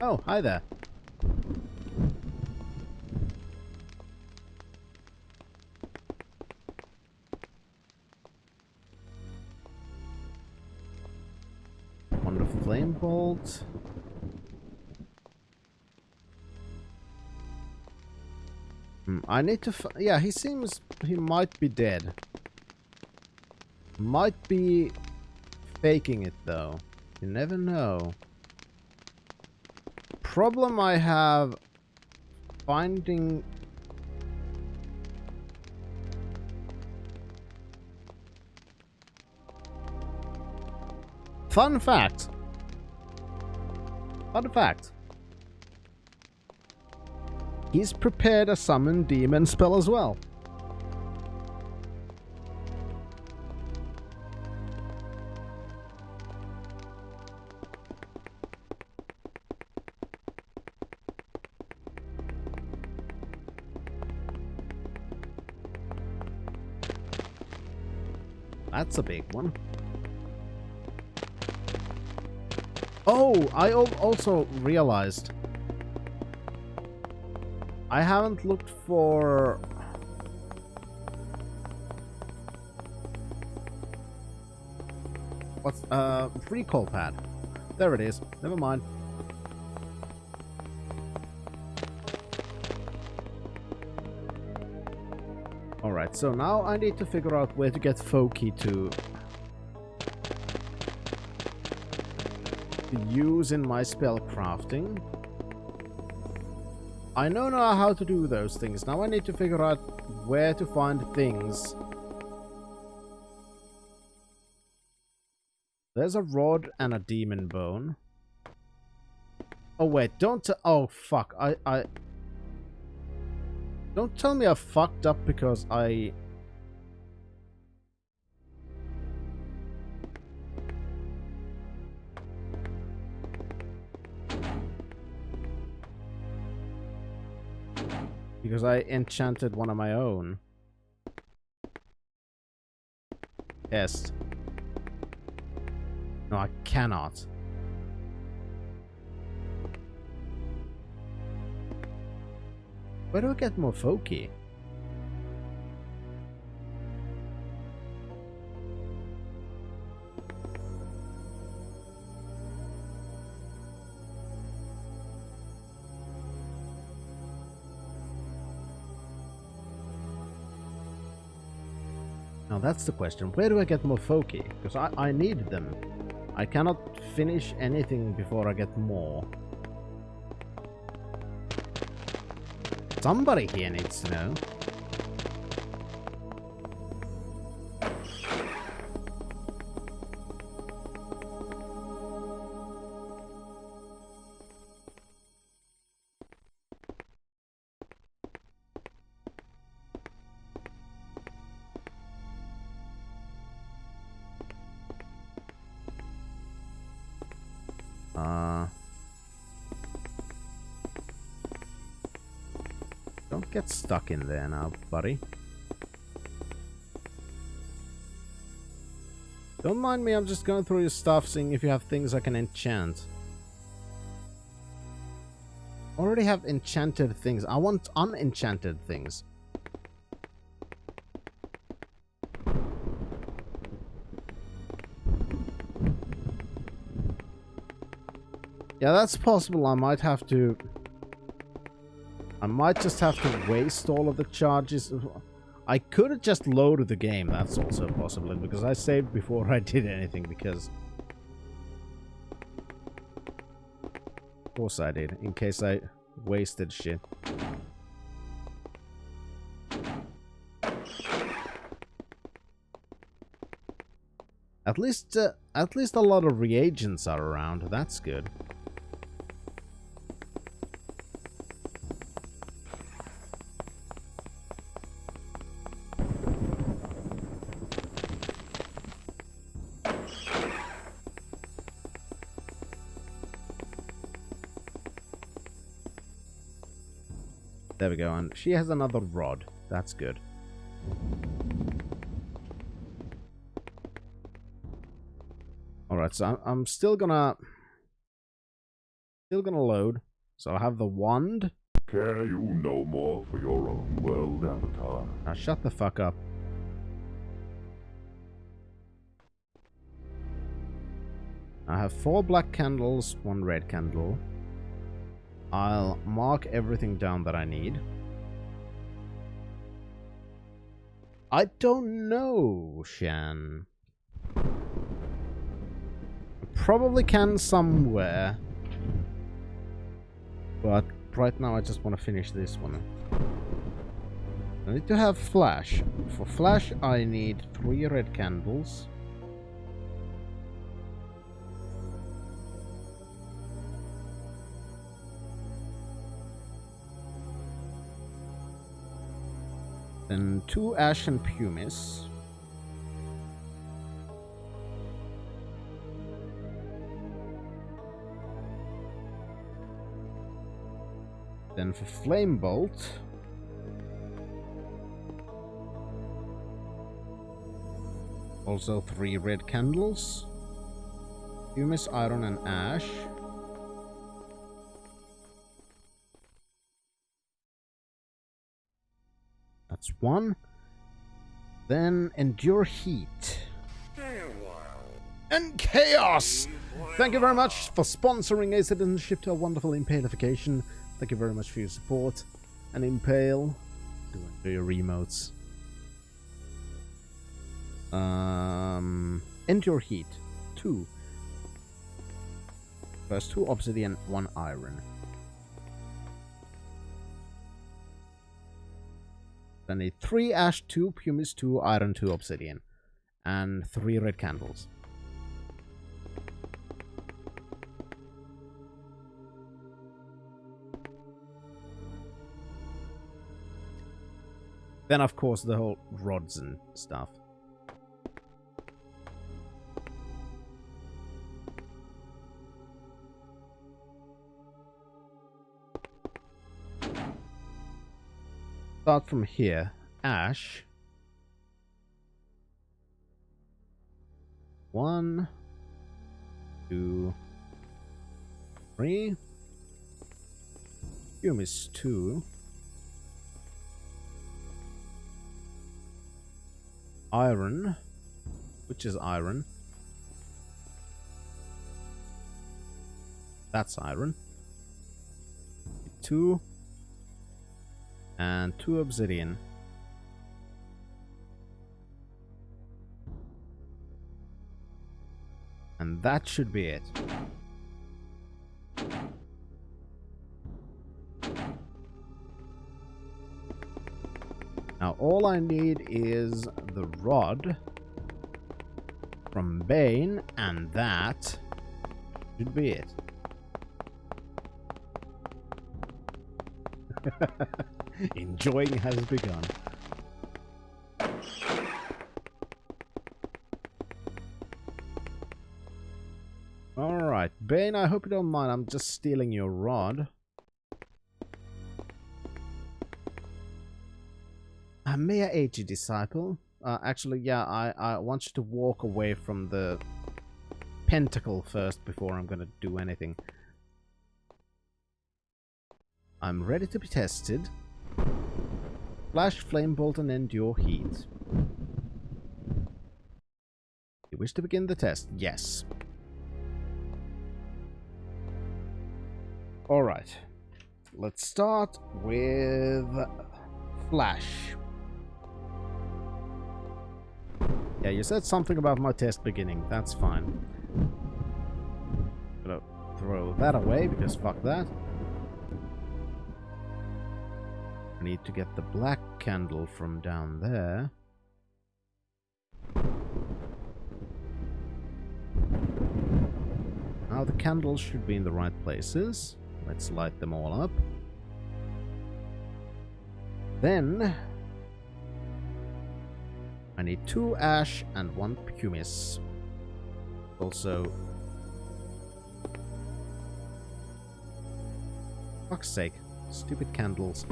Oh, hi there. Wonderful flame bolt. I need to... yeah, he seems... he might be dead. Might be faking it, though. You never know. Problem I have finding... Fun fact. Fun fact. He's prepared a summon demon spell as well. That's a big one. Oh, I also realized I haven't looked for... what's recall pad. There it is. Never mind. Alright, so now I need to figure out where to get Foki to use in my spell crafting. I know now how to do those things. Now I need to figure out where to find things. There's a rod and a demon bone. Oh wait, don't oh fuck. I don't tell me I fucked up because I... because I enchanted one of my own. Yes. No, I cannot. Where do I get more Foki? Now that's the question. Where do I get more Foki? Because I need them. I cannot finish anything before I get more. Somebody here needs to know. Don't get stuck in there now, buddy. Don't mind me, I'm just going through your stuff, seeing if you have things I can enchant. Already have enchanted things. I want unenchanted things. Yeah, that's possible. I might have to... I might just have to waste all of the charges. I could have just loaded the game. That's also possible, because I saved before I did anything, because... Of course I did, in case I wasted shit. At least a lot of reagents are around. That's good. There we go, and she has another rod. That's good. Alright, so I'm still gonna load. So I have the wand. Care you no more for your own world, Avatar? Now shut the fuck up. I have 4 black candles, 1 red candle. I'll mark everything down that I need. I don't know, Shan. Probably can somewhere. But right now I just want to finish this one. I need to have flash. For flash I need 3 red candles. Then 2 ash and pumice. Then for flame bolt, also 3 red candles, pumice, iron, and ash. That's 1. Then endure heat. And chaos! Thank you very much for sponsoring a citizenship to a wonderful impalification. Thank you very much for your support. And Impale, do your remotes. Endure heat. 2. First 2 obsidian, 1 iron. I need 3 ash, 2 pumice, 2 iron, 2 obsidian. And 3 red candles. Then, of course, the whole rods and stuff. Start from here. Ash. 1, 2, 3. Pumice 2. Iron. Which is iron? That's iron. 2. And 2 obsidian. And that should be it. Now all I need is the rod from Bane, and that should be it. Enjoying has begun. Alright, Bane, I hope you don't mind. I'm just stealing your rod. May I aid you, disciple? Actually, yeah, I want you to walk away from the pentacle first before I'm gonna do anything. I'm ready to be tested. Flash, flame bolt, and endure heat. You wish to begin the test? Yes. Alright. Let's start with flash. Yeah, you said something about my test beginning. That's fine. Gonna throw that away because fuck that. I need to get the black candle from down there. Now the candles should be in the right places. Let's light them all up. Then I need 2 ash and 1 pumice. Also, fuck's sake, stupid candles.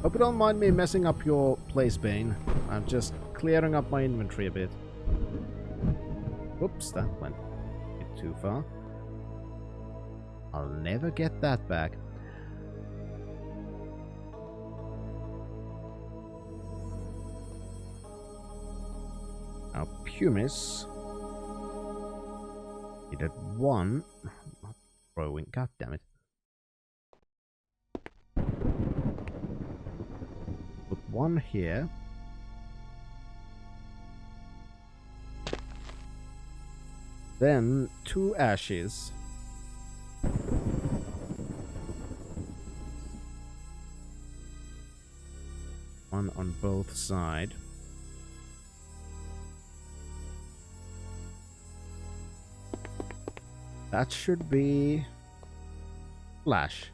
Hope you don't mind me messing up your place, Bane. I'm just clearing up my inventory a bit. Oops, that went a bit too far. I'll never get that back. Now, pumice. Needed 1. Not throwing. God damn it. Put 1 here. Then 2 ashes. One on both sides. That should be flash.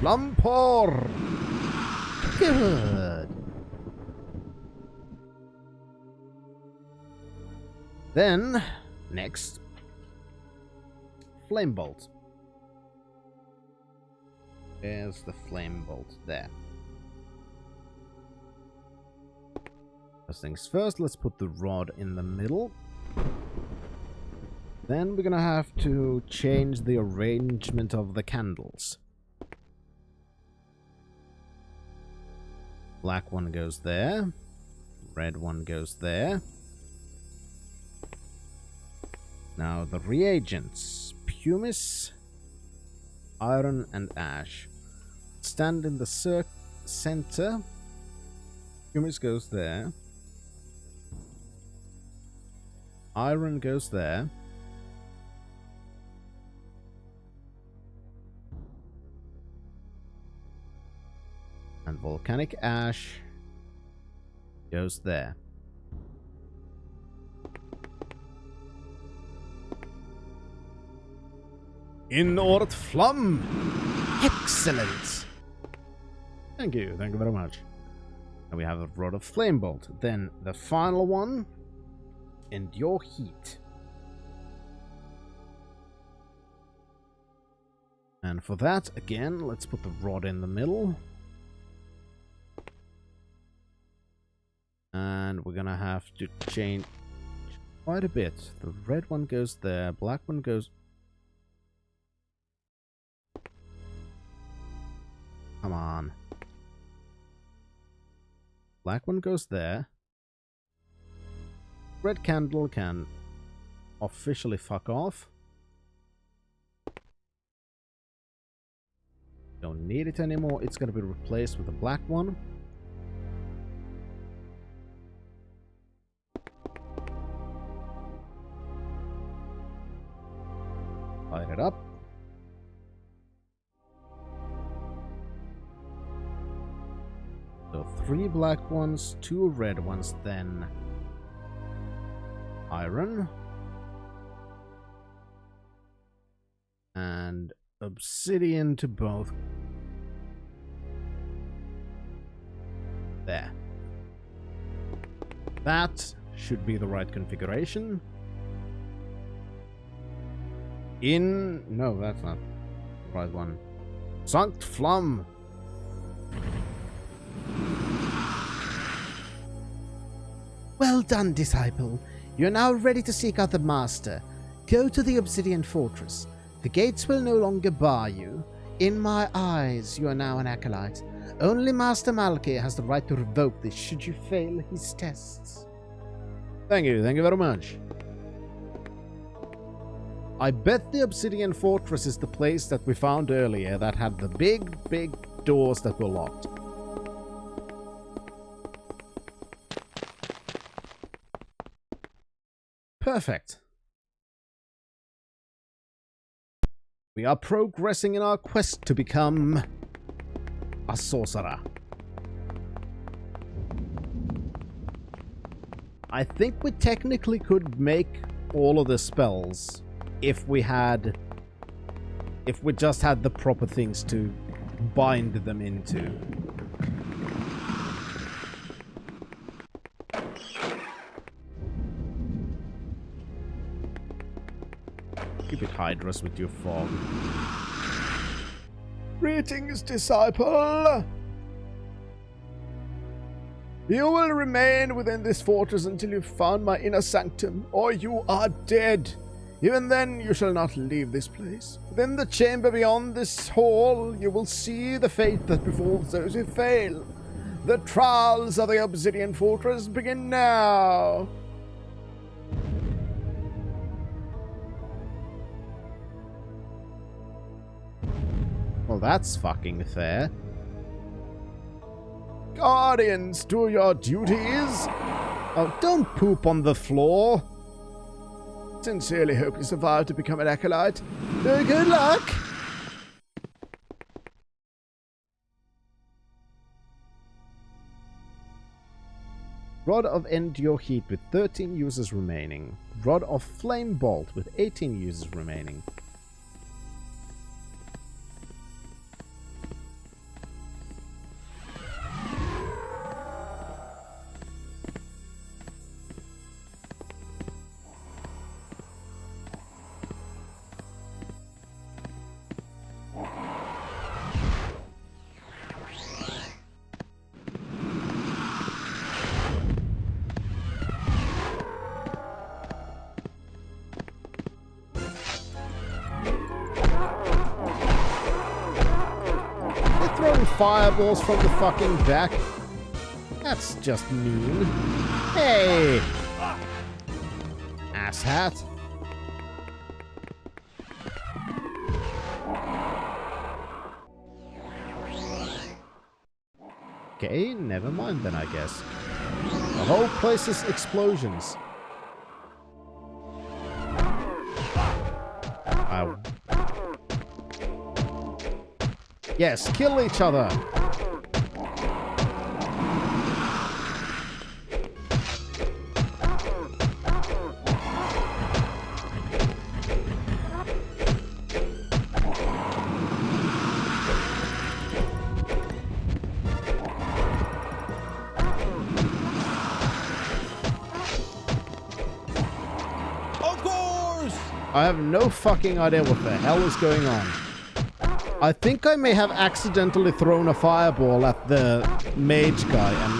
Lumpor! Good. Then, next, flame bolt. There's the flame bolt there. First things first, let's put the rod in the middle. Then we're gonna have to change the arrangement of the candles. Black one goes there. Red one goes there. Now the reagents. Pumice, iron and ash. Stand in the center. Pumice goes there. Iron goes there. And volcanic ash goes there. In Ort Flum! Excellent! Thank you very much. And we have a rod of flame bolt. Then the final one. Endure heat. And for that, again, let's put the rod in the middle. And we're gonna have to change quite a bit. The red one goes there, black one goes... Come on. Black one goes there. Red candle can officially fuck off. Don't need it anymore. It's gonna be replaced with a black one. Light it up. So 3 black ones, 2 red ones, then iron and obsidian to both. There. That should be the right configuration. No, that's not the right one. Sankt Flum. Well done, disciple. You are now ready to seek out the Master. Go to the Obsidian Fortress. The gates will no longer bar you. In my eyes, you are now an acolyte. Only Master Malky has the right to revoke this should you fail his tests. Thank you very much. I bet the Obsidian Fortress is the place that we found earlier that had the big doors that were locked. Perfect. We are progressing in our quest to become a sorcerer. I think we technically could make all of the spells if we just had the proper things to bind them into. Keep it Hydras with your fog. Greetings, disciple! You will remain within this fortress until you've found my inner sanctum, or you are dead. Even then, you shall not leave this place. Within the chamber beyond this hall, you will see the fate that befalls those who fail. The trials of the Obsidian Fortress begin now. Well, that's fucking fair. Guardians, do your duties. Oh, don't poop on the floor. Sincerely hope you survive to become an acolyte. Good luck. Rod of Endure Heat with 13 users remaining. Rod of Flame Bolt with 18 users remaining. Fireballs from the fucking back. That's just mean. Hey! Asshat. Okay, never mind then, I guess. The whole place is explosions. Yes, kill each other. Of course! I have no fucking idea what the hell is going on. I think I may have accidentally thrown a fireball at the mage guy, and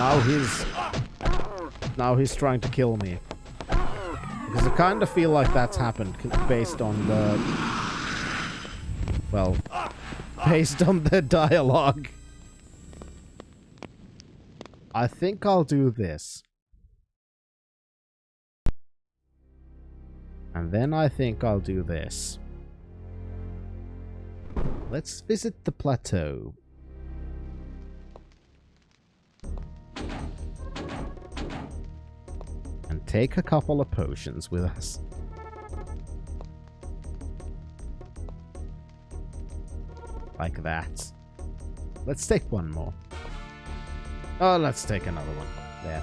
now he's trying to kill me. Because I kind of feel like that's happened based on the, well, based on the dialogue. I think I'll do this. And then I think I'll do this. Let's visit the plateau. And take a couple of potions with us. Like that. Let's take one more. Oh, let's take another one. There.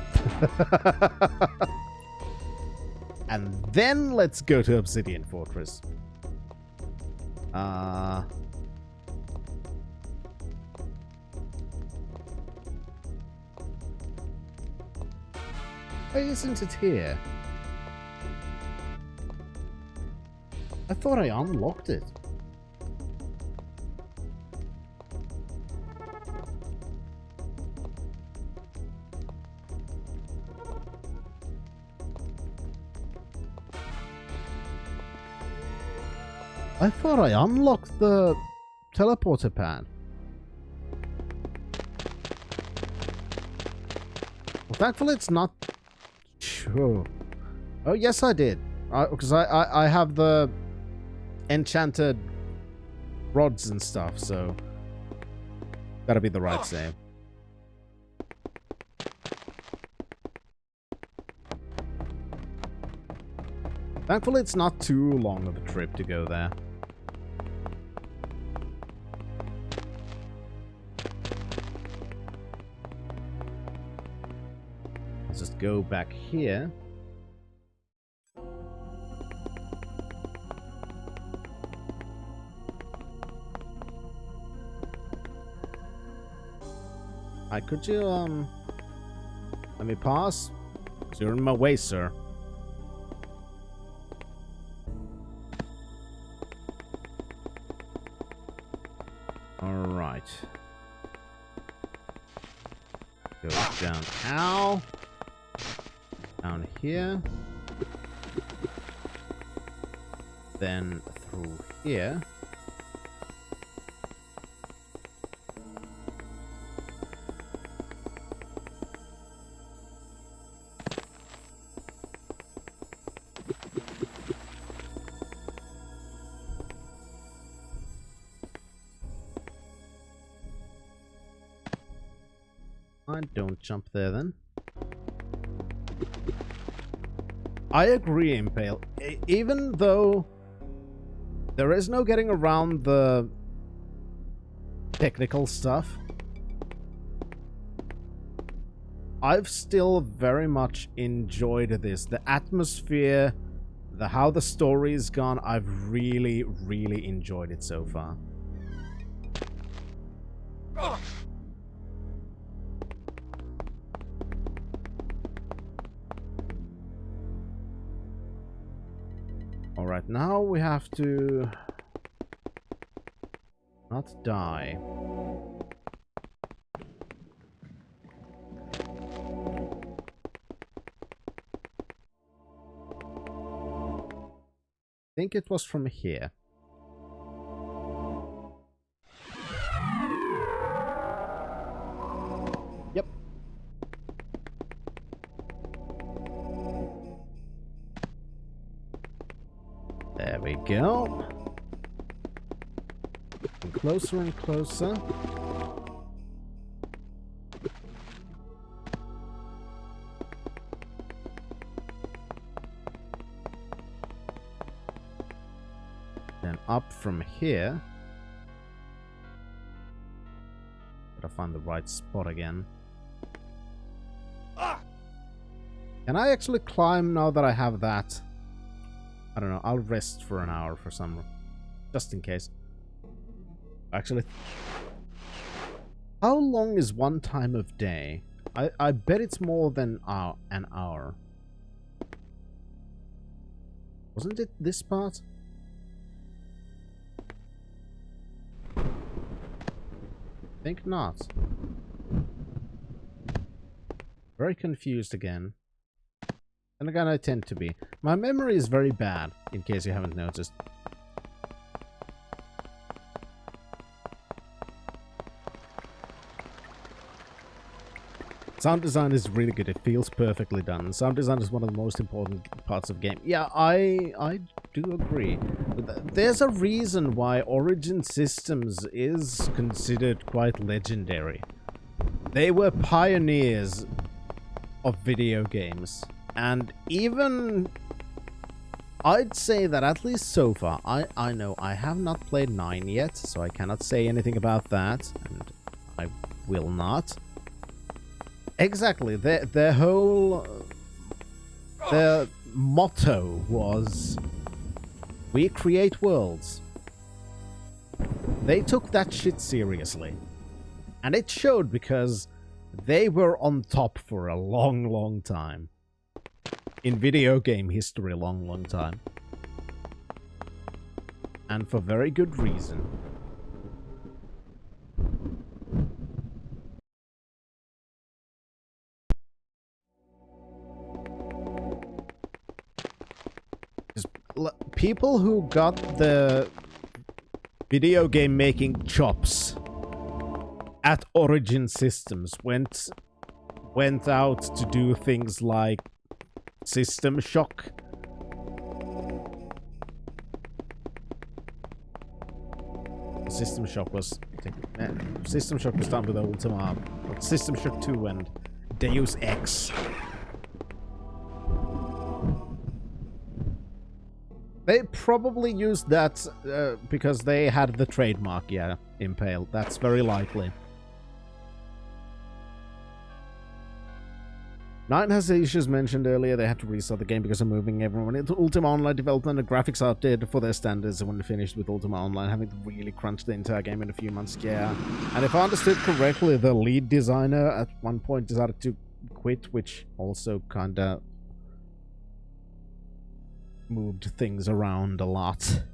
And then let's go to Obsidian Fortress. Why isn't it here? I thought I unlocked it. I thought I unlocked the teleporter pad. Well, thankfully it's not... Sure. Oh, yes I did. Because I have the enchanted rods and stuff, so... Gotta be the right save. Thankfully it's not too long of a trip to go there. Let's just go back here. Could you, let me pass? 'Cause you're in my way, sir. Alright. Go down. Ow! Down here. Then through here. Don't jump there then. I agree, Impale. Even though there is no getting around the technical stuff, I've still very much enjoyed this. The atmosphere, how the story's gone, I've really, really enjoyed it so far. Alright, now we have to not die. I think it was from here. Yep. There we go. And closer and closer. Then up from here. Gotta find the right spot again. Can I actually climb now that I have that? I don't know, I'll rest for an hour for some... just in case. Actually... how long is one time of day? I bet it's more than an hour. Wasn't it this part? Think not. Very confused again. And again, I tend to be. My memory is very bad, in case you haven't noticed. Sound design is really good. It feels perfectly done. Sound design is one of the most important parts of the game. Yeah, I do agree. But there's a reason why Origin Systems is considered quite legendary. They were pioneers of video games. And even... I'd say that at least so far, I know I have not played 9 yet, so I cannot say anything about that. And I will not. Exactly, their whole... their motto was... we create worlds. They took that shit seriously. And it showed because they were on top for a long, long time. In video game history, a long, long time. And for very good reason. People who got the video game making chops at Origin Systems went out to do things like System Shock. System Shock was done with Ultima, System Shock 2 and Deus Ex. They probably used that because they had the trademark, yeah, Impale. That's very likely. 9 has the issues mentioned earlier. They had to restart the game because of moving everyone into Ultima Online development. The graphics are updated for their standards when finished with Ultima Online, having to really crunch the entire game in a few months. Yeah. And if I understood correctly, the lead designer at one point decided to quit, which also kinda moved things around a lot.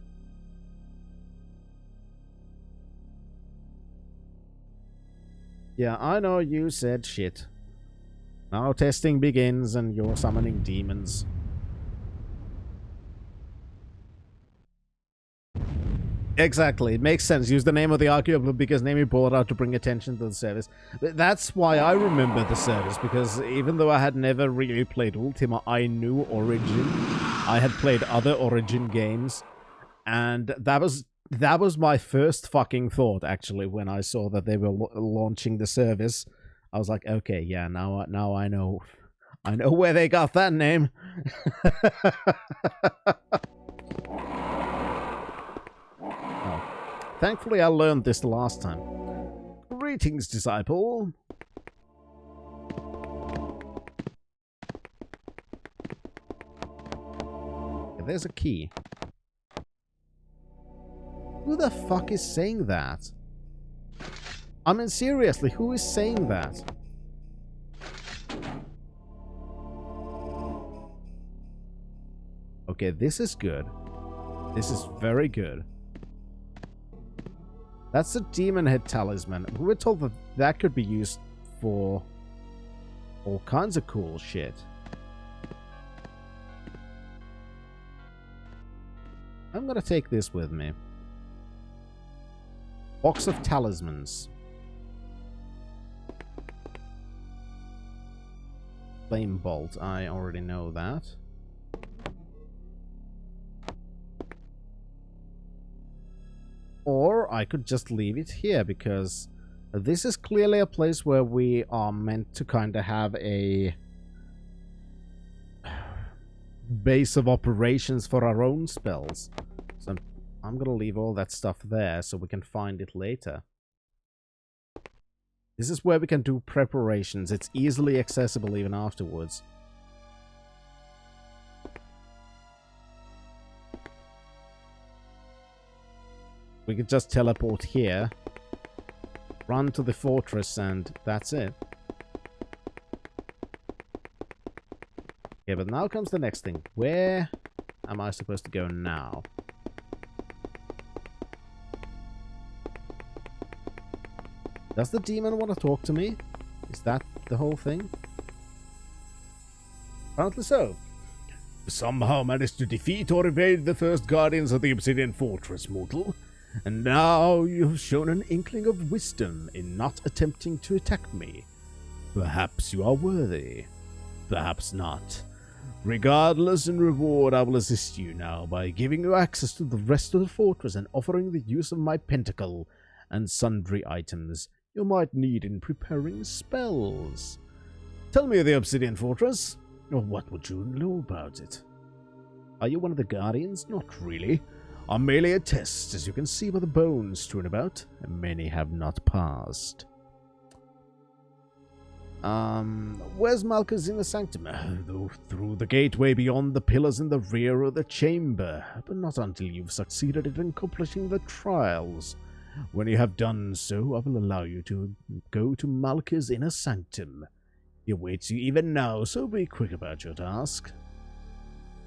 Yeah, I know you said shit. Now testing begins and you're summoning demons. Exactly, it makes sense. Use the name of the arguably biggest name you brought out to bring attention to the service. That's why I remember the service, because even though I had never really played Ultima, I knew Origin. I had played other Origin games, and that was my first fucking thought, actually, when I saw that they were launching the service. I was like, okay, yeah, now I know. I know where they got that name. Oh. Thankfully, I learned this the last time. Greetings, disciple. Okay, there's a key. Who the fuck is saying that? I mean, seriously, who is saying that? Okay, this is good. This is very good. That's a demon head talisman. We were told that that could be used for all kinds of cool shit. I'm gonna take this with me. Box of talismans. Flame bolt, I already know that. Or I could just leave it here, because this is clearly a place where we are meant to kind of have a base of operations for our own spells. So I'm gonna leave all that stuff there so we can find it later. This is where we can do preparations. It's easily accessible even afterwards. We could just teleport here, run to the fortress, and that's it. Okay, but now comes the next thing. Where am I supposed to go now? Does the demon want to talk to me? Is that the whole thing? Apparently so. Somehow managed to defeat or evade the first guardians of the Obsidian Fortress, mortal. And now you have shown an inkling of wisdom in not attempting to attack me. Perhaps you are worthy. Perhaps not. Regardless in reward, I will assist you now by giving you access to the rest of the fortress and offering the use of my pentacle and sundry items you might need in preparing spells. Tell me of the Obsidian Fortress, or what would you know about it? Are you one of the Guardians? Not really. I'm merely a test, as you can see by the bones strewn about, and many have not passed. Where's Malchus in the sanctum? Though through the gateway beyond the pillars in the rear of the chamber, but not until you've succeeded in accomplishing the trials. When you have done so, I will allow you to go to Malchus' inner sanctum. He awaits you even now, so be quick about your task.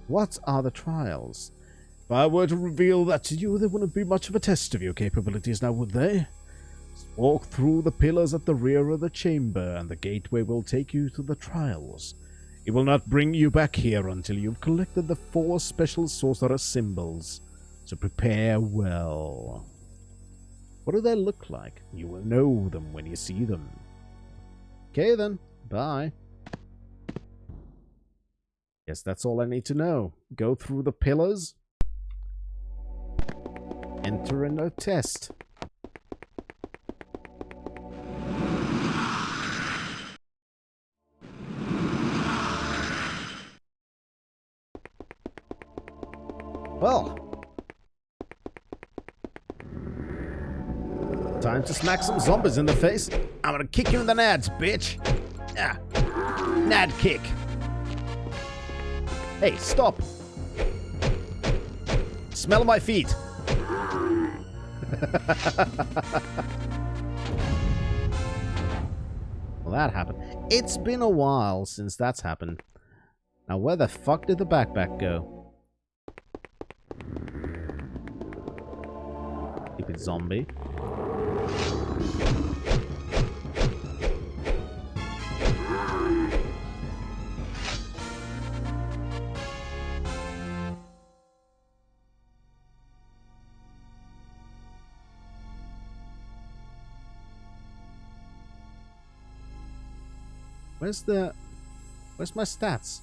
What are the trials? If I were to reveal that to you, there wouldn't be much of a test of your capabilities now, would they? Walk through the pillars at the rear of the chamber, and the gateway will take you to the trials. It will not bring you back here until you've collected the 4 special sorcerer symbols, so prepare well. What do they look like? You will know them when you see them. Okay then, bye. Guess that's all I need to know. Go through the pillars. Enter in a test. Well, time to smack some zombies in the face. I'm gonna kick you in the nads, bitch. Yeah. Nad kick. Hey, stop. Smell my feet. Well, that happened. It's been a while since that's happened. Now, where the fuck did the backpack go? Stupid zombie. Where's my stats?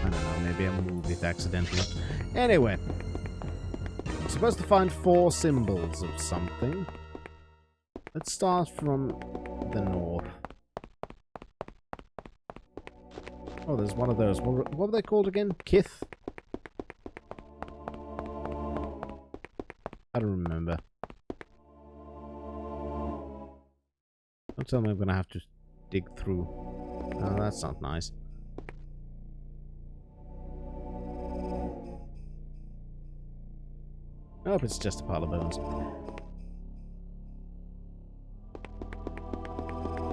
I don't know, maybe I moved it accidentally. Anyway. I'm supposed to find 4 symbols of something. Let's start from the north. Oh, there's one of those. What were they called again? Kith? I don't remember. Don't tell me I'm gonna have to dig through. Oh, that's not nice. I hope it's just a pile of bones.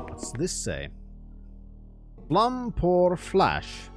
What's this say? Plum pour flash.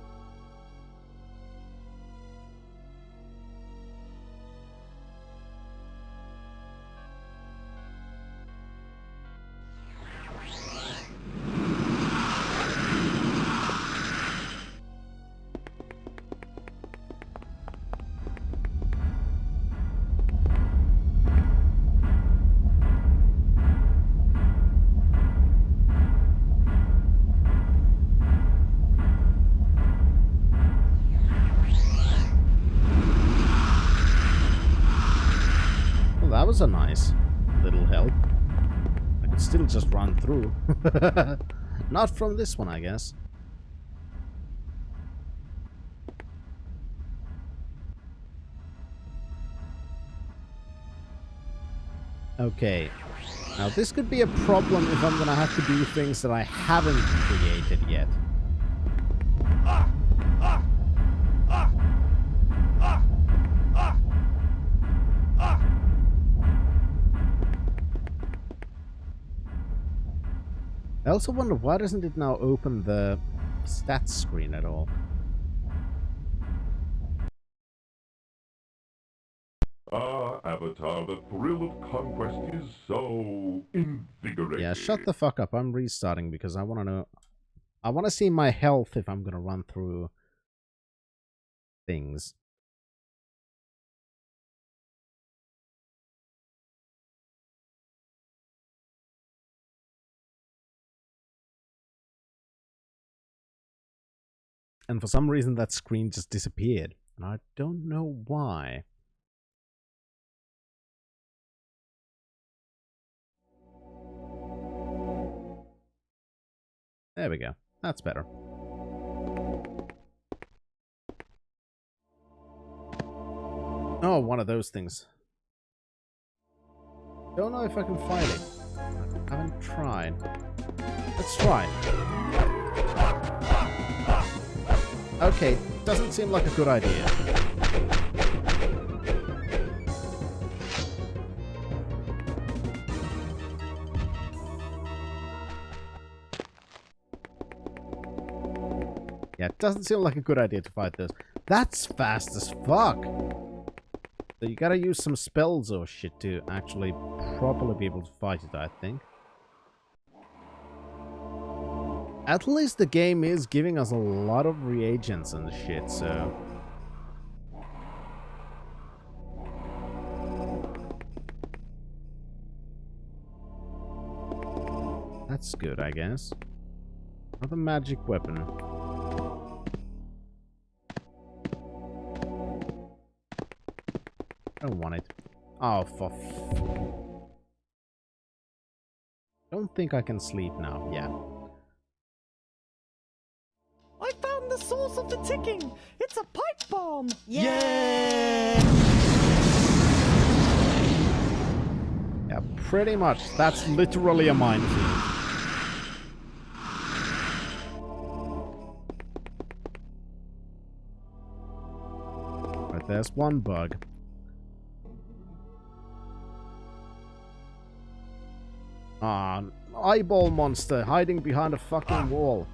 That was a nice little help. I could still just run through. Not from this one, I guess. Okay. Now this could be a problem if I'm gonna have to do things that I haven't created yet. I also wonder why doesn't it now open the stats screen at all? Avatar, the thrill of conquest is so invigorating. Yeah, shut the fuck up. I'm restarting because I want to know... I want to see my health if I'm going to run through things. And for some reason that screen just disappeared. And I don't know why. There we go. That's better. Oh, one of those things. Don't know if I can fight it. I haven't tried. Let's try. Okay, doesn't seem like a good idea. Yeah, it doesn't seem like a good idea to fight this. That's fast as fuck! So you gotta use some spells or shit to actually properly be able to fight it, I think. At least the game is giving us a lot of reagents and shit, so... That's good, I guess. Another magic weapon. I don't want it. Oh, for don't think I can sleep now. Yeah. I found the source of the ticking. It's a pipe bomb. Yay! Pretty much. That's literally a minefield. Right, there's one bug. Ah, eyeball monster hiding behind a fucking wall.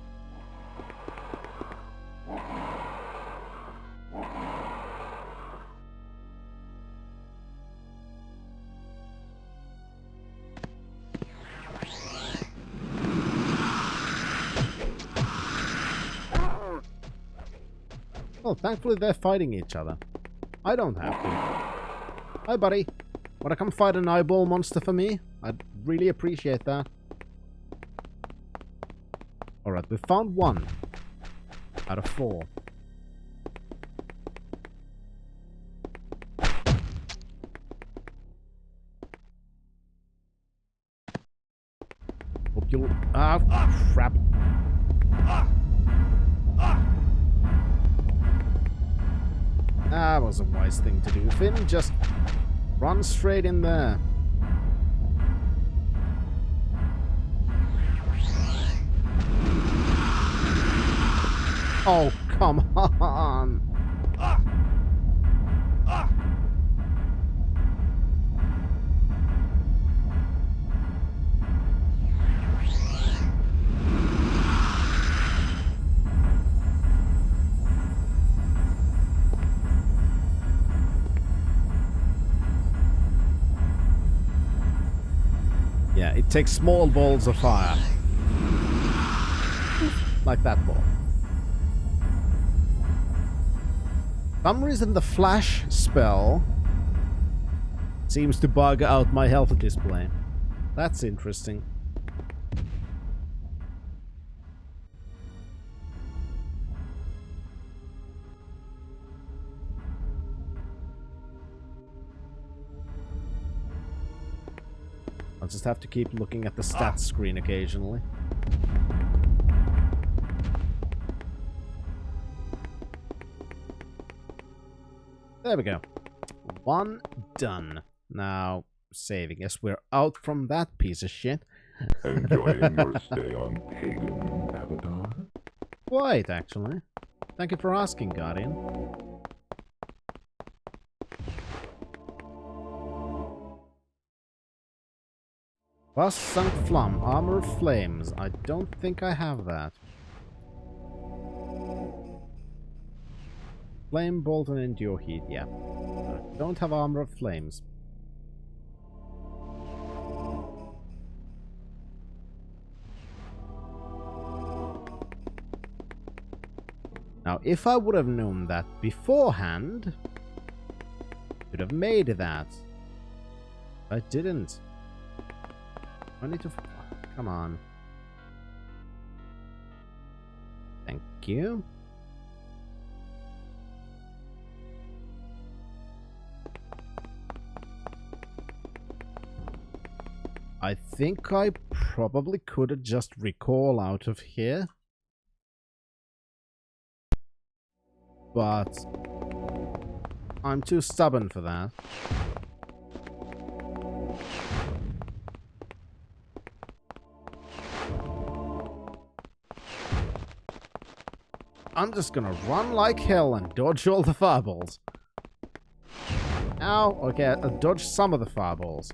Oh, thankfully they're fighting each other. I don't have to. Hi, buddy. Wanna come fight an eyeball monster for me? I'd really appreciate that. Alright, we found 1 out of 4. Hope you'll... Ah, crap. That was a wise thing to do. Finn, just run straight in there. Oh, come on. Yeah, it takes small balls of fire. Like that ball. For some reason the flash spell seems to bug out my health display. That's interesting. I'll just have to keep looking at the stats screen occasionally. There we go. 1 done. Now, saving. Yes, we're out from that piece of shit. Enjoying your stay on Pagan, Avatar? Quite, actually. Thank you for asking, Guardian. Bust Sunk Flum, Armor of Flames. I don't think I have that. Flame Bolt and Endure Heat, yeah. I don't have Armor of Flames. Now, if I would have known that beforehand, I could have made that. I didn't. I need to... Come on. Thank you. I think I probably could have just recall out of here. But I'm too stubborn for that. I'm just gonna run like hell and dodge all the fireballs. Ow, okay, I'll dodge some of the fireballs.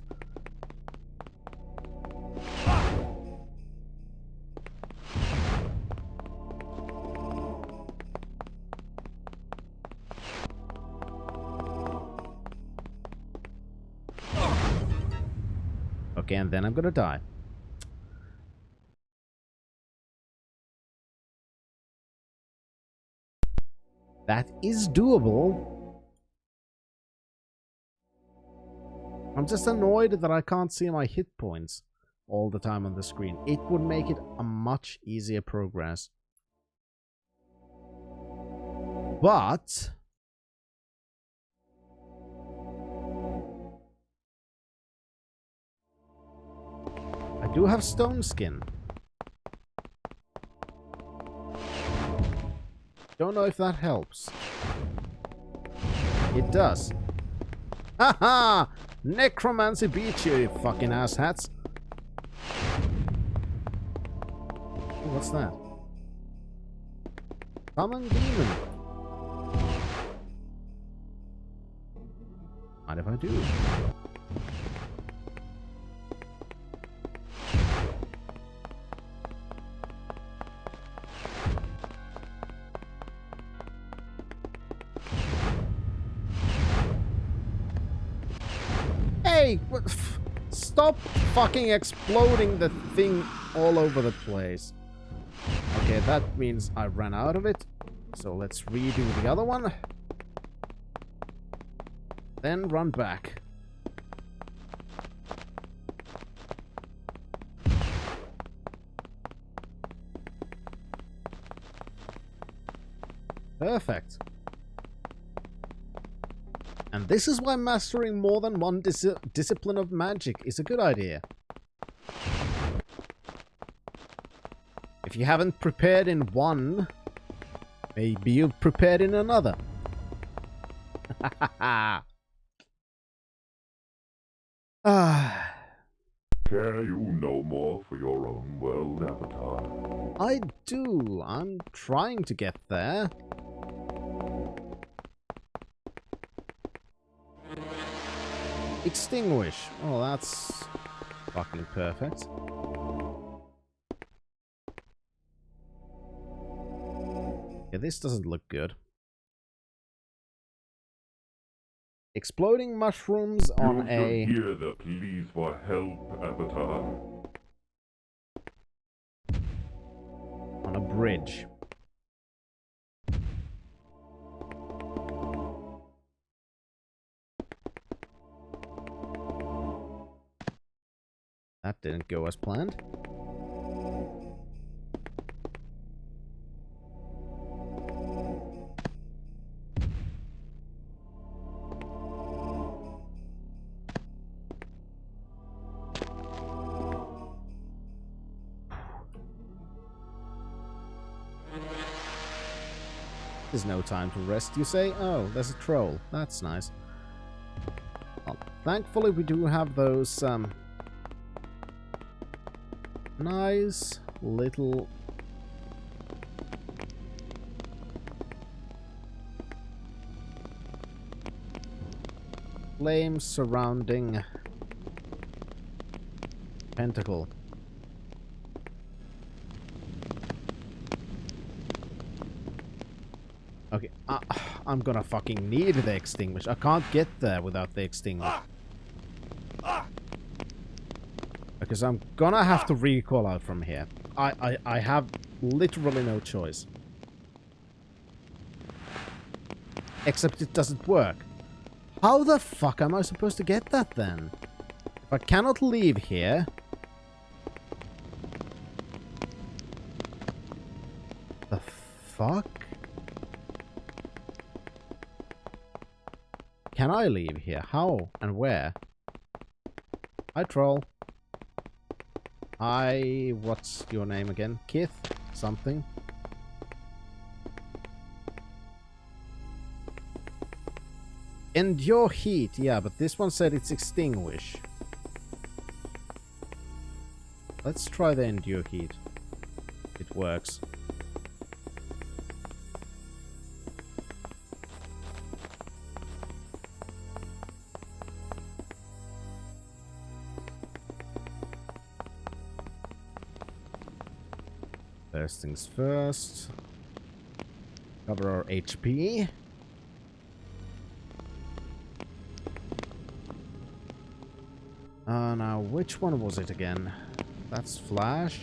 Okay, and then I'm gonna die. That is doable. I'm just annoyed that I can't see my hit points all the time on the screen. It would make it a much easier progress. But I do have stone skin. Don't know if that helps. It does. Haha! Necromancy beat you fucking asshats. Ooh, what's that? Common demon. What if I do? Hey! Stop fucking exploding the thing all over the place. Okay, that means I ran out of it. So let's redo the other one. Then run back. Perfect. And this is why mastering more than one discipline of magic is a good idea. If you haven't prepared in one, maybe you've prepared in another. Care you no more for your own world, Avatar? I do. I'm trying to get there. Extinguish. Oh, that's fucking perfect. Yeah, this doesn't look good. Exploding mushrooms on You should hear the pleas for help, Avatar. on a bridge. That didn't go as planned. There's no time to rest, you say? Oh, there's a troll. That's nice. Well, thankfully we do have those, nice little flames surrounding pentacle. Okay, I'm gonna fucking need the extinguish. I can't get there without the extinguish. Because I'm gonna have to recall out from here. I have literally no choice. Except it doesn't work. How the fuck am I supposed to get that then? If I cannot leave here... The fuck? Can I leave here? How and where? Hi, troll. Hi, what's your name again? Kith? Something? Endure heat. Yeah, but this one said it's extinguish. Let's try the endure heat. It works. First things first. Cover our HP. Now which one was it again? That's Flash.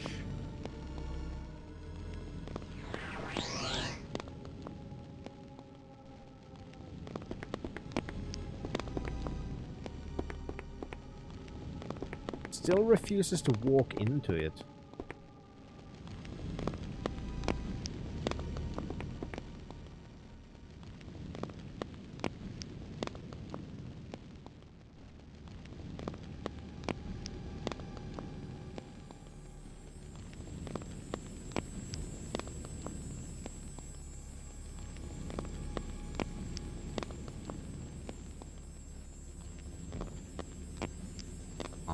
Still refuses to walk into it.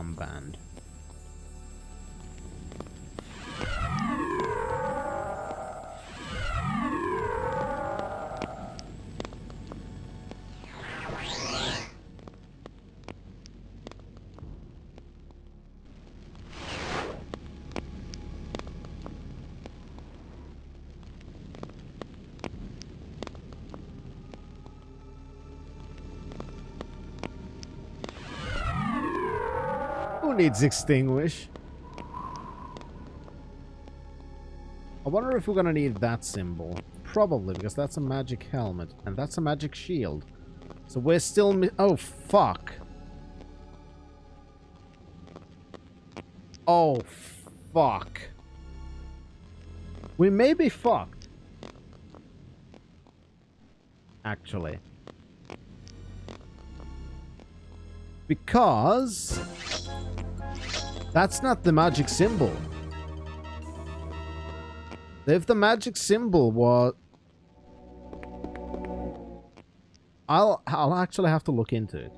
armband. Who needs extinguish? I wonder if we're gonna need that symbol. Probably, because that's a magic helmet. And that's a magic shield. So we're still oh, fuck. Oh, fuck. We may be fucked. Actually. Because that's not the magic symbol. If the magic symbol was... I'll actually have to look into it.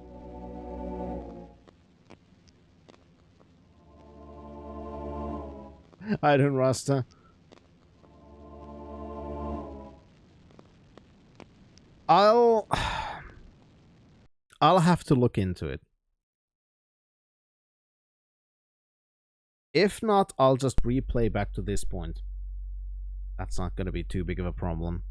I don't, Rasta. I'll have to look into it. If not, I'll just replay back to this point. That's not going to be too big of a problem.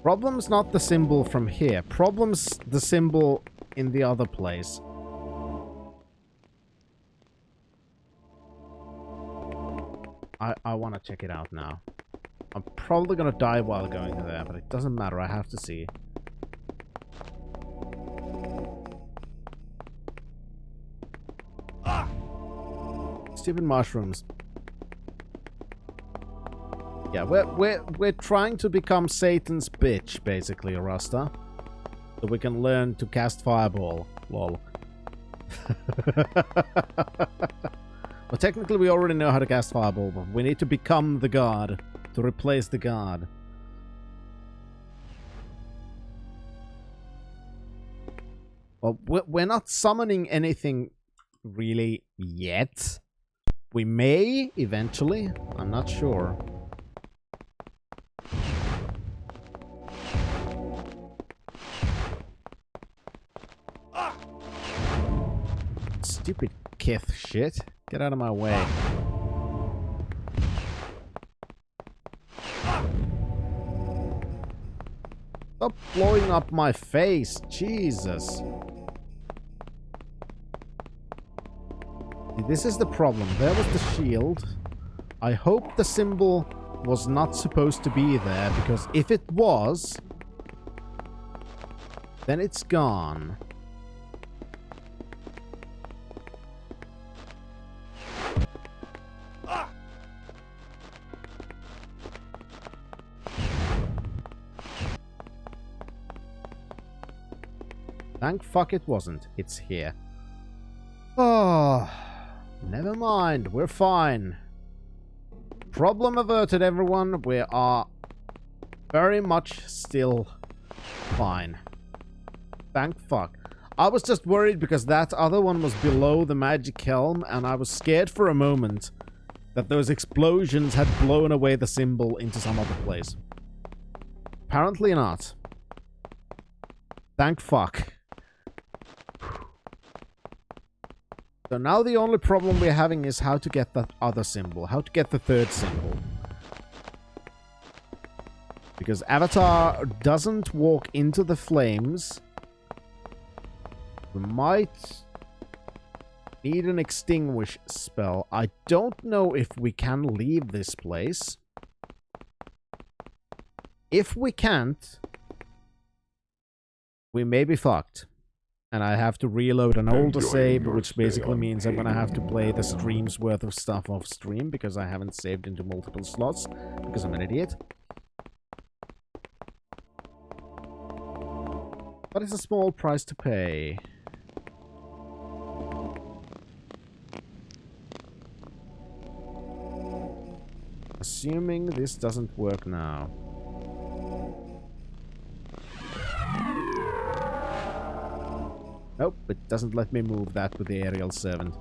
Problem's not the symbol from here. Problem's the symbol in the other place. I want to check it out now. I'm probably going to die while going there, but it doesn't matter. I have to see. Stupid mushrooms. Yeah, we're trying to become Satan's bitch, basically, Rasta. So we can learn to cast fireball. Lol. Well, technically we already know how to cast fireball, but we need to become the god to replace the god. Well, we're not summoning anything really yet. We may eventually. I'm not sure. Stupid Kith shit. Get out of my way. Stop blowing up my face. Jesus. See, this is the problem. There was the shield. I hope the symbol was not supposed to be there, because if it was, then it's gone. Thank fuck it wasn't. It's here. Oh, never mind. We're fine. Problem averted, everyone. We are very much still fine. Thank fuck. I was just worried because that other one was below the magic helm, and I was scared for a moment that those explosions had blown away the symbol into some other place. Apparently not. Thank fuck. So now the only problem we're having is how to get that other symbol. How to get the third symbol. Because Avatar doesn't walk into the flames. We might need an extinguish spell. I don't know if we can leave this place. If we can't, we may be fucked. And I have to reload an older save, which basically means I'm gonna have to play the stream's worth of stuff off stream, because I haven't saved into multiple slots, because I'm an idiot. But it's a small price to pay. Assuming this doesn't work now. Nope, it doesn't let me move that with the aerial servant.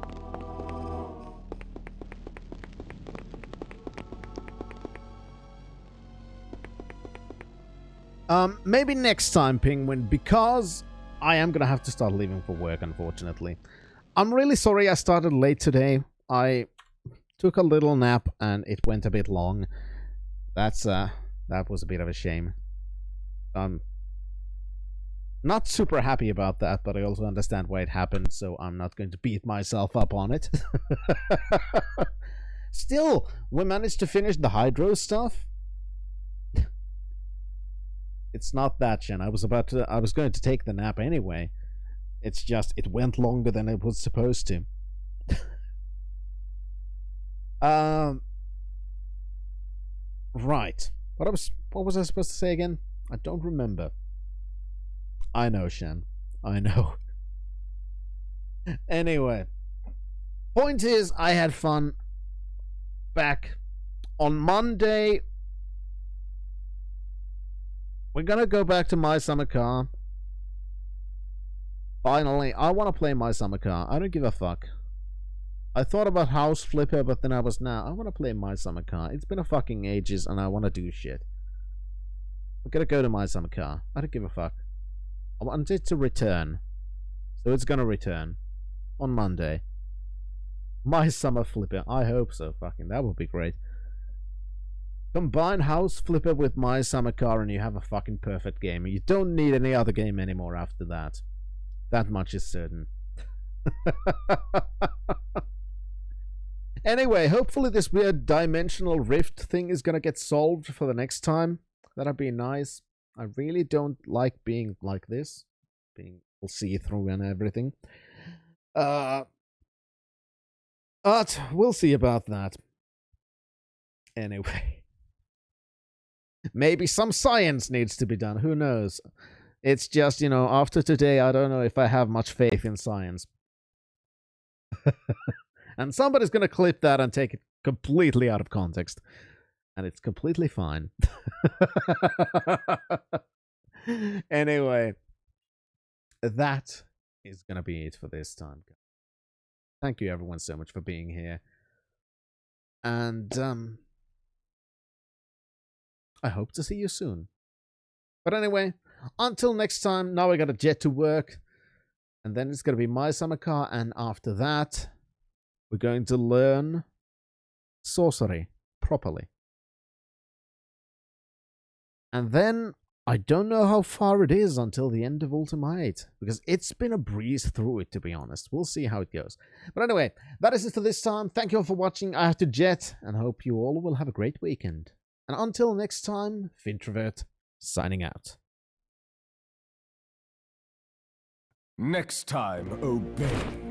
Maybe next time, Penguin, because I am gonna have to start leaving for work, unfortunately. I'm really sorry I started late today. I took a little nap and it went a bit long. That was a bit of a shame. Not super happy about that, but I also understand why it happened, so I'm not going to beat myself up on it. Still, we managed to finish the hydro stuff. It's not that, Shen. I was going to take the nap anyway. It's just, it went longer than it was supposed to. Right. What was I supposed to say again? I don't remember. I know, Shen. I know. Anyway. Point is, I had fun. Back on Monday, we're gonna go back to My Summer Car. Finally, I want to play My Summer Car. I don't give a fuck. I thought about House Flipper, but then I want to play My Summer Car. It's been a fucking ages, and I want to do shit. I'm gonna go to My Summer Car. I don't give a fuck. I want it to return. So it's gonna return. On Monday. My Summer Flipper. I hope so. Fucking, that would be great. Combine House Flipper with My Summer Car and you have a fucking perfect game. You don't need any other game anymore after that. That much is certain. Anyway, hopefully this weird dimensional rift thing is gonna get solved for the next time. That'd be nice. I really don't like being like this. Being see-through and everything. But we'll see about that. Anyway. Maybe some science needs to be done. Who knows? It's just, you know, after today, I don't know if I have much faith in science. And somebody's going to clip that and take it completely out of context. And it's completely fine. Anyway. That is going to be it for this time. Thank you everyone so much for being here. And, I hope to see you soon. But anyway, until next time, now I got a jet to work. And then it's going to be My Summer Car. And after that, we're going to learn sorcery properly. And then, I don't know how far it is until the end of Ultima VIII. Because it's been a breeze through it, to be honest. We'll see how it goes. But anyway, that is it for this time. Thank you all for watching. I have to jet. And hope you all will have a great weekend. And until next time, Fintrovert, signing out. Next time, obey.